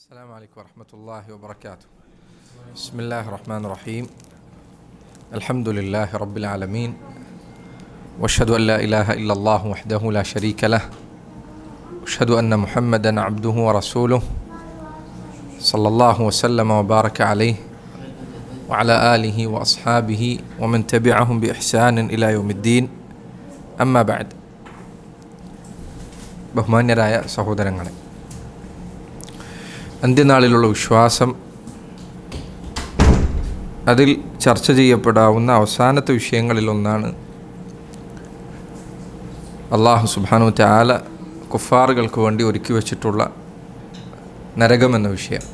السلام عليكم ورحمة الله وبركاته. بسم الله الرحمن الرحيم. الحمد لله رب العالمين، واشهد أن لا إله إلا الله وحده لا شريك له، واشهد أن محمدا عبده ورسوله صلى الله وسلم وبارك عليه وعلى آله وأصحابه ومن تبعهم بإحسان إلى يوم الدين. أما بعد. ബഹുമാന്യരായ സഹോദരങ്ങളെ, അന്ത്യനാളിലുള്ള വിശ്വാസം, അതിൽ ചർച്ച ചെയ്യപ്പെടാവുന്ന അവസാനത്തെ വിഷയങ്ങളിലൊന്നാണ് അല്ലാഹു സുബ്ഹാനഹു വ തആല കുഫാറുകൾക്ക് വേണ്ടി ഒരുക്കി വച്ചിട്ടുള്ള നരകമെന്ന വിഷയം.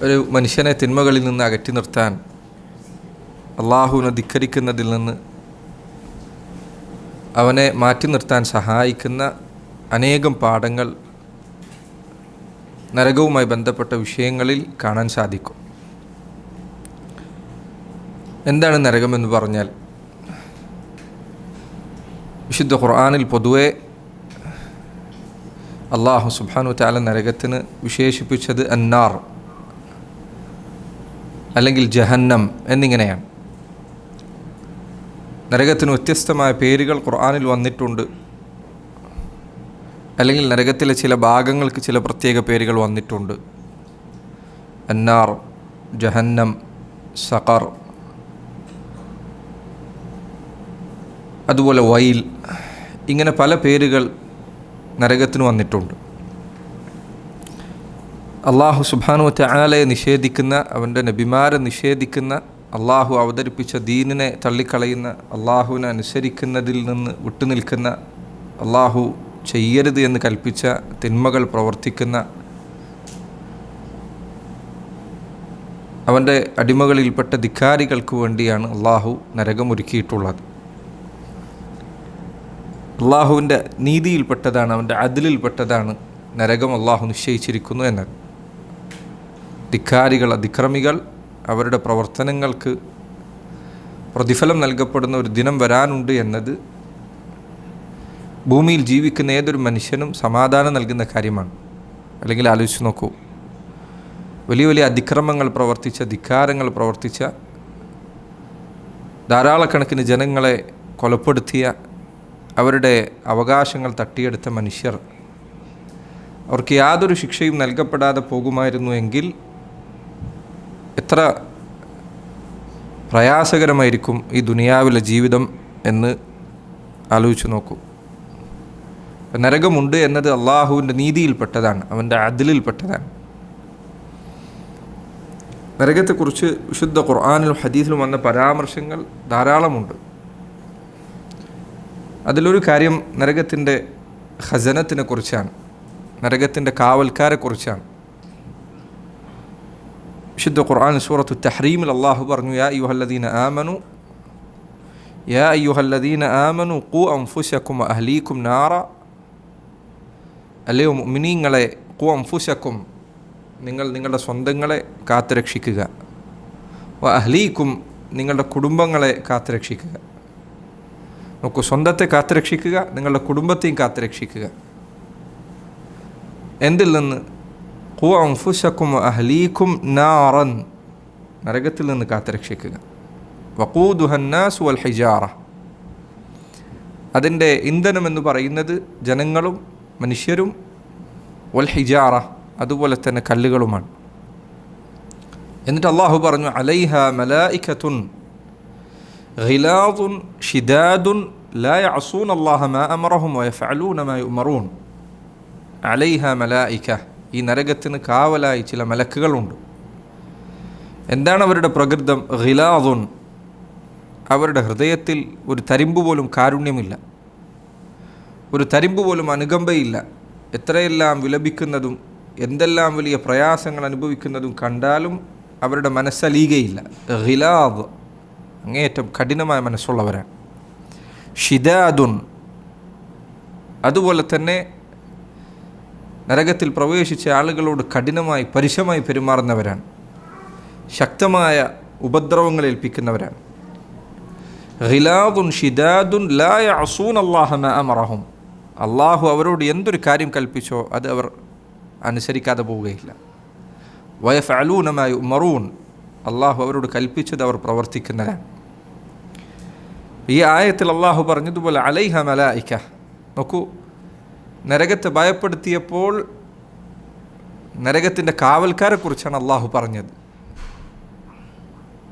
ഒരു മനുഷ്യനെ തിന്മകളിൽ നിന്ന് അകറ്റി നിർത്താൻ, അല്ലാഹുവിനെ ധിക്കരിക്കുന്നതിൽ നിന്ന് അവനെ മാറ്റി നിർത്താൻ സഹായിക്കുന്ന അനേകം പാഠങ്ങൾ നരകവുമായി ബന്ധപ്പെട്ട വിഷയങ്ങളിൽ കാണാൻ സാധിക്കും. എന്താണ് നരകമെന്ന് പറഞ്ഞാൽ, വിശുദ്ധ ഖുർആനിൽ പൊതുവെ അല്ലാഹു സുബ്ഹാനഹു വ തആല നരകത്തിന് വിശേഷിപ്പിച്ചത് അന്നാർ അല്ലെങ്കിൽ ജഹന്നം എന്നിങ്ങനെയാണ്. നരകത്തിന് വ്യത്യസ്തമായ പേരുകൾ ഖുർആനിൽ വന്നിട്ടുണ്ട്, അല്ലെങ്കിൽ നരകത്തിലെ ചില ഭാഗങ്ങൾക്ക് ചില പ്രത്യേക പേരുകൾ വന്നിട്ടുണ്ട്. അന്നാർ, ജഹന്നം, സഖർ, അതുപോലെ വൈൽ, ഇങ്ങനെ പല പേരുകൾ നരകത്തിന് വന്നിട്ടുണ്ട്. അല്ലാഹു സുബ്ഹാനഹു വ തആലയെ നിഷേധിക്കുന്ന, അവൻ്റെ നബിമാരെ നിഷേധിക്കുന്ന, അള്ളാഹു അവതരിപ്പിച്ച ദീനിനെ തള്ളിക്കളയുന്ന, അള്ളാഹുവിനെ അനുസരിക്കുന്നതിൽ നിന്ന് വിട്ടുനിൽക്കുന്ന, അള്ളാഹു ചെയ്യരുത് എന്ന് കൽപ്പിച്ച തിന്മകൾ പ്രവർത്തിക്കുന്ന അവൻ്റെ അടിമകളിൽപ്പെട്ട ധിക്കാരികൾക്ക് വേണ്ടിയാണ് അള്ളാഹു നരകമൊരുക്കിയിട്ടുള്ളത്. അള്ളാഹുവിൻ്റെ നീതിയിൽപ്പെട്ടതാണ്, അവൻ്റെ അദ്ലിൽപ്പെട്ടതാണ് നരകം അള്ളാഹു നിശ്ചയിച്ചിരിക്കുന്നു എന്നത്. ധിക്കാരികൾ, അതിക്രമികൾ, അവരുടെ പ്രവർത്തനങ്ങൾക്ക് പ്രതിഫലം നൽകപ്പെടുന്ന ഒരു ദിനം വരാനുണ്ട് എന്നത് ഭൂമിയിൽ ജീവിക്കുന്ന ഏതൊരു മനുഷ്യനും സമാധാനം നൽകുന്ന കാര്യമാണ്. അല്ലെങ്കിൽ ആലോചിച്ച് നോക്കൂ, വലിയ വലിയ അതിക്രമങ്ങൾ പ്രവർത്തിച്ച, ധിക്കാരങ്ങൾ പ്രവർത്തിച്ച, ധാരാളക്കണക്കിന് ജനങ്ങളെ കൊലപ്പെടുത്തിയ, അവരുടെ അവകാശങ്ങൾ തട്ടിയെടുത്ത മനുഷ്യർ, അവർക്ക് യാതൊരു ശിക്ഷയും നൽകപ്പെടാതെ പോകുമായിരുന്നു എങ്കിൽ എത്ര പ്രയാസകരമായിരിക്കും ഈ ദുനിയാവിലെ ജീവിതം എന്ന് ആലോചിച്ച് നോക്കൂ. നരകമുണ്ട് എന്നത് അള്ളാഹുവിൻ്റെ നീതിയിൽപ്പെട്ടതാണ്, അവൻ്റെ അദ്ലിൽപ്പെട്ടതാണ്. നരകത്തെക്കുറിച്ച് വിശുദ്ധ ഖുർആനിലും ഹദീസിലും വന്ന പരാമർശങ്ങൾ ധാരാളമുണ്ട്. അതിലൊരു കാര്യം നരകത്തിൻ്റെ ഖസനത്തിനെ കുറിച്ചാണ്, നരകത്തിൻ്റെ കാവൽക്കാരെക്കുറിച്ചാണ്. വിശുദ്ധ ഖുർആൻ സൂറത്തു തഹ്രീമിൽ അല്ലാഹു പറഞ്ഞു, യാ അയ്യുഹല്ലദീന ആമനു ഖൂ അൻഫുസകും വഅഹ്ലീകും നാറ. അല്ലയോ മുഅ്മിനീങ്ങളെ, ഖൂ അൻഫുസകും, നിങ്ങൾ നിങ്ങളുടെ സ്വന്തങ്ങളെ കാത്തുരക്ഷിക്കുക, വഅഹ്ലീകും, നിങ്ങളുടെ കുടുംബങ്ങളെ കാത്തുരക്ഷിക്കുക. നോക്കൂ, സ്വന്തത്തെ കാത്തുരക്ഷിക്കുക, നിങ്ങളുടെ കുടുംബത്തെയും കാത്തുരക്ഷിക്കുക. എന്തിൽ നിന്ന്? ഖൂ അൻഫുസകും വഅഹ്ലീകും നാറൻ, നരകത്തിൽ നിന്ന് കാത്തുരക്ഷിക്കുക. വഖൂദുഹന്നാസ് വൽ ഹിജാറ, അതിൻ്റെ ഇന്ധനമെന്ന് പറയുന്നത് ജനങ്ങളും മനുഷ്യരും, വൽ ഹിജാറ, അതുപോലെ തന്നെ കല്ലുകളുമാണ്. എന്നിട്ട് അല്ലാഹു പറഞ്ഞു, അലൈഹ മലായികത്തുൻ ഗിലാദുൻ ഷിദാദുൻ ലാ യഅസൂന അല്ലാഹ മാ അമറഹും വയഫഅലൂന മാ യുമറൂൻ. അലൈഹ മലായിക, ഈ നരകത്തിന് കാവലായി ചില മലക്കുകളുണ്ട്. എന്താണ് അവരുടെ പ്രകൃതം? ഗിലാദുൻ, അവരുടെ ഹൃദയത്തിൽ ഒരു തരിമ്പ് പോലും കാരുണ്യമില്ല, ഒരു തരിമ്പ് പോലും അനുകമ്പയില്ല. എത്രയെല്ലാം വിലപിക്കുന്നതും എന്തെല്ലാം വലിയ പ്രയാസങ്ങൾ അനുഭവിക്കുന്നതും കണ്ടാലും അവരുടെ മനസ്സലിയുകയില്ല. ഗിലാദ്, അങ്ങേയറ്റം കഠിനമായ മനസ്സുള്ളവരാണ്. ഷിദാദുൻ, അതുപോലെ തന്നെ നരകത്തിൽ പ്രവേശിച്ച ആളുകളോട് കഠിനമായി പരുഷമായി പെരുമാറുന്നവരാണ്, ശക്തമായ ഉപദ്രവങ്ങൾ ഏൽപ്പിക്കുന്നവരാണ്. ഗിലാദുൻ ഷിദാദുൻ ലാ യഅസൂന അല്ലാഹ മാ അമറഹും, അള്ളാഹു അവരോട് എന്തൊരു കാര്യം കൽപ്പിച്ചോ അത് അവർ അനുസരിക്കാതെ പോവുകയില്ല. വയഫഅലൂന മാ യുഅ്മറൂൻ, അള്ളാഹു അവരോട് കൽപ്പിച്ചത് അവർ പ്രവർത്തിക്കുന്നതാണ്. ഈ ആയത്തിൽ അള്ളാഹു പറഞ്ഞതുപോലെ അലൈഹ മലായിക. നോക്കൂ, നരകത്തെ ഭയപ്പെടുത്തിയപ്പോൾ നരകത്തിൻ്റെ കാവൽക്കാരെക്കുറിച്ചാണ് അള്ളാഹു പറഞ്ഞത്.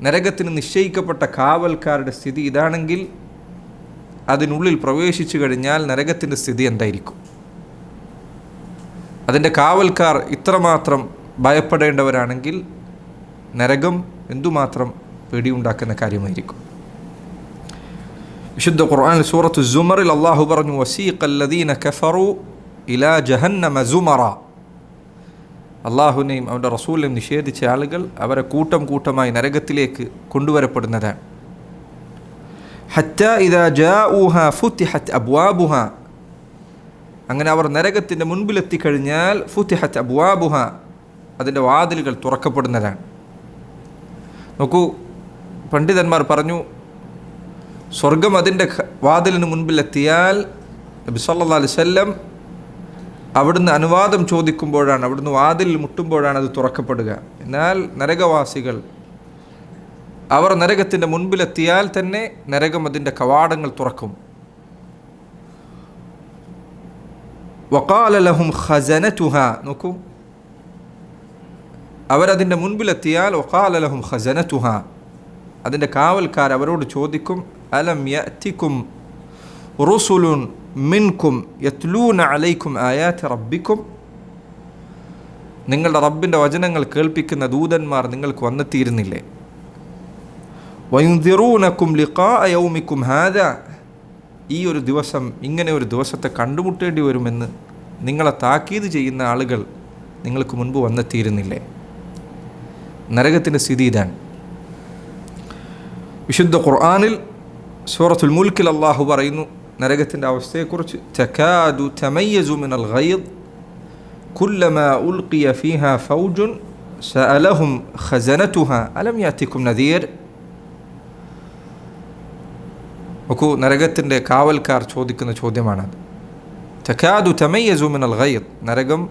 നരകത്തിന് നിശ്ചയിക്കപ്പെട്ട കാവൽക്കാരുടെ സ്ഥിതി ഇതാണെങ്കിൽ അതിനുള്ളിൽ പ്രവേശിച്ചു കഴിഞ്ഞാൽ നരകത്തിൻ്റെ സ്ഥിതി എന്തായിരിക്കും? അതിൻ്റെ കാവൽക്കാർ ഇത്രമാത്രം ഭയപ്പെടേണ്ടവരാണെങ്കിൽ നരകം എന്തുമാത്രം പേടിയുണ്ടാക്കുന്ന കാര്യമായിരിക്കും. വിശുദ്ധ ഖുർആൻ സൂറത്തു സുമറിൽ അള്ളാഹു പറഞ്ഞു, വസീഖല്ലദീന കഫറു ഇലാ ജഹന്നമ സുമറ. അള്ളാഹുവിനെയും അവൻ്റെ റസൂലിനെയും നിഷേധിച്ച ആളുകൾ അവരെ കൂട്ടം കൂട്ടമായി നരകത്തിലേക്ക് കൊണ്ടുവരപ്പെടുന്നതാണ്. ഹത്താ ഇദാ ജാഊഹാ ഫുതിഹത് അബ്വാബുഹ. അങ്ങനെ അവർ നരകത്തിൻ്റെ മുൻപിലെത്തിക്കഴിഞ്ഞാൽ ഫുതിഹത് അബ്വാബുഹ, അതിൻ്റെ വാതിലുകൾ തുറക്കപ്പെടുന്നതാണ്. നോക്കൂ, പണ്ഡിതന്മാർ പറഞ്ഞു, സ്വർഗം അതിൻ്റെ വാതിലിന് മുൻപിലെത്തിയാൽ നബി സല്ലല്ലാഹു അലൈഹി വസല്ലം അവിടുന്ന് അനുവാദം ചോദിക്കുമ്പോഴാണ്, അവിടുന്ന് വാതിലിൽ മുട്ടുമ്പോഴാണ് അത് തുറക്കപ്പെടുക. എന്നാൽ നരകവാസികൾ അവർ നരകത്തിൻ്റെ മുൻപിലെത്തിയാൽ തന്നെ നരകം അതിൻ്റെ കവാടങ്ങൾ തുറക്കും. വഖാല ലഹും ഖസനതുഹ. നോക്കൂ, അവരതിൻ്റെ മുൻപിലെത്തിയാൽ വഖാല ലഹും ഖസനതുഹ, അതിൻ്റെ കാവൽക്കാർ അവരോട് ചോദിക്കും, അലം യഅതികും റുസുലുൻ മിൻകും യത്ലൂന അലൈക്കും ആയാതി റബ്ബിക്കും. നിങ്ങളുടെ റബ്ബിൻ്റെ വചനങ്ങൾ കേൾപ്പിക്കുന്ന ദൂതന്മാർ നിങ്ങൾക്ക് വന്നെത്തിയിരുന്നില്ലേ? വയുൻദിറൂനകും ലിഖാഅ യൗമിക്കും ഹാദാ, ഈ ഒരു ദിവസം, ഇങ്ങനെ ഒരു ദിവസത്തെ കണ്ടുമുട്ടേണ്ടി വരുമെന്ന് നിങ്ങളെ താക്കീത് ചെയ്യുന്ന ആളുകൾ നിങ്ങൾക്ക് മുൻപ് വന്നെത്തിയിരുന്നില്ലേ? നരകത്തിൻ്റെ സ്ഥിതി ഇതാണ്. വിശുദ്ധ ഖുർആനിൽ സൂറത്തുൽ മുൽക്കിൽ അല്ലാഹു പറയുന്നു നരകത്തിൻ്റെ അവസ്ഥയെക്കുറിച്ച്, തകാദു തമയ്യസു മിനൽ ഗൈദ് കുല്ലമാ ഉൽഖിയ ഫീഹാ ഫൗജുൻ സഅലഹും ഖസനതുഹാ അലം യാതികും നദീർ. നോക്കൂ, നരകത്തിൻ്റെ കാവൽക്കാർ ചോദിക്കുന്ന ചോദ്യമാണത്. തകാദു തമയ്യസു മിനൽ ഗൈദ്, നരകം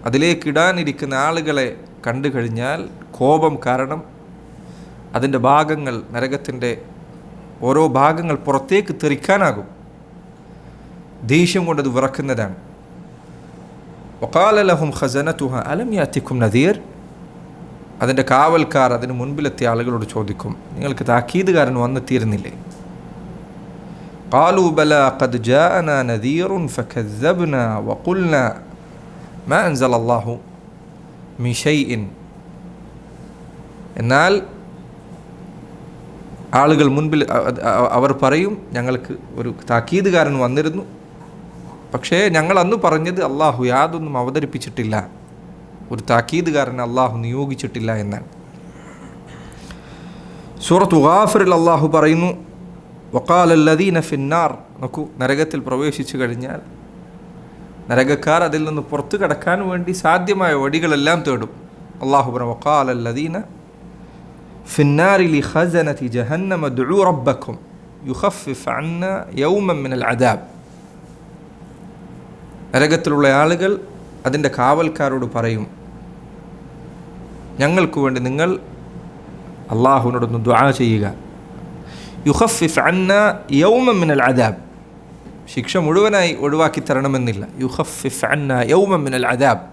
അതിലേക്കിടാനിരിക്കുന്ന ആളുകളെ കണ്ടു കഴിഞ്ഞാൽ കോപം കാരണം അതിൻ്റെ ഭാഗങ്ങൾ, നരകത്തിൻ്റെ ഓരോ ഭാഗങ്ങൾ പുറത്തേക്ക് തെറിക്കാനാകും. ദേഷ്യം കൊണ്ടത് വിറക്കുന്നതാണ്. വഖാല ലഹും ഖസനതുഹ അലം യാതികും നദീർ, അതിൻ്റെ കാവൽക്കാർ അതിന് മുൻപിലെത്തിയ ആളുകളോട് ചോദിക്കും, നിങ്ങൾക്ക് താക്കീതുകാരൻ വന്നെത്തിയിരുന്നില്ലേ? ഖാലൂ ബലാ ഖദ് ജാഅനാ നദീറുൻ ഫകദ്ദബ്നാ വഖുൽനാ മാ അൻസലല്ലാഹു മിൻ ഷൈഇൻ. എന്നാൽ ആളുകൾ മുൻപിൽ അവർ പറയും, ഞങ്ങൾക്ക് ഒരു താക്കീതുകാരൻ വന്നിരുന്നു, പക്ഷേ ഞങ്ങൾ അന്ന് പറഞ്ഞത് അള്ളാഹു യാതൊന്നും അവതരിപ്പിച്ചിട്ടില്ല, ഒരു താക്കീതുകാരനെ അള്ളാഹു നിയോഗിച്ചിട്ടില്ല എന്നാണ്. സൂറത്തു ഗാഫിറിൽ അള്ളാഹു പറയുന്നു, വഖാലല്ലദീന ഫിന്നാർ. നോക്കൂ, നരകത്തിൽ പ്രവേശിച്ചു കഴിഞ്ഞാൽ നരകക്കാർ അതിൽ നിന്ന് പുറത്തു കടക്കാൻ വേണ്ടി സാധ്യമായ വഴികളെല്ലാം തേടും. അള്ളാഹു പറഞ്ഞു, വഖാലല്ലദീന ഫിന്നാരി ലിഖസനതി ജഹന്നമ ദുഉ റബ്ബക്കും യുഖഫിഫ് അന്നാ യൗമൻ മിനൽ അദാബ്. നരകത്തിലുള്ള ആളുകൾ അതിൻ്റെ കാവൽക്കാരോട് പറയും, ഞങ്ങൾക്ക് വേണ്ടി നിങ്ങൾ അള്ളാഹുവിനോടൊന്ന് ദുആ ചെയ്യുക. യുഖഫിഫ് അന്നാ യൗമൻ മിനൽ അദാബ്, ശിക്ഷ മുഴുവനായി ഒഴിവാക്കി തരണമെന്നില്ല. യുഖഫിഫ് അന്നാ യൗമൻ മിനൽ അദാബ്,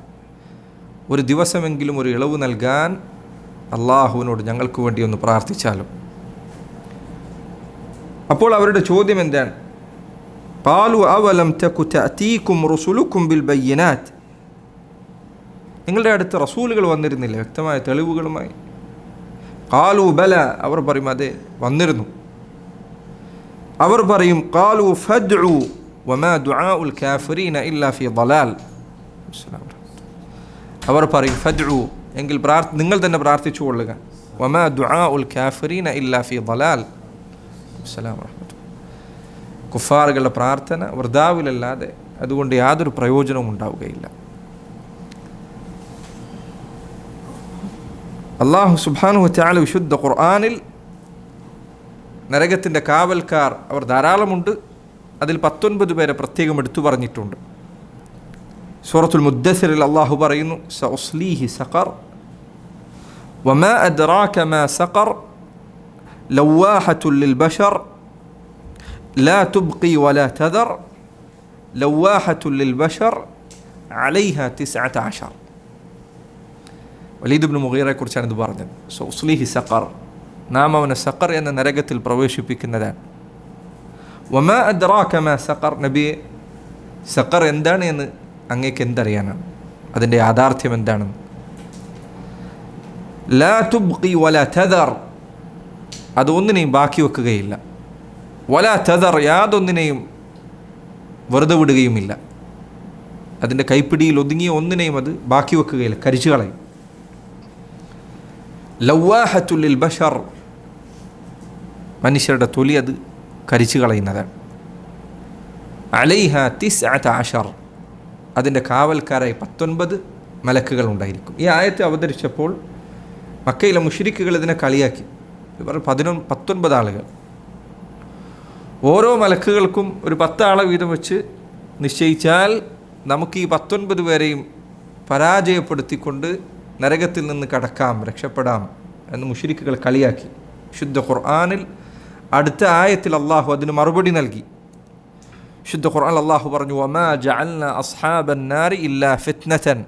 ഒരു ദിവസമെങ്കിലും ഒരു ഇളവ് നൽകാൻ അള്ളാഹുവിനോട് ഞങ്ങൾക്ക് വേണ്ടി ഒന്ന് പ്രാർത്ഥിച്ചാലും. അപ്പോൾ അവരുടെ ചോദ്യം എന്താണ്? ഖാലു അവലം തകു തഅതീകും റുസുലുകും ബിൽ ബയ്യിനാത്ത്, നിങ്ങളുടെ അടുത്ത് റസൂലുകൾ വന്നിരുന്നില്ല വ്യക്തമായ തെളിവുകളുമായി? ഖാലു ബല, അവർ പറയും അതെ വന്നിരുന്നു. അവർ പറയും ഖാലു ഫദ്ഉ വമാ ദുആഉൽ കാഫിരീന ഇല്ലാ ഫീ ളലാൽ. അവർ പറയും ഫദ്ഉ, എങ്കിൽ നിങ്ങൾ തന്നെ പ്രാർത്ഥിച്ചു കൊള്ളുക. വമാ ദുആഉൽ കാഫിരീന ഇല്ലാ ഫീ ളലാൽ. അസ്സലാമു അലൈക്കും. കുഫാറുകളുടെ പ്രാർത്ഥന വൃഥാവിലല്ലാതെ അതുകൊണ്ട് യാതൊരു പ്രയോജനവും ഉണ്ടാവുകയില്ല. അല്ലാഹു സുബ്ഹാനഹു വ തആല വിശുദ്ധ ഖുർആനിൽ നരകത്തിൻ്റെ കാവൽക്കാർ അവർ ധാരാളമുണ്ട്. അതിൽ 19 പേരെ പ്രത്യേകം എടുത്തു പറഞ്ഞിട്ടുണ്ട്. സൂറത്തുൽ മുദ്ദസ്സിറിൽ അല്ലാഹു പറയുന്നു സഉസ്ലീഹി സഖർ വമാ അദ്റാക മാ സഖർ ലവാഹത്തുൽ ലിൽബശർ ലാ തുബ്ഖി വലാ തദർ ലവാഹത്തുൽ ലിൽബശർ അലൈഹാ 19. വലീദ് ഇബ്നു മുഗീറയെക്കുറിച്ചാണ് ഇത് പറഞ്ഞത്. സഉസ്ലീഹി സഖർ, നാം അവനെ സഖർ എന്ന നരകത്തിൽ പ്രവേശിപ്പിക്കുന്നതാണ്. വമാ അദ്റാക മാ സഖർ, നബിയെ സഖർ എന്താണ് എന്ന് അങ്ങേക്ക് എന്തറിയാനാണ്, അതിൻ്റെ യാഥാർത്ഥ്യം എന്താണെന്ന്. ലാ തുബ്ഖി വലാ തദർ, അതൊന്നിനെയും ബാക്കി വെക്കുകയില്ല. വലാ തദർ, യാതൊന്നിനെയും വെറുതെ വിടുകയുമില്ല. അതിൻ്റെ കൈപ്പിടിയിൽ ഒതുങ്ങിയ ഒന്നിനെയും അത് ബാക്കി വെക്കുകയില്ല, കരിച്ചു കളയും. ലവാഹത്തുൽ ലിൽബശർ, മനുഷ്യരുടെ തൊലി അത് കരിച്ചു കളയുന്നതാണ്. അലൈഹ 19, അതിൻ്റെ കാവൽക്കാരായി 19 മലക്കുകൾ ഉണ്ടായിരിക്കും. ഈ ആയത്ത് അവതരിച്ചപ്പോൾ മക്കയിലെ മുശ്രിക്കുകൾ ഇതിനെ കളിയാക്കി. ഇവർ 19 ആളുകൾ, ഓരോ മലക്കുകൾക്കും ഒരു 10 ആളെ വീതം വെച്ച് നിശ്ചയിച്ചാൽ നമുക്ക് ഈ 19 പേരെയും പരാജയപ്പെടുത്തിക്കൊണ്ട് നരകത്തിൽ നിന്ന് കടക്കാം, രക്ഷപ്പെടാം എന്ന് മുശ്രിക്കുകൾ കളിയാക്കി. ശുദ്ധ ഖുർആനിൽ അടുത്ത ആയത്തിൽ അള്ളാഹു അതിന് മറുപടി നൽകി. ശുദ്ധ ഖുർആനിൽ അള്ളാഹു പറഞ്ഞു വമാ ജഅൽനാ അസ്ഹാബൻ നാരി ഇല്ലാ ഫിത്നതൻ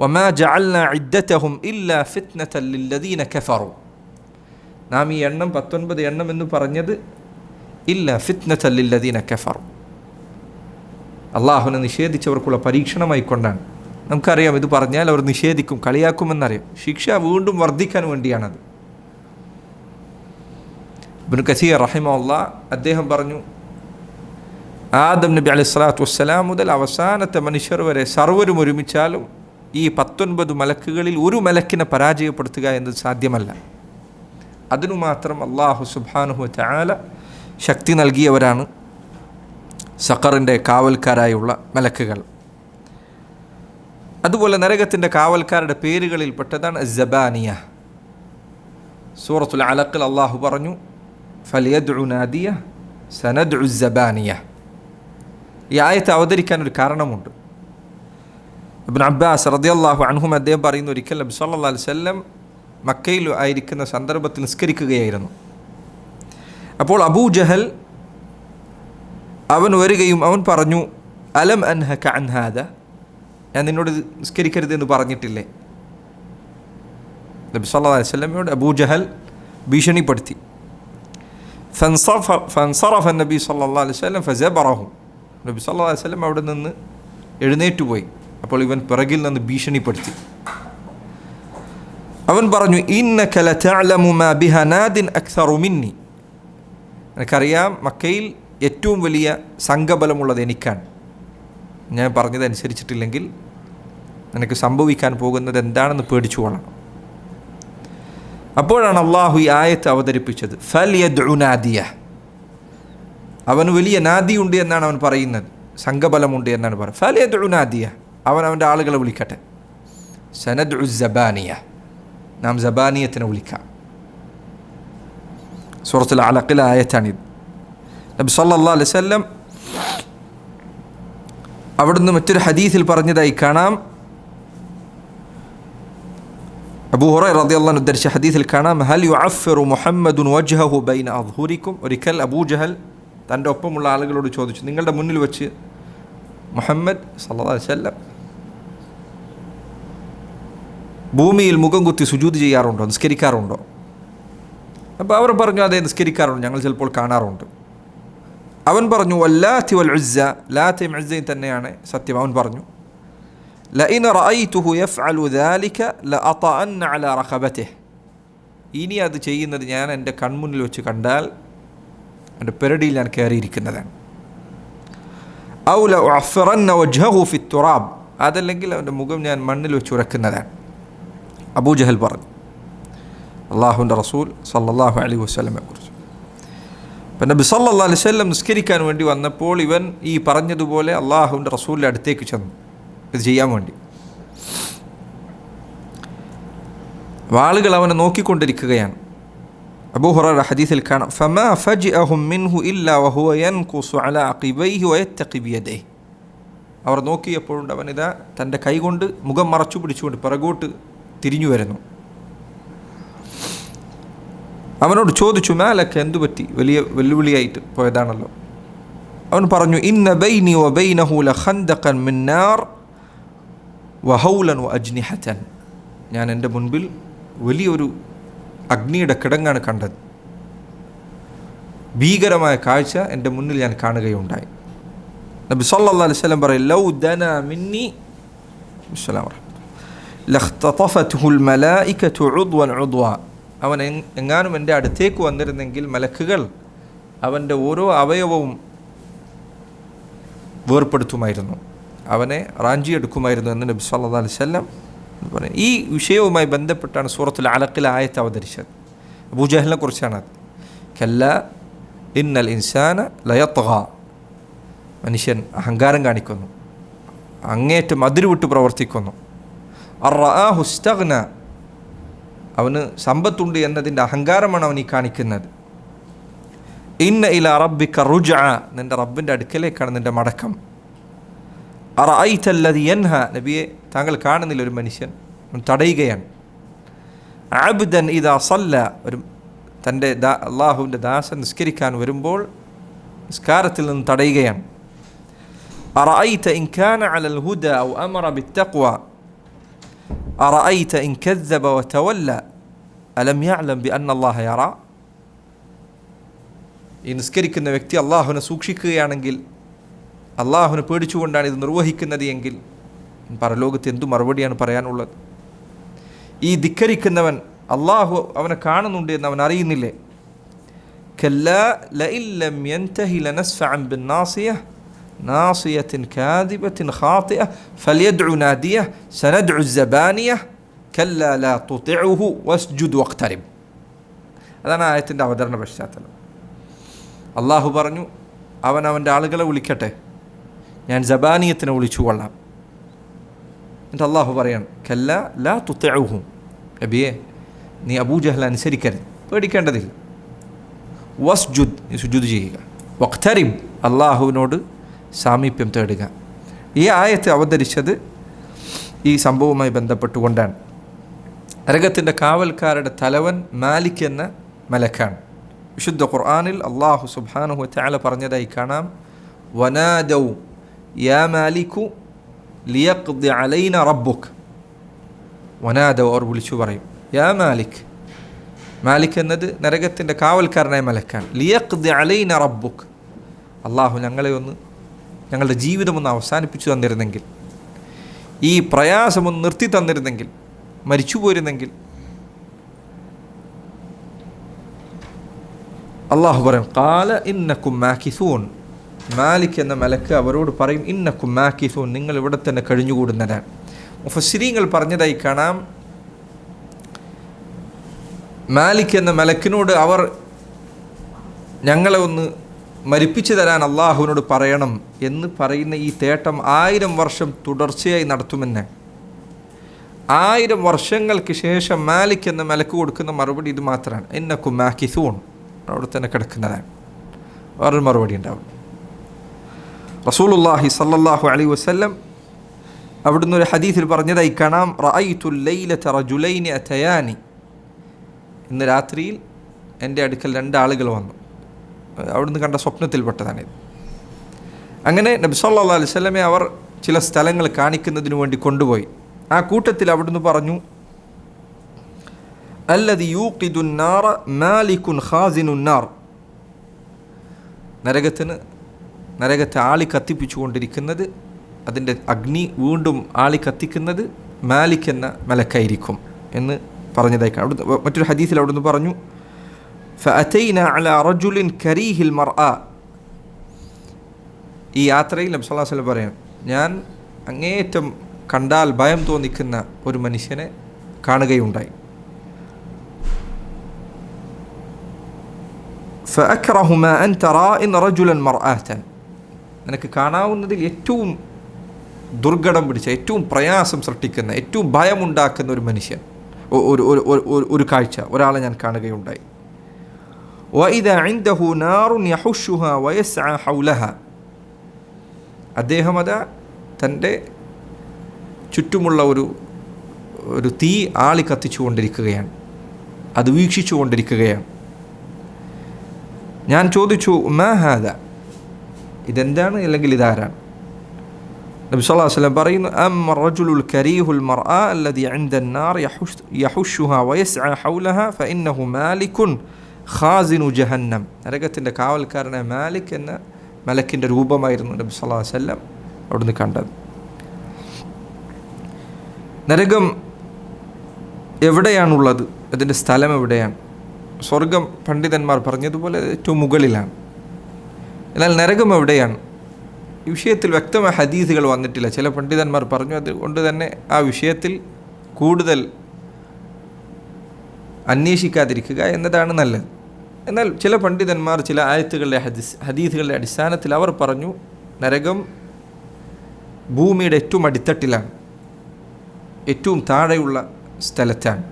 വമാ ജഅൽനാ ഇദ്ദതഹും ഇല്ലാ ഫിത്നതൻ ലില്ലദീന കഫറു. നാം ഈ എണ്ണം 19 എണ്ണം എന്ന് പറഞ്ഞത് ഇല്ലാ ഫിത്നതൻ ലില്ലദീന കഫറു, അള്ളാഹുവിനെ നിഷേധിച്ചവർക്കുള്ള പരീക്ഷണമായിക്കൊണ്ടാണ്. നമുക്കറിയാം ഇത് പറഞ്ഞാൽ അവർ നിഷേധിക്കും, കളിയാക്കുമെന്നറിയാം. ശിക്ഷ വീണ്ടും വർദ്ധിക്കാൻ വേണ്ടിയാണത്. ഇബ്നു കസീർ റഹിമഹുല്ലാഹ് അദ്ദേഹം പറഞ്ഞു, ആദം നബി അലൈഹി സ്വലാത്തു വസ്സലാം മുതൽ അവസാനത്തെ മനുഷ്യർ വരെ സർവരും ഒരുമിച്ചാലും ഈ 19 മലക്കുകളിൽ ഒരു മലക്കിനെ പരാജയപ്പെടുത്തുക എന്നത് സാധ്യമല്ല. അതിനു മാത്രം അല്ലാഹു സുബ്ഹാനഹു വ തആല ശക്തി നൽകിയവരാണ് സഖറിൻ്റെ കാവൽക്കാരായുള്ള മലക്കുകൾ. അതുപോലെ നരകത്തിൻ്റെ കാവൽക്കാരുടെ പേരുകളിൽ പെട്ടതാണ് അസ്സബാനിയ. സൂറത്തുൽ അലഖിൽ അല്ലാഹു പറഞ്ഞു ഫലിയദ്ഉ നാദിയ സനദ്ഉ അസ്സബാനിയ. ഈ ആയത്ത് അവതരിക്കാൻ ഒരു കാരണമുണ്ട്. ഇബ്നു അബ്ബാസ് റളിയല്ലാഹു അൻഹും അദ്ദേഹം പറയുന്നു, ഒരിക്കൽ നബി സല്ലല്ലാഹു അലൈഹി വസല്ലം മക്കയിൽ ആയിരിക്കുന്ന സന്ദർഭത്തിൽ നിസ്കരിക്കുകയായിരുന്നു. അപ്പോൾ അബൂജഹൽ അവൻ വരികയും അവൻ പറഞ്ഞു അലം അൻഹക അൻ ഹാദാ, ഞാൻ നിന്നോട് നിസ്കരിക്കരുതെന്ന് പറഞ്ഞിട്ടില്ലേ? നബി സല്ലല്ലാഹു അലൈഹി വസല്ലമയോട് അബൂജഹൽ ഭീഷണിപ്പെടുത്തി. ഫൻസറഫ നബി സല്ലല്ലാഹു അലൈഹി വസല്ലം ഫസബറഹു, നബി സല്ലല്ലാഹു അലൈഹി വസല്ലം അവിടെ നിന്ന് എഴുന്നേറ്റുപോയി. അപ്പോൾ ഇവൻ പിറകിൽ നിന്ന് ഭീഷണിപ്പെടുത്തി. അവൻ പറഞ്ഞു ഇന്നക ലതഅലമു മാ ബിഹാ നാദിൻ അക്സറു മിന്നി, എനിക്കറിയാം മക്കയിൽ ഏറ്റവും വലിയ സംഘബലമുള്ളത് എനിക്കാണ്. ഞാൻ പറഞ്ഞതനുസരിച്ചിട്ടില്ലെങ്കിൽ നിനക്ക് സംഭവിക്കാൻ പോകുന്നത് എന്താണെന്ന് പേടിച്ചു കൊള്ളണം. അപ്പോഴാണ് അള്ളാഹു ഈ ആയത്ത് അവതരിപ്പിച്ചത് ഫലിയദ്ഉ നാദിയ. അവന് വലിയ നാദിയുണ്ട് എന്നാണ് അവൻ പറയുന്നത്, സംഘബലമുണ്ട് എന്നാണ് പറയുന്നത്. ഫലിയദ്ഉ നാദിയ, അവൻ അവൻ്റെ ആളുകളെ വിളിക്കട്ടെ. സനദ്ഉ സബാനിയ, നാം സബാനിയത്തിനെ വിളിക്കാം. സൂറത്തുൽ അലഖിലെ ആയത്താണിത്. നബി സല്ലല്ലാഹു അലൈഹി വസല്ലം അവിടുന്ന് മറ്റൊരു ഹദീസിൽ പറഞ്ഞതായി കാണാം, അബൂ ഹുറൈറ റളിയല്ലാഹു അൻഹു ഉദ്ധരിച്ച ഹദീസിൽ കാണാം ഹൽ യുഅഫിറു മുഹമ്മദുൻ വജ്ഹഹു ബൈന അദ്ഹുരിക്കും. ഒരിക്കൽ അബൂജഹൽ തൻ്റെ ഒപ്പമുള്ള ആളുകളോട് ചോദിച്ചു, നിങ്ങളുടെ മുന്നിൽ വെച്ച് മുഹമ്മദ് സല്ലല്ലാഹു അലൈഹി വസല്ലം ഭൂമിയിൽ മുഖം കുത്തി സുജൂദ് ചെയ്യാറുണ്ടോ, നിസ്കരിക്കാറുണ്ടോ? അപ്പോൾ അവർ പറഞ്ഞു അതെ നിസ്കരിക്കാറുണ്ട്, ഞങ്ങൾ ചിലപ്പോൾ കാണാറുണ്ട്. അവൻ പറഞ്ഞു വല്ലാത്തി വൽ ഉസ്സ, ലാത്തയും ഉസ്സയും തന്നെയാണ് സത്യം. അവൻ പറഞ്ഞു ലഇൻ റഅയ്തുഹു യഫ്അലു ദാലിക ലഅതഅന്ന അലാ റഖബതിഹി, ഇനി അത് ചെയ്യുന്നത് ഞാൻ എൻ്റെ കൺമുന്നിൽ വെച്ച് കണ്ടാൽ എൻ്റെ പെരടിയിൽ ഞാൻ കയറിയിരിക്കുന്നതാണ്. ഔ ലഉഅഫിറന്ന വജ്ഹഹു ഫി തുറാബ്, അതല്ലെങ്കിൽ അവൻ്റെ മുഖം ഞാൻ മണ്ണിൽ വെച്ച് ഉരക്കുന്നതാണ്. അബൂജഹൽ പറഞ്ഞു അള്ളാഹുവിൻ്റെ റസൂൽ സല്ലല്ലാഹു അലൈഹി വസല്ലമയെ കുറിച്ച്. അപ്പം നബി സല്ലല്ലാഹു അലൈഹി വസല്ലം നിസ്കരിക്കാൻ വേണ്ടി വന്നപ്പോൾ ഇവൻ ഈ പറഞ്ഞതുപോലെ അള്ളാഹുവിൻ്റെ റസൂലിൻ്റെ അടുത്തേക്ക് ചെന്നു ഇത് ചെയ്യാൻ വേണ്ടി. ആളുകൾ അവനെ നോക്കിക്കൊണ്ടിരിക്കുകയാണ്. അബൂ ഹുറൈറ ഹദീസിൽ കാണാം ഫമാ ഫജിഅഹും മിൻഹു ഇല്ലാ വഹുവ യൻകുസു അലാ അഖിബൈഹി വയത്തഖി ബിയദിഹി. അവർ നോക്കിയപ്പോഴുണ്ട് അവനിതാ തൻ്റെ കൈകൊണ്ട് മുഖം മറച്ചു പിടിച്ചുകൊണ്ട് പിറകോട്ട് തിരിഞ്ഞു വരുന്നു. അവനോട് ചോദിച്ചു, മാലക്ക് എന്തു പറ്റി? വലിയ വെല്ലുവിളിയായിട്ട് പോയതാണല്ലോ. അവൻ പറഞ്ഞു, ഇന്ന ബൈനി വ ബൈനഹു ലഖന്ദഖൻ മിൻ നാർ വഹൗലൻ വഅജ്നിഹതൻ. ഞാൻ എൻ്റെ മുൻപിൽ വലിയൊരു അഗ്നിയുടെ കിടങ്ങാണ് കണ്ടത്. ഭീകരമായ കാഴ്ച എൻ്റെ മുന്നിൽ ഞാൻ കാണുകയുണ്ടായി. നബി സല്ലല്ലാഹു അലൈഹി വസല്ലം പറയും, ലൗ ദനാ മിന്നി ലഖ്തതഫത്ഹുൽ മലായികതു ഉദ്വൻ ഉദ്വ. അവൻ എങ്ങാനും എൻ്റെ അടുത്തേക്ക് വന്നിരുന്നെങ്കിൽ മലക്കുകൾ അവൻ്റെ ഓരോ അവയവവും വേർപ്പെടുത്തുമായിരുന്നു, അവനെ റാഞ്ചിയെടുക്കുമായിരുന്നു എന്ന് നബി സല്ലല്ലാഹു അലൈഹി വസല്ലം പറയും. ഈ വിഷയവുമായി ബന്ധപ്പെട്ടാണ് സൂറത്തുൽ അലഖിൽ ആയത്ത് അവതരിച്ചത്. അബൂജഹലിനെ കുറിച്ചാണത്. കല്ല ഇന്നൽ ഇൻസാന ലയത്ഗ. മനുഷ്യൻ അഹങ്കാരം കാണിക്കുന്നു, അങ്ങേറ്റം അതിരുവിട്ട് പ്രവർത്തിക്കുന്നു. അർറആഹു ഇസ്തഗ്ന. അവന് സമ്പത്തുണ്ട് എന്നതിൻ്റെ അഹങ്കാരമാണ് അവൻ ഈ കാണിക്കുന്നത്. ഇന്ന ഇലാ റബ്ബിക റുജ്അ. നിൻ്റെ റബ്ബിൻ്റെ അടുക്കലേക്കാണ് നിൻ്റെ മടക്കം. അറഅയ്ത അല്ലദി യൻഹ. നബിയെ, താങ്കൾ കാണുന്നില്ല ഒരു മനുഷ്യൻ തടയുകയാണ്. അബ്ദൻ ഇദാ സല്ല. ഒരു തൻ്റെ അള്ളാഹുവിൻ്റെ ദാസൻ നിസ്കരിക്കാൻ വരുമ്പോൾ നിസ്കാരത്തിൽ നിന്ന് തടയുകയാണ്. അറഅയ്ത ഇൻ കാന അലൽ ഹുദ ഔ അമറ ബിത്തഖ്വ അറഅയ്ത ഇൻ കദ്ദബ വതവല്ല അലം യഅലം ബിഅന്ന അല്ലാഹ യറ. ഈ നിസ്കരിക്കുന്ന വ്യക്തി അള്ളാഹുവിനെ സൂക്ഷിക്കുകയാണെങ്കിൽ, അള്ളാഹുവിനെ പേടിച്ചുകൊണ്ടാണ് ഇത് നിർവഹിക്കുന്നത് എങ്കിൽ പരലോകത്ത് എന്തു മറുപടിയാണ് പറയാനുള്ളത്? ഈ ധിക്കരിക്കുന്നവൻ അള്ളാഹു അവനെ കാണുന്നുണ്ട് എന്ന് അവൻ അറിയുന്നില്ലേ? കല്ലാ ലഇൻ ലം യൻതഹി ലനസ്ഫഅൻ ബിന്നാസിയ നാസിയത്തിൻ കാദിബത്തിൻ ഖാതിഅ ഫൽയദ്ഉ നാദിയ സനദ്ഉ الزبانിയ കല്ലാ ലാ തുതിഉഹു വസ്ജുദ് വഖ്തരിബ്. അതാണ് ആയത്തിൻ്റെ അവതരണ പശ്ചാത്തലം. അള്ളാഹു പറഞ്ഞു, അവൻ അവൻ്റെ ആളുകളെ വിളിക്കട്ടെ, ഞാൻ ജബാനിയത്തിനെ വിളിച്ചു കൊള്ളാം. എന്നിട്ട് അള്ളാഹു പറയാണ്, കല്ലാ ലാ തുതിഉഹു. നബിയെ, നീ അബൂജഹൽ അനുസരിക്കരുത്, പേടിക്കേണ്ടതില്ല. വസ്ജുദ്, നീ സുജൂദ് ചെയ്യുക. വഖ്തരിബ്, അള്ളാഹുവിനോട് സാമീപ്യം തേടുക. ഈ ആയത്ത് അവതരിച്ചത് ഈ സംഭവവുമായി ബന്ധപ്പെട്ടുകൊണ്ടാണ്. നരകത്തിൻ്റെ കാവൽക്കാരുടെ തലവൻ മാലിക് എന്ന മലക്കാണ്. വിശുദ്ധ ഖുർആനിൽ അള്ളാഹു സുബ്ഹാനഹു വതആല പറഞ്ഞതായി കാണാം, വനാദൗ യാ മാലികു ലിയഖ്ദി അലൈന റബ്ബുക്. വനാദൗ, അവർ വിളിച്ചു പറയും, യാ മാലിക്. മാലിക് എന്നത് നരകത്തിൻ്റെ കാവൽക്കാരനായ മലക്കാണ്. ലിയഖ്ദി അലൈന റബ്ബുക്. അള്ളാഹു ഞങ്ങളുടെ ജീവിതമൊന്ന് അവസാനിപ്പിച്ചു തന്നിരുന്നെങ്കിൽ, ഈ പ്രയാസമൊന്ന് നിർത്തി തന്നിരുന്നെങ്കിൽ, മരിച്ചു പോയിരുന്നെങ്കിൽ. അള്ളാഹു പറയും, ഖാല ഇന്നക്കും മാകിസൂൻ. മാലിക് എന്ന മലക്ക് അവരോട് പറയും, ഇന്നക്കും മാകിസൂൻ, നിങ്ങൾ ഇവിടെ തന്നെ കഴിഞ്ഞുകൂടുന്നതാണ്. മുഫസ്സിരീങ്ങൾ പറഞ്ഞതായി കാണാം, മാലിക് എന്ന മലക്കിനോട് അവർ ഞങ്ങളെ ഒന്ന് മരിപ്പിച്ചു തരാൻ അള്ളാഹുവിനോട് പറയണം എന്ന് പറയുന്ന ഈ തേട്ടം 1000 വർഷം തുടർച്ചയായി നടത്തുമെന്ന്. 1000 വർഷങ്ങൾക്ക് ശേഷം മാലിക് എന്ന മലക്ക് കൊടുക്കുന്ന മറുപടി ഇത് മാത്രമാണ്, ഇന്നക്കും മാകിസൂൻ, അവിടെ തന്നെ കിടക്കുന്നതാണ്. വേറൊരു മറുപടി ഉണ്ടാവും. റസൂലുള്ളാഹി സ്വല്ലല്ലാഹു അലൈഹി വസല്ലം അവിടുന്ന് ഒരു ഹദീസിൽ പറഞ്ഞതായി കാണാം, റഅയ്തുൽ ലൈലത റജുലൈനി അതയാനി. ഇന്ന് രാത്രിയിൽ എൻ്റെ അടുക്കൽ 2 ആളുകൾ വന്നു. അവിടുന്ന് കണ്ട സ്വപ്നത്തിൽപ്പെട്ടതാണിത്. അങ്ങനെ നബി സല്ലല്ലാഹു അലൈഹി വസല്ലമെ അവർ ചില സ്ഥലങ്ങൾ കാണിക്കുന്നതിന് വേണ്ടി കൊണ്ടുപോയി. ആ കൂട്ടത്തിൽ അവിടുന്ന് പറഞ്ഞു, അല്ലദി യൂഖിദുൻ നാറ മാലികുൻ ഖാസിനുൻ നാർ. നരകത്തെ ആളി കത്തിപ്പിച്ചുകൊണ്ടിരിക്കുന്നത്, അതിൻ്റെ അഗ്നി വീണ്ടും ആളി കത്തിക്കുന്നത് മാലിക് എന്ന മലക്കായിരിക്കും എന്ന് പറഞ്ഞതായി. അവിടുന്ന് മറ്റൊരു ഹദീസിൽ അവിടുന്ന് പറഞ്ഞു, ഫഅതൈനാ അലാ റജുലിൻ കരീഹിൽ മർആ. ഈ യാത്രയിൽ നബി സല്ലല്ലാഹു അലൈഹി വസല്ലം പറയാം, ഞാൻ അങ്ങേയറ്റം കണ്ടാൽ ഭയം തോന്നിക്കുന്ന ഒരു മനുഷ്യനെ കാണുകയുണ്ടായി. ഫഅക്റഹു മാ അൻത റാഇൻ റജുലൻ മർആതൻ. നിനക്ക് കാണാവുന്നതിൽ ഏറ്റവും ദുർഘടം പിടിച്ച, ഏറ്റവും പ്രയാസം സൃഷ്ടിക്കുന്ന, ഏറ്റവും ഭയമുണ്ടാക്കുന്ന ഒരു മനുഷ്യൻ, ഒരു കാഴ്ച, ഒരാളെ ഞാൻ കാണുകയുണ്ടായി. വഇദാ ഇൻദഹു നാറുൻ യഹുഷുഹാ വയസ്അ ഹൗലഹാ. അദ്ദേഹം അതാ തൻ്റെ ചുറ്റുമുള്ള ഒരു തീ ആളി കത്തിച്ചു കൊണ്ടിരിക്കുകയാണ്. അത് വീക്ഷിച്ചു കൊണ്ടിരിക്കുകയാണ്. ഞാൻ ചോദിച്ചു, മാ ഹാദ, ഇതെന്താണ്, അല്ലെങ്കിൽ ഇതാരാണ്? നബി സല്ലല്ലാഹു അലൈഹി വസല്ലം പറയുന്നു, അമ്മ റജുലുൽ കരീഹുൽ മർആ അല്ലദി ഇൻദ അന്നാർ യഹുഷുഹാ വയസ്അ ഹൗലഹാ ഫഇന്നഹു മാലികുൻ ഖാസിനു ജഹന്നം. നരകത്തിൻ്റെ കാവൽക്കാരനായ മാലിക് എന്ന മലക്കിൻ്റെ രൂപമായിരുന്നു നബി സല്ലല്ലാഹു അലൈഹി വസല്ലം അവിടുന്ന് കണ്ടത്. നരകം എവിടെയാണുള്ളത്? അതിൻ്റെ സ്ഥലം എവിടെയാണ്? സ്വർഗം പണ്ഡിതന്മാർ പറഞ്ഞതുപോലെ ഏറ്റവും മുകളിലാണ്. എന്നാൽ നരകം എവിടെയാണ്? ഈ വിഷയത്തിൽ വ്യക്തമായ ഹദീസുകൾ വന്നിട്ടില്ല. ചില പണ്ഡിതന്മാർ പറഞ്ഞു, അതുകൊണ്ട് തന്നെ ആ വിഷയത്തിൽ കൂടുതൽ അന്വേഷിക്കാതിരിക്കുക എന്നതാണ് നല്ലത്. എന്നാൽ ചില പണ്ഡിതന്മാർ ചില ആയത്തുകളുടെ ഹദീസുകളുടെ അടിസ്ഥാനത്തിൽ അവർ പറഞ്ഞു, നരകം ഭൂമിയുടെ ഏറ്റവും അടിത്തട്ടിലാണ്, ഏറ്റവും താഴെയുള്ള സ്ഥലത്താണ്.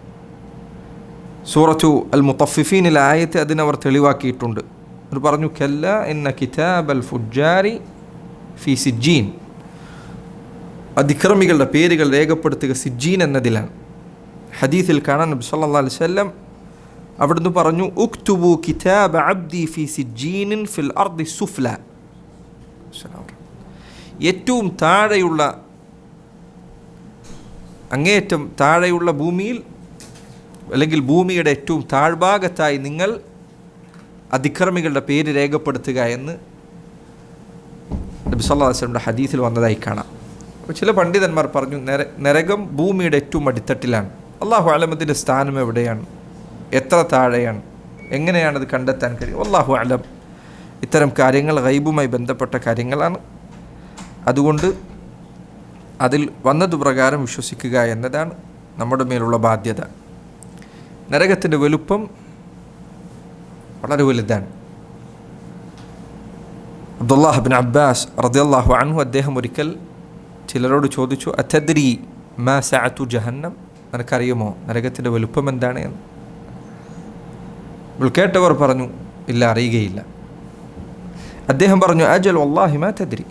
സൂറത്തു അൽ മുത്തഫിഫീനിലെ ആയത്ത് അതിനവർ തെളിവാക്കിയിട്ടുണ്ട്. അവർ പറഞ്ഞു, കല്ല ഇന്ന കിതാബ് അൽ ഫുജ്ജാരി ഫി സിജ്ജീൻ, അതിക്രമികളുടെ പേരുകൾ രേഖപ്പെടുത്തുക സിജ്ജീൻ എന്നതിലാണ്. ഹദീസിൽ കാണാൻ നബി സല്ലല്ലാഹു അലൈഹി വസല്ലം അവിടുന്ന് പറഞ്ഞു, ഉക്തുബു കിതാബ അബ്ദി ഫി സിജ്ജീനിൻ ഫിൽ അർദി സുഫ്ല. ഏറ്റവും താഴെയുള്ള, അങ്ങേയറ്റം താഴെയുള്ള ഭൂമിയിൽ, അല്ലെങ്കിൽ ഭൂമിയുടെ ഏറ്റവും താഴ്ഭാഗത്തായി നിങ്ങൾ അതിക്രമികളുടെ പേര് രേഖപ്പെടുത്തുക എന്ന് നബി സല്ലല്ലാഹു അലൈഹി വസല്ലമയുടെ ഹദീസിൽ വന്നതായി കാണാം. അപ്പോൾ ചില പണ്ഡിതന്മാർ പറഞ്ഞു, നരകം ഭൂമിയുടെ ഏറ്റവും അടിത്തട്ടിലാണ്. അല്ലാഹു അലം അതിൻ്റെ സ്ഥാനം എവിടെയാണ്, എത്ര താഴെയാണ്, എങ്ങനെയാണത് കണ്ടെത്താൻ കഴിയും? അല്ലാഹു അലം. ഇത്തരം കാര്യങ്ങൾ ഗൈബുമായി ബന്ധപ്പെട്ട കാര്യങ്ങളാണ്. അതുകൊണ്ട് അതിൽ വന്നതു പ്രകാരം വിശ്വസിക്കുക എന്നതാണ് നമ്മുടെ മേലുള്ള ബാധ്യത. നരകത്തിൻ്റെ വലുപ്പം വളരെ വലുതാണ്. അബ്ദുല്ലാഹ് ഇബ്നു അബ്ബാസ് റളിയല്ലാഹു അൻഹു അദ്ദേഹം ഒരിക്കൽ ചിലരോട് ചോദിച്ചു, അതദ്രി മാ സഅതു ജഹന്നം, നിനക്കറിയുമോ നരകത്തിൻ്റെ വലുപ്പം എന്താണ് എന്ന്? അപ്പോൾ കേട്ടവർ പറഞ്ഞു, ഇല്ല, അറിയുകയില്ല. അദ്ദേഹം പറഞ്ഞു, അജൽ വല്ലാഹി മാ തദ്രി,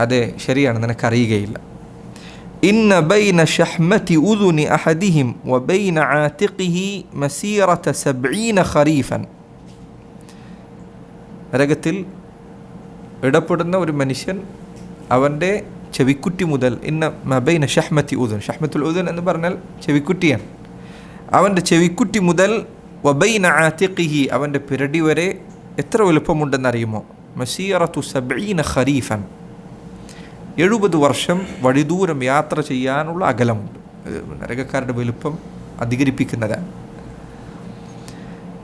അതെ ശരിയാണ്, നിനക്കറിയുകയില്ല. ഇന്ന ബൈന ഷഹ്മതി ഉദുനി അഹദിഹിം വബൈന ആതിഖിഹി മസീറത 70 ഖരീഫൻ. നരകത്തിൽ ഇടപെടുന്ന ഒരു മനുഷ്യൻ അവൻ്റെ ചെവിക്കുറ്റി മുതൽ, ഇന്ന മബൈന ഷഹ്മതി ഉദുൻ, ഷഹ്മത്തുൽ ഉദുൻ എന്ന് പറഞ്ഞാൽ ചെവിക്കുറ്റിയാണ്, അവൻ്റെ ചെവിക്കുറ്റി മുതൽ വബൈന ആതിഖിഹി, അവൻ്റെ പിരടി വരെ എത്ര വലുപ്പമുണ്ടെന്നറിയുമോ? മസീറത്തു 70 ഖരീഫൻ, 70 വർഷം വഴിദൂരം യാത്ര ചെയ്യാനുള്ള അകലമുണ്ട്. നരകക്കാരുടെ വലുപ്പം അധികരിപ്പിക്കുന്നതാണ്.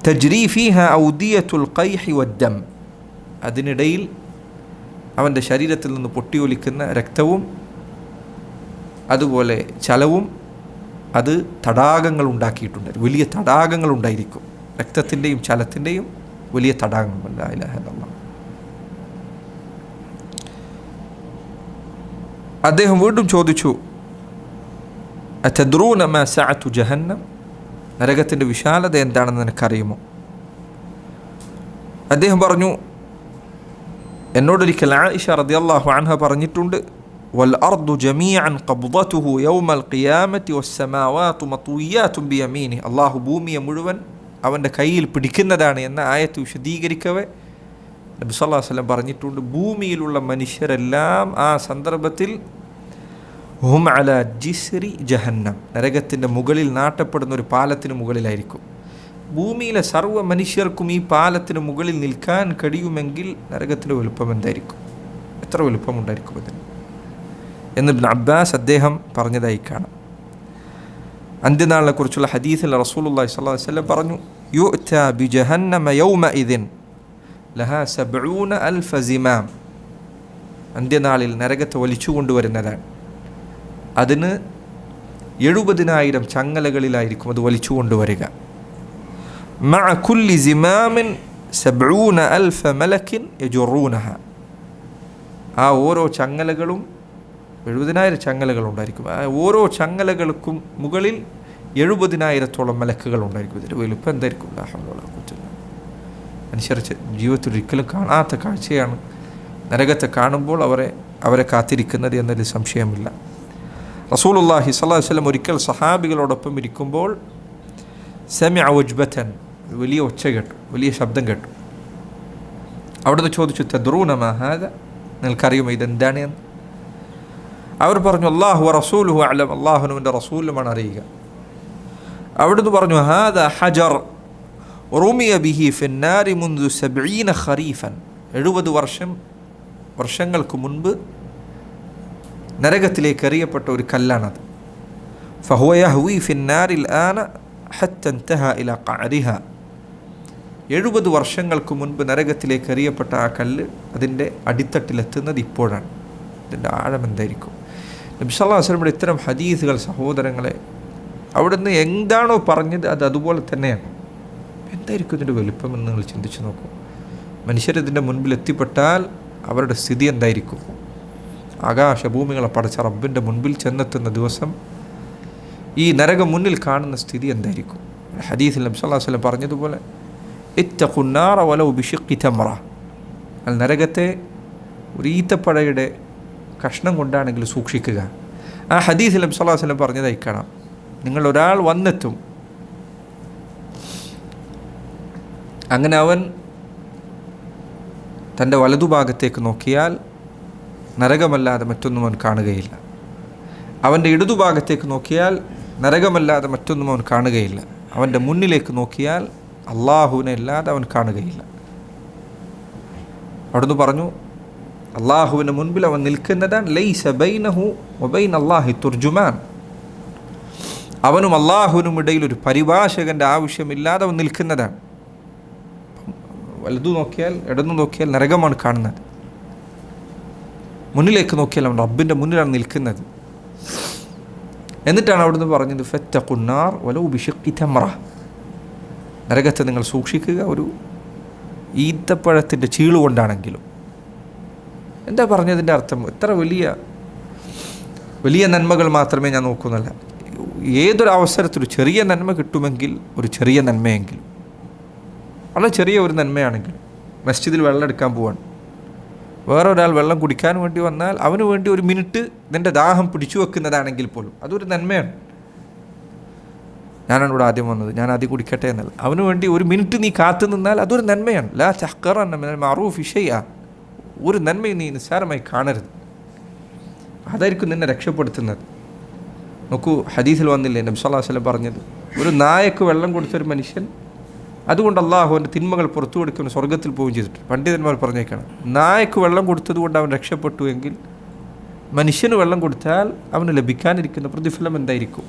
തജ്രി ഫീഹ ഔദിയത്തുൽ ഖൈഹി വദ്ദം, അതിനിടയിൽ അവൻ്റെ ശരീരത്തിൽ നിന്ന് പൊട്ടിയൊലിക്കുന്ന രക്തവും അതുപോലെ ചലവും അത് തടാകങ്ങൾ ഉണ്ടാക്കിയിട്ടുണ്ട്. വലിയ തടാകങ്ങൾ ഉണ്ടായിരിക്കും, രക്തത്തിൻ്റെയും ചലത്തിൻ്റെയും വലിയ തടാകങ്ങൾ. ലാ ഇലാഹ ഇല്ലല്ലാഹ്. അദ്ദേഹം വീണ്ടും ചോദിച്ചു, അതദ്റൂന മാ സഅതു ജഹന്നം, നരകത്തിൻ്റെ വിശാലത എന്താണെന്ന് നിനക്കറിയുമോ? അദ്ദേഹം പറഞ്ഞു, എന്നോടൊരിക്കൽ ആയിഷ റളിയല്ലാഹു അൻഹ പറഞ്ഞിട്ടുണ്ട്, വൽ അർദു ജമീഅൻ ഖബ്ദതുഹു യൗമൽ ഖിയാമത്തി വസ്സമാവാതു മത്വിയാതുൻ ബിയമീനി, അല്ലാഹു ഭൂമിയെ മുഴുവൻ അവൻ്റെ കയ്യിൽ പിടിക്കുന്നതാണ് എന്ന ആയത്ത് വിശദീകരിക്കവേ നബി സല്ലല്ലാഹു അലൈഹി വസല്ലം പറഞ്ഞിട്ടുണ്ട്, ഭൂമിയിലുള്ള മനുഷ്യരെല്ലാം ആ സന്ദർഭത്തിൽ ഹും അലാ ജിസ്രി ജഹന്നം, നരകത്തിൻ്റെ മുകളിൽ നാട്ടപ്പെടുന്ന ഒരു പാലത്തിന് മുകളിലായിരിക്കും. ഭൂമിയിലെ സർവ്വ മനുഷ്യർക്കും ഈ പാലത്തിന് മുകളിൽ നിൽക്കാൻ കഴിയുമെങ്കിൽ നരകത്തിൻ്റെ വലുപ്പം എന്തായിരിക്കും, എത്ര വലുപ്പമുണ്ടായിരിക്കും അതിന് എന്ന് ഇബ്നു അബ്ബാസ് അദ്ദേഹം പറഞ്ഞതായി കാണാം. അന്ത്യനാളിനെ കുറിച്ചുള്ള ഹദീസിൽ റസൂലുള്ളാഹി സ്വല്ലല്ലാഹു അലൈഹി വസല്ലം പറഞ്ഞു, യുഅ്താ ബിജഹന്നമ യൗമഇദിൻ ലഹാ 70,000 സിമാം, അന്ത്യനാളിൽ നരകത്തെ വലിച്ചു കൊണ്ടുവരുന്നതാണ്. അതിന് 70,000 ചങ്ങലകളിലായിരിക്കും അത് വലിച്ചു കൊണ്ടുവരിക. മഅ കുല്ലി സിമാമിൻ 70,000 മലക്കിൻ യജുറൂനഹ, ആ ഓരോ ചങ്ങലകളും 70,000 ചങ്ങലകളുണ്ടായിരിക്കും. ആ ഓരോ ചങ്ങലകൾക്കും മുകളിൽ 70,000 മലക്കുകൾ ഉണ്ടായിരിക്കും. ഇതിൻ്റെ വലുപ്പം എന്തായിരിക്കും? മനുഷ്യർ ജീവിതത്തിൽ ഒരിക്കലും കാണാത്ത കാഴ്ചയാണ്. നരകത്തെ കാണുമ്പോൾ അവരെ അവരെ കാത്തിരിക്കുന്നത് എന്നതിൽ സംശയമില്ല. റസൂലുള്ളാഹി സ്വല്ലല്ലാഹു അലൈഹി വസല്ലം ഒരിക്കൽ സഹാബികളോടൊപ്പം ഇരിക്കുമ്പോൾ സമിഅ വജ്ബതൻ, വലിയ ഒച്ച കേട്ടു, വലിയ ശബ്ദം കേട്ടു. അവിടുന്ന് ചോദിച്ചു, തദ്റൂന മാ ഹാദ, നിങ്ങൾക്കറിയുമോ ഇതെന്താണ് എന്ന്? അവർ പറഞ്ഞു, അല്ലാഹു റസൂലുഹു അഅലം, അല്ലാഹുവിൻ്റെ റസൂലുമാണ് അറിയുക. അവിടുന്ന് പറഞ്ഞു, ഹാദ ഹജർ റുമിയ ബിഹി ഫിന്നാരി മുൻദു 70 ഖരീഫൻ, 70 വർഷങ്ങൾക്ക് മുൻപ് നരകത്തിലേക്ക് എറിയപ്പെട്ട ഒരു കല്ലാണത്. ഫഹുവ യഹ്വി ഫിന്നാരിൽ ആന ഹത്ത ഇൻതഹ ഇലാ ഖഅരിഹ, 70 വർഷങ്ങൾക്ക് മുൻപ് നരകത്തിലേക്ക് എറിയപ്പെട്ട ആ കല്ല് അതിൻ്റെ അടിത്തട്ടിലെത്തുന്നത് ഇപ്പോഴാണ്. ഇതിൻ്റെ ആഴം എന്തായിരിക്കും? നബി സല്ലല്ലാഹു അലൈഹി വസല്ലം ഇത്തരം ഹദീസുകൾ സഹോദരങ്ങളെ അവിടുന്ന് എന്താണോ പറഞ്ഞത് അത് അതുപോലെ തന്നെയാണ്. എന്തായിരിക്കും ഇതിൻ്റെ വലുപ്പമെന്ന് നിങ്ങൾ ചിന്തിച്ച് നോക്കൂ. മനുഷ്യരിതിൻ്റെ മുൻപിൽ എത്തിപ്പെട്ടാൽ അവരുടെ സ്ഥിതി എന്തായിരിക്കും? ആകാശഭൂമികളെ പടച്ച റബ്ബിൻ്റെ മുൻപിൽ ചെന്നെത്തുന്ന ദിവസം ഈ നരകം മുന്നിൽ കാണുന്ന സ്ഥിതി എന്തായിരിക്കും? ഹദീസിൽ നബി സല്ലല്ലാഹു അലൈഹി വസല്ലം പറഞ്ഞതുപോലെ, ഇത്തഖുന്നാറ വലൗ ബിശിഖ്ഖി തംറ, നരകത്തെ ഒരു ഈത്തപ്പഴയുടെ കഷ്ണം കൊണ്ടാണെങ്കിൽ സൂക്ഷിക്കുക. ആ ഹദീസിൽ നബി സല്ലല്ലാഹു അലൈഹി വസല്ലം പറഞ്ഞതായി കാണാം, നിങ്ങൾ ഒരാൾ വന്നെത്തും, അങ്ങനെ അവൻ തൻ്റെ വലതുഭാഗത്തേക്ക് നോക്കിയാൽ നരകമല്ലാതെ മറ്റൊന്നും അവൻ കാണുകയില്ല. അവൻ്റെ ഇടതുഭാഗത്തേക്ക് നോക്കിയാൽ നരകമല്ലാതെ മറ്റൊന്നും അവൻ കാണുകയില്ല. അവൻ്റെ മുന്നിലേക്ക് നോക്കിയാൽ അള്ളാഹുവിനെ അല്ലാതെ അവൻ കാണുകയില്ല. അവിടുന്ന് പറഞ്ഞു, അള്ളാഹുവിൻ്റെ മുൻപിൽ അവൻ നിൽക്കുന്നതാണ് ലൈസ ബൈനഹു വബൈന അല്ലാഹി തുർജുമാൻ, അവനും അള്ളാഹുവിനും ഇടയിൽ ഒരു പരിഭാഷകൻ്റെ ആവശ്യമില്ലാതെ അവൻ നിൽക്കുന്നതാണ്. വലതു നോക്കിയാൽ ഇടന്നു നോക്കിയാൽ നരകമാണ് കാണുന്നത്, മുന്നിലേക്ക് നോക്കിയാൽ അവൻ റബ്ബിൻ്റെ മുന്നിലാണ് നിൽക്കുന്നത്. എന്നിട്ടാണ് അവിടുന്ന് പറഞ്ഞത്, ഫത്തഖുന്നാർ വലൗ ബിശിഖ്ഖി തംറ, നരകത്തെ നിങ്ങൾ സൂക്ഷിക്കുക ഒരു ഈത്തപ്പഴത്തിൻ്റെ ചീളുകൊണ്ടാണെങ്കിലും. എന്താ പറഞ്ഞതിൻ്റെ അർത്ഥം? എത്ര വലിയ നന്മകൾ മാത്രമേ ഞാൻ നോക്കുന്നല്ല, ഏതൊരു അവസരത്തിലും ചെറിയ നന്മ കിട്ടുമെങ്കിൽ ഒരു ചെറിയ നന്മയെങ്കിലും, വളരെ ചെറിയ ഒരു നന്മയാണെങ്കിൽ, മസ്ജിദിൽ വെള്ളം എടുക്കാൻ പോവാണ്, വേറൊരാൾ വെള്ളം കുടിക്കാൻ വേണ്ടി വന്നാൽ അവന് വേണ്ടി ഒരു മിനിറ്റ് നിൻ്റെ ദാഹം പിടിച്ചു വെക്കുന്നതാണെങ്കിൽ പോലും അതൊരു നന്മയാണ്. ഞാനാണ് ഇവിടെ ആദ്യം വന്നത്, ഞാൻ ആദ്യം കുടിക്കട്ടെ എന്നല്ല, അവന് വേണ്ടി ഒരു മിനിറ്റ് നീ കാത്തു നിന്നാൽ അതൊരു നന്മയാണ്. ലാ തഹ്ഖറന്ന മിനൽ മഅറൂഫി ഷൈഅ, ഒരു നന്മയും നീ നിസ്സാരമായി കാണരുത്, അതായിരിക്കും നിന്നെ രക്ഷപ്പെടുത്തുന്നത്. നോക്കൂ, ഹദീസിൽ വന്നില്ലേ നബി സല്ലല്ലാഹു അലൈഹി വസല്ലം പറഞ്ഞത്, ഒരു നായക്ക് വെള്ളം കൊടുത്തൊരു മനുഷ്യൻ അതുകൊണ്ട് അള്ളാഹുവിൻ്റെ തിന്മകൾ പുറത്തു കൊടുക്കുന്ന സ്വർഗത്തിൽ പോവുകയും ചെയ്തിട്ടുണ്ട്. പണ്ഡിതന്മാർ പറഞ്ഞേക്കാണ്, നായക്ക് വെള്ളം കൊടുത്തത് കൊണ്ട് അവൻ രക്ഷപ്പെട്ടു എങ്കിൽ മനുഷ്യന് വെള്ളം കൊടുത്താൽ അവന് ലഭിക്കാനിരിക്കുന്ന പ്രതിഫലം എന്തായിരിക്കും?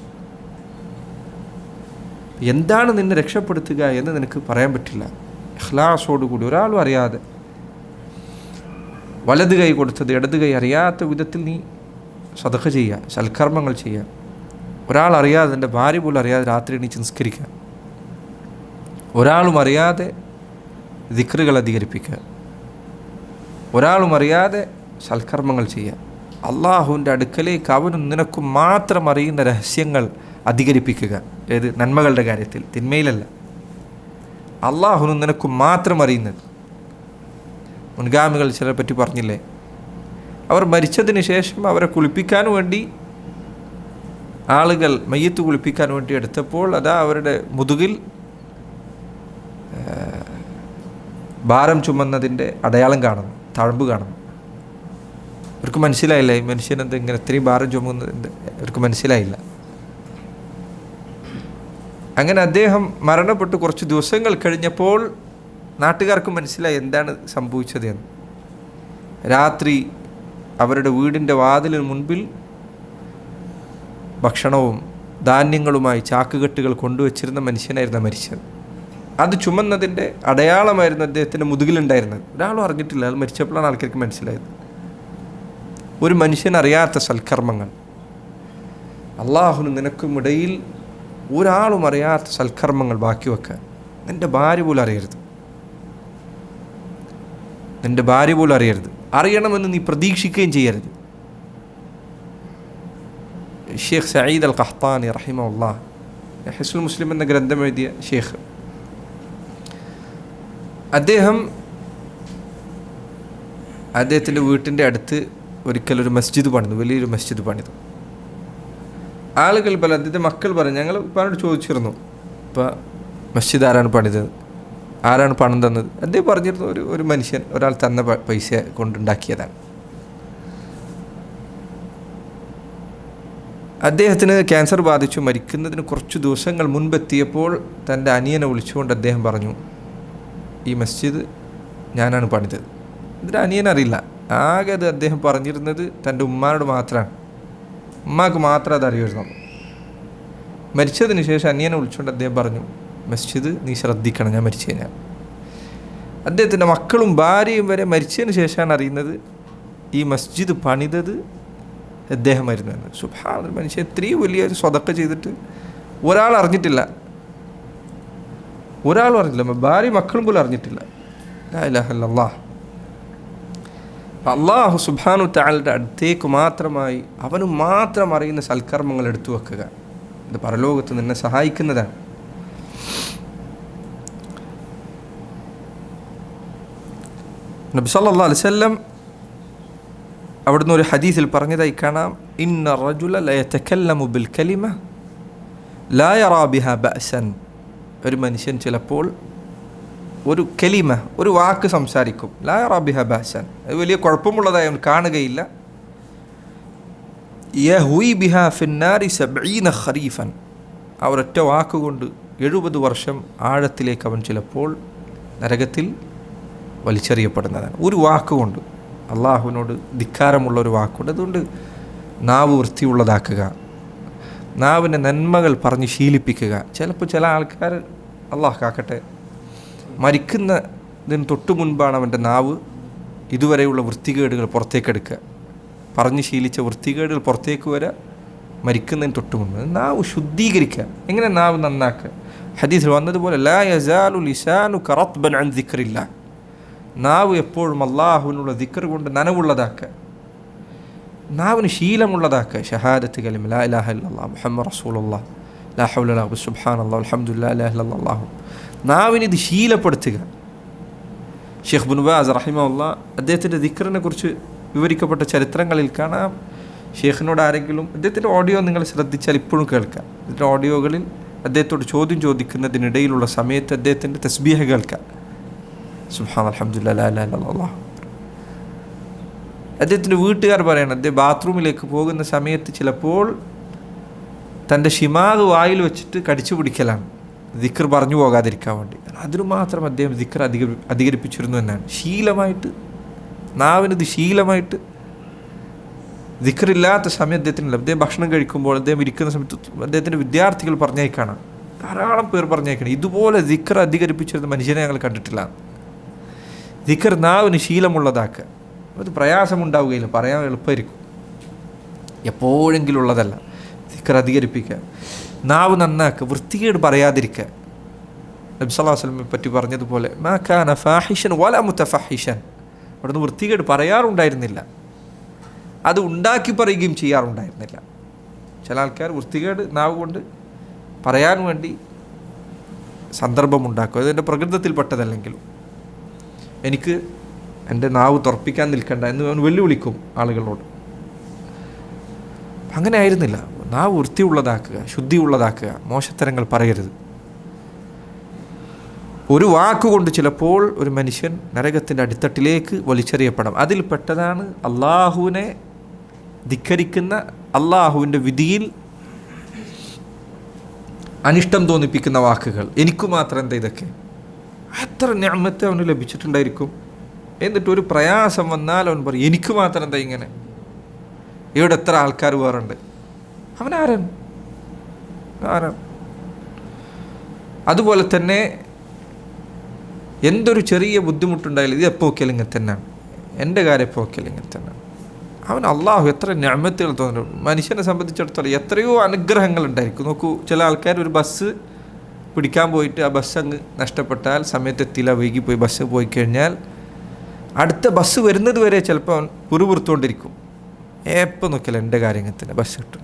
എന്താണ് നിന്നെ രക്ഷപ്പെടുത്തുക എന്ന് നിനക്ക് പറയാൻ പറ്റില്ല. ഇഖ്ലാസോടുകൂടി ഒരാളും അറിയാതെ വലത് കൈ കൊടുത്തത് ഇടത് കൈ അറിയാത്ത വിധത്തിൽ നീ സദഖ ചെയ്യുക, സൽക്കർമ്മങ്ങൾ ചെയ്യുക. ഒരാൾ അറിയാതെ, എൻ്റെ ഭാര്യ പോലും അറിയാതെ രാത്രി എണീച്ച് നിസ്കരിക്കുക. ഒരാളും അറിയാതെ ദിക്റുകൾ അധികരിപ്പിക്കുക. ഒരാളും അറിയാതെ സൽക്കർമ്മങ്ങൾ ചെയ്യുക. അള്ളാഹുവിൻ്റെ അടുക്കലേക്ക് അവനും നിനക്കും മാത്രം അറിയുന്ന രഹസ്യങ്ങൾ അധികരിപ്പിക്കുക. ഏത്? നന്മകളുടെ കാര്യത്തിൽ, തിന്മയിലല്ല. അള്ളാഹുവിനും നിനക്കും മാത്രം അറിയുന്നത്. മുൻഗാമികൾ ചിലരെ പറ്റി പറഞ്ഞില്ലേ, അവർ മരിച്ചതിന് ശേഷം അവരെ കുളിപ്പിക്കാൻ വേണ്ടി ആളുകൾ മയ്യത്ത് കുളിപ്പിക്കാൻ വേണ്ടി എടുത്തപ്പോൾ അതാ അവരുടെ മുതുകിൽ ഭാരം ചുമന്നതിൻ്റെ അടയാളം കാണുന്നു, തഴമ്പ് കാണുന്നു. അവർക്ക് മനസ്സിലായില്ല ഈ മനുഷ്യനെന്ത് ഇങ്ങനെ ഇത്രയും ഭാരം ചുമന്നതിൻ്റെ, അവർക്ക് മനസ്സിലായില്ല. അങ്ങനെ അദ്ദേഹം മരണപ്പെട്ട് കുറച്ച് ദിവസങ്ങൾ കഴിഞ്ഞപ്പോൾ നാട്ടുകാർക്ക് മനസ്സിലായി എന്താണ് സംഭവിച്ചത് എന്ന്. രാത്രി അവരുടെ വീടിൻ്റെ വാതിലിന് മുൻപിൽ ഭക്ഷണവും ധാന്യങ്ങളുമായി ചാക്കുകെട്ടുകൾ കൊണ്ടുവച്ചിരുന്ന മനുഷ്യനായിരുന്നു മരിച്ചത്. അത് ചുമന്നതിൻ്റെ അടയാളമായിരുന്നു അദ്ദേഹത്തിൻ്റെ മുതുകിലുണ്ടായിരുന്നത്. ഒരാളും അറിഞ്ഞിട്ടില്ല, അത് മരിച്ചപ്പോഴാണ് ആൾക്കാർക്ക് മനസ്സിലായത്. ഒരു മനുഷ്യനറിയാത്ത സൽക്കർമ്മങ്ങൾ, അള്ളാഹുവിനും നിനക്കും ഇടയിൽ ഒരാളും അറിയാത്ത സൽക്കർമ്മങ്ങൾ ബാക്കി വെക്കാൻ നിൻ്റെ ഭാര്യ പോലും അറിയരുത്. നിൻ്റെ ഭാര്യ പോലും അറിയരുത്. അറിയണമെന്ന് നീ പ്രതീക്ഷിക്കുകയും ചെയ്യരുത്. ഷെയ്ഖ് സഈദ് അൽ ഖഹ്താനി റഹിമഹുല്ലാഹ്, ഹിസ്നുൽ മുസ്ലിം എന്ന ഗ്രന്ഥം എഴുതിയ ഷെയ്ഖ്, അദ്ദേഹത്തിൻ്റെ വീട്ടിൻ്റെ അടുത്ത് ഒരിക്കലൊരു മസ്ജിദ് പണിതു, വലിയൊരു മസ്ജിദ് പണിതു. ആളുകൾ അദ്ദേഹത്തിൻ്റെ മക്കൾ പറഞ്ഞു, ഞങ്ങൾ ഇപ്പാനോട് ചോദിച്ചിരുന്നു, ഇപ്പം മസ്ജിദ് ആരാണ് പണിതത്, ആരാണ് പണം തന്നത്? അദ്ദേഹം പറഞ്ഞിരുന്നു, ഒരു മനുഷ്യൻ, ഒരാൾ തന്ന പൈസ കൊണ്ടുണ്ടാക്കിയതാണ്. അദ്ദേഹത്തിന് ക്യാൻസർ ബാധിച്ചു. മരിക്കുന്നതിന് കുറച്ച് ദിവസങ്ങൾ മുൻപെത്തിയപ്പോൾ തൻ്റെ അനിയനെ വിളിച്ചുകൊണ്ട് അദ്ദേഹം പറഞ്ഞു, ഈ മസ്ജിദ് ഞാനാണ് പണിതത്. ഇതിൻ്റെ അനിയനറിയില്ല. ആകെ അത് അദ്ദേഹം പറഞ്ഞിരുന്നത് തൻ്റെ ഉമ്മാനോട് മാത്രമാണ്. ഉമ്മാക്ക് മാത്രം അതറിയായിരുന്നു. മരിച്ചതിന് ശേഷം അനിയനെ വിളിച്ചുകൊണ്ട് അദ്ദേഹം പറഞ്ഞു, മസ്ജിദ് നീ ശ്രദ്ധിക്കണം, ഞാൻ മരിച്ചു കഴിഞ്ഞാൽ. അദ്ദേഹത്തിൻ്റെ മക്കളും ഭാര്യയും വരെ മരിച്ചതിന് ശേഷമാണ് അറിയുന്നത് ഈ മസ്ജിദ് പണിതത് അദ്ദേഹമായിരുന്നു എന്ന്. സുബ്ഹാനല്ലാഹ്, മനുഷ്യൻ ഇത്രയും വലിയൊരു സ്വതക്ക ചെയ്തിട്ട് ഒരാൾ അറിഞ്ഞിട്ടില്ല, ഒരാളും അറിഞ്ഞില്ല, ഭാര്യ മക്കളും പോലും അറിഞ്ഞിട്ടില്ല. ലാ ഇലാഹ ഇല്ലല്ലാഹ്. അല്ലാഹു സുബ്ഹാനഹു തആലയുടെ അടുത്തേക്ക് മാത്രമായി അവന് മാത്രം അറിയുന്ന സൽക്കർമ്മങ്ങൾ എടുത്തു വെക്കുക. ഇത് പരലോകത്ത് നിന്നെ സഹായിക്കുന്നതാണ്. നബി സല്ലല്ലാഹു അലൈഹി വസല്ലം അവിടുന്ന് ഒരു ഹദീസിൽ പറഞ്ഞതായി കാണാം, ഇന്ന റജുല ലയതകല്ലമു ബിൽ കലിമ ലാ യറാ ബിഹാ ബഅസൻ. ഒരു മനുഷ്യൻ ചിലപ്പോൾ ഒരു കലിമ, ഒരു വാക്ക് സംസാരിക്കും, ലാ യറാ ബിഹാ ബഅസൻ, അത് വലിയ കുഴപ്പമുള്ളതായി അവൻ കാണുകയില്ല. യഹ്വി ബിഹാ ഫിന്നാരി 70 ഖരീഫൻ. ആ ഒരൊറ്റ വാക്കുകൊണ്ട് 70 വർഷം ആഴത്തിലേക്ക് അവൻ ചിലപ്പോൾ നരകത്തിൽ വലിച്ചെറിയപ്പെടുന്നതാണ്. ഒരു വാക്കുകൊണ്ട്, അള്ളാഹുവിനോട് ധിക്കാരമുള്ളൊരു വാക്കുണ്ട്. അതുകൊണ്ട് നാവ് വൃത്തിയുള്ളതാക്കുക, നാവിൻ്റെ നന്മകൾ പറഞ്ഞ് ശീലിപ്പിക്കുക. ചിലപ്പോൾ ചില ആൾക്കാർ, അള്ളാഹ് കാക്കട്ടെ, മരിക്കുന്നതിന് തൊട്ട് മുൻപാണ് അവൻ്റെ നാവ് ഇതുവരെയുള്ള വൃത്തികേടുകൾ പുറത്തേക്കെടുക്കുക, പറഞ്ഞ് ശീലിച്ച വൃത്തികേടുകൾ പുറത്തേക്ക് വരെ മരിക്കുന്നതിന് തൊട്ട് മുൻപ്. നാവ് ശുദ്ധീകരിക്കുക. എങ്ങനെ നാവ് നന്നാക്കുക? ഹദീസിൽ വന്നതുപോലെ ലാ യസാലു ലിസാനു കറത്ബൻ അൻ ദിക്റില്ലാഹ്. നാവ് എപ്പോഴും അള്ളാഹുവിനുള്ള ദിക്ർ കൊണ്ട് നനവുള്ളതാക്കുക, നാവിന് ശീലമുള്ളതാക്കുക. ഷഹാദത്ത് കലിമ ലാ ഇലാഹ ഇല്ലല്ലാഹ് മുഹമ്മദ് റസൂലുള്ളാഹ് ലാ ഹൗല വലാ ഖുവത സുബ്ഹാനല്ലാഹ് അൽഹംദുലില്ലാഹി ലാ ഇലാഹ ഇല്ലല്ലാഹ്. നാവിന് ഇത് ശീലപ്പെടുത്തുക. ഷെയ്ഖ് ഇബ്നു ബാസ് റഹിമഹുല്ലാഹ് അദ്ദേഹത്തിൻ്റെ ദിക്റിനെ കുറിച്ച് വിവരിക്കപ്പെട്ട ചരിത്രങ്ങളിൽ കാണാം, ഷെയ്ഖിനോട് ആരെങ്കിലും, അദ്ദേഹത്തിൻ്റെ ഓഡിയോ നിങ്ങൾ ശ്രദ്ധിച്ചാൽ ഇപ്പോഴും കേൾക്കാം, ഇതിൻ്റെ ഓഡിയോകളിൽ അദ്ദേഹത്തോട് ചോദ്യം ചോദിക്കുന്നതിനിടയിലുള്ള സമയത്ത് അദ്ദേഹത്തിൻ്റെ തസ്ബീഹ് കേൾക്കാം. സുബ്ഹാന അൽഹംദുലില്ലാഹി ലാ ഇലാഹ ഇല്ലല്ലാഹ്. അദ്ദേഹത്തിൻ്റെ വീട്ടുകാർ പറയണം, അദ്ദേഹം ബാത്റൂമിലേക്ക് പോകുന്ന സമയത്ത് ചിലപ്പോൾ തൻ്റെ ഷിമാഗ് വായിൽ വെച്ചിട്ട് കടിച്ചു പിടിക്കലാണ്, ദിക്ർ പറഞ്ഞു പോകാതിരിക്കാൻ വേണ്ടി. അതിനു മാത്രം അദ്ദേഹം ദിക്ർ അധികരിപ്പിച്ചിരുന്നു എന്നാണ്. ശീലമായിട്ട്, നാവിനത് ശീലമായിട്ട് ദിക്റില്ലാത്ത സമയം അദ്ദേഹത്തിനില്ല. അദ്ദേഹം ഭക്ഷണം കഴിക്കുമ്പോൾ, അദ്ദേഹം ഇരിക്കുന്ന സമയത്ത് അദ്ദേഹത്തിൻ്റെ വിദ്യാർത്ഥികൾ പറഞ്ഞേക്കാണ്, ധാരാളം പേർ പറഞ്ഞേക്കണം, ഇതുപോലെ ദിക്ർ അധികരിപ്പിച്ചിരുന്ന മനുഷ്യനെ ഞങ്ങൾ കണ്ടിട്ടില്ല. ദിക്ർ നാവിന് ശീലമുള്ളതാക്കുക. അത് പ്രയാസമുണ്ടാവുകയില്ല, പറയാൻ എളുപ്പമായിരിക്കും, എപ്പോഴെങ്കിലും ഉള്ളതല്ല. ദിക്ർ അധികരിപ്പിക്കുക, നാവ് നന്നാക്കുക, വൃത്തികേട് പറയാതിരിക്കുക. നബി സല്ലല്ലാഹു അലൈഹി വസല്ലമയെ പറ്റി പറഞ്ഞതുപോലെ മാ കാന ഫാഹിഷൻ വല മുതഫഹിഷൻ. അവിടുന്ന് വൃത്തികേട് പറയാറുണ്ടായിരുന്നില്ല, അത് ഉണ്ടാക്കി പറയുകയും ചെയ്യാറുണ്ടായിരുന്നില്ല. ചില ആൾക്കാർ വൃത്തികേട് നാവ് കൊണ്ട് പറയാൻ വേണ്ടി സന്ദർഭമുണ്ടാക്കും. അത് എൻ്റെ പ്രകൃതത്തിൽപ്പെട്ടതല്ലെങ്കിലും എനിക്ക് എൻ്റെ നാവ് തുറപ്പിക്കാൻ നിൽക്കണ്ട എന്ന് അവൻ വെല്ലുവിളിക്കും ആളുകളോട്. അങ്ങനെ ആയിരുന്നില്ല. നാവ് വൃത്തിയുള്ളതാക്കുക, ശുദ്ധിയുള്ളതാക്കുക, മോശത്തരങ്ങൾ പറയരുത്. ഒരു വാക്കുകൊണ്ട് ചിലപ്പോൾ ഒരു മനുഷ്യൻ നരകത്തിൻ്റെ അടിത്തട്ടിലേക്ക് വലിച്ചെറിയപ്പെടാം. അതിൽപ്പെട്ടതാണ് അള്ളാഹുവിനെ ധിക്കരിക്കുന്ന, അള്ളാഹുവിൻ്റെ വിധിയിൽ അനിഷ്ടം തോന്നിപ്പിക്കുന്ന വാക്കുകൾ. എനിക്ക് മാത്രം എന്താ ഇതൊക്കെ? എത്ര നിഅമത്ത് അവന് ലഭിച്ചിട്ടുണ്ടായിരിക്കും. എന്നിട്ട് ഒരു പ്രയാസം വന്നാൽ അവൻ പറയും, എനിക്ക് മാത്രം എന്താ ഇങ്ങനെ? ഇവിടെ എത്ര ആൾക്കാർ വേറുണ്ട്. അവനാരാണ്? അതുപോലെ തന്നെ എന്തൊരു ചെറിയ ബുദ്ധിമുട്ടുണ്ടായാലും ഇത് എപ്പോൾ നോക്കിയാലും ഇങ്ങനെ തന്നെയാണ്, എൻ്റെ കാര്യം എപ്പോൾ നോക്കിയാലും ഇങ്ങനെ തന്നെയാണ്. അവൻ അള്ളാഹു എത്ര നിഅമത്തുകൾ തോന്നുന്നു. മനുഷ്യനെ സംബന്ധിച്ചിടത്തോളം എത്രയോ അനുഗ്രഹങ്ങൾ ഉണ്ടായിരിക്കും. നോക്കൂ, ചില ആൾക്കാർ ഒരു ബസ് പിടിക്കാൻ പോയിട്ട് ആ ബസ് അങ്ങ് നഷ്ടപ്പെട്ടാൽ, സമയത്തെത്തിയില്ല, വൈകിപ്പോയി ബസ് പോയി കഴിഞ്ഞാൽ അടുത്ത ബസ് വരുന്നത് വരെ ചിലപ്പോൾ അവൻ പുറപുറത്തുകൊണ്ടിരിക്കും. എപ്പോൾ നോക്കിയാലും എൻ്റെ കാര്യങ്ങൾ തന്നെ ബസ് കിട്ടും.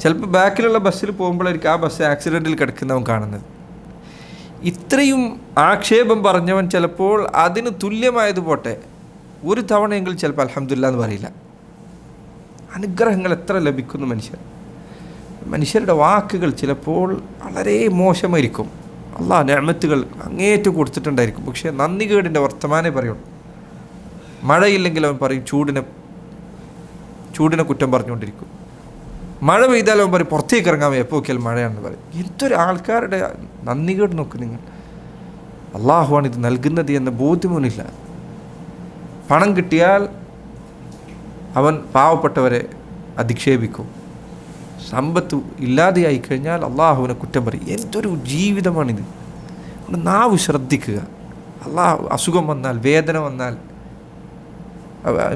ചിലപ്പോൾ ബാക്കിലുള്ള ബസ്സിൽ പോകുമ്പോഴായിരിക്കും ആ ബസ് ആക്സിഡൻറ്റിൽ കിടക്കുന്നവൻ കാണുന്നത്. ഇത്രയും ആക്ഷേപം പറഞ്ഞവൻ ചിലപ്പോൾ അതിന് തുല്യമായത് പോട്ടെ, ഒരു തവണയെങ്കിലും ചിലപ്പോൾ അൽഹംദുലില്ലാ എന്ന് പറയില്ല. അനുഗ്രഹങ്ങൾ എത്ര ലഭിക്കുന്നു മനുഷ്യരുടെ വാക്കുകൾ ചിലപ്പോൾ വളരെ മോശമായിരിക്കും. അള്ളാഹ് നിഅമത്തുകൾ അങ്ങേറ്റം കൊടുത്തിട്ടുണ്ടായിരിക്കും, പക്ഷേ നന്ദികേടിൻ്റെ വർത്തമാനേ പറയുള്ളൂ. മഴയില്ലെങ്കിൽ അവൻ പറയും ചൂടിനെ കുറ്റം പറഞ്ഞുകൊണ്ടിരിക്കും. മഴ പെയ്താലും അവൻ പറയും പുറത്തേക്ക് ഇറങ്ങാൻ എപ്പോൾ നോക്കിയാൽ മഴയാണെന്ന് പറയും. എന്തൊരു ആൾക്കാരുടെ നന്ദികേട് നോക്കും നിങ്ങൾ. അള്ളാഹുവാണ് ഇത് നൽകുന്നത് എന്ന ബോധ്യമൊന്നുമില്ല. പണം കിട്ടിയാൽ അവൻ പാവപ്പെട്ടവരെ അധിക്ഷേപിക്കും. സമ്പത്ത് ഇല്ലാതെയായി കഴിഞ്ഞാൽ അള്ളാഹുവിനെ കുറ്റം പറയും. എന്തൊരു ജീവിതമാണിത്. നാവ് ശ്രദ്ധിക്കുക. അള്ളാഹു അസുഖം വന്നാൽ, വേദന വന്നാൽ,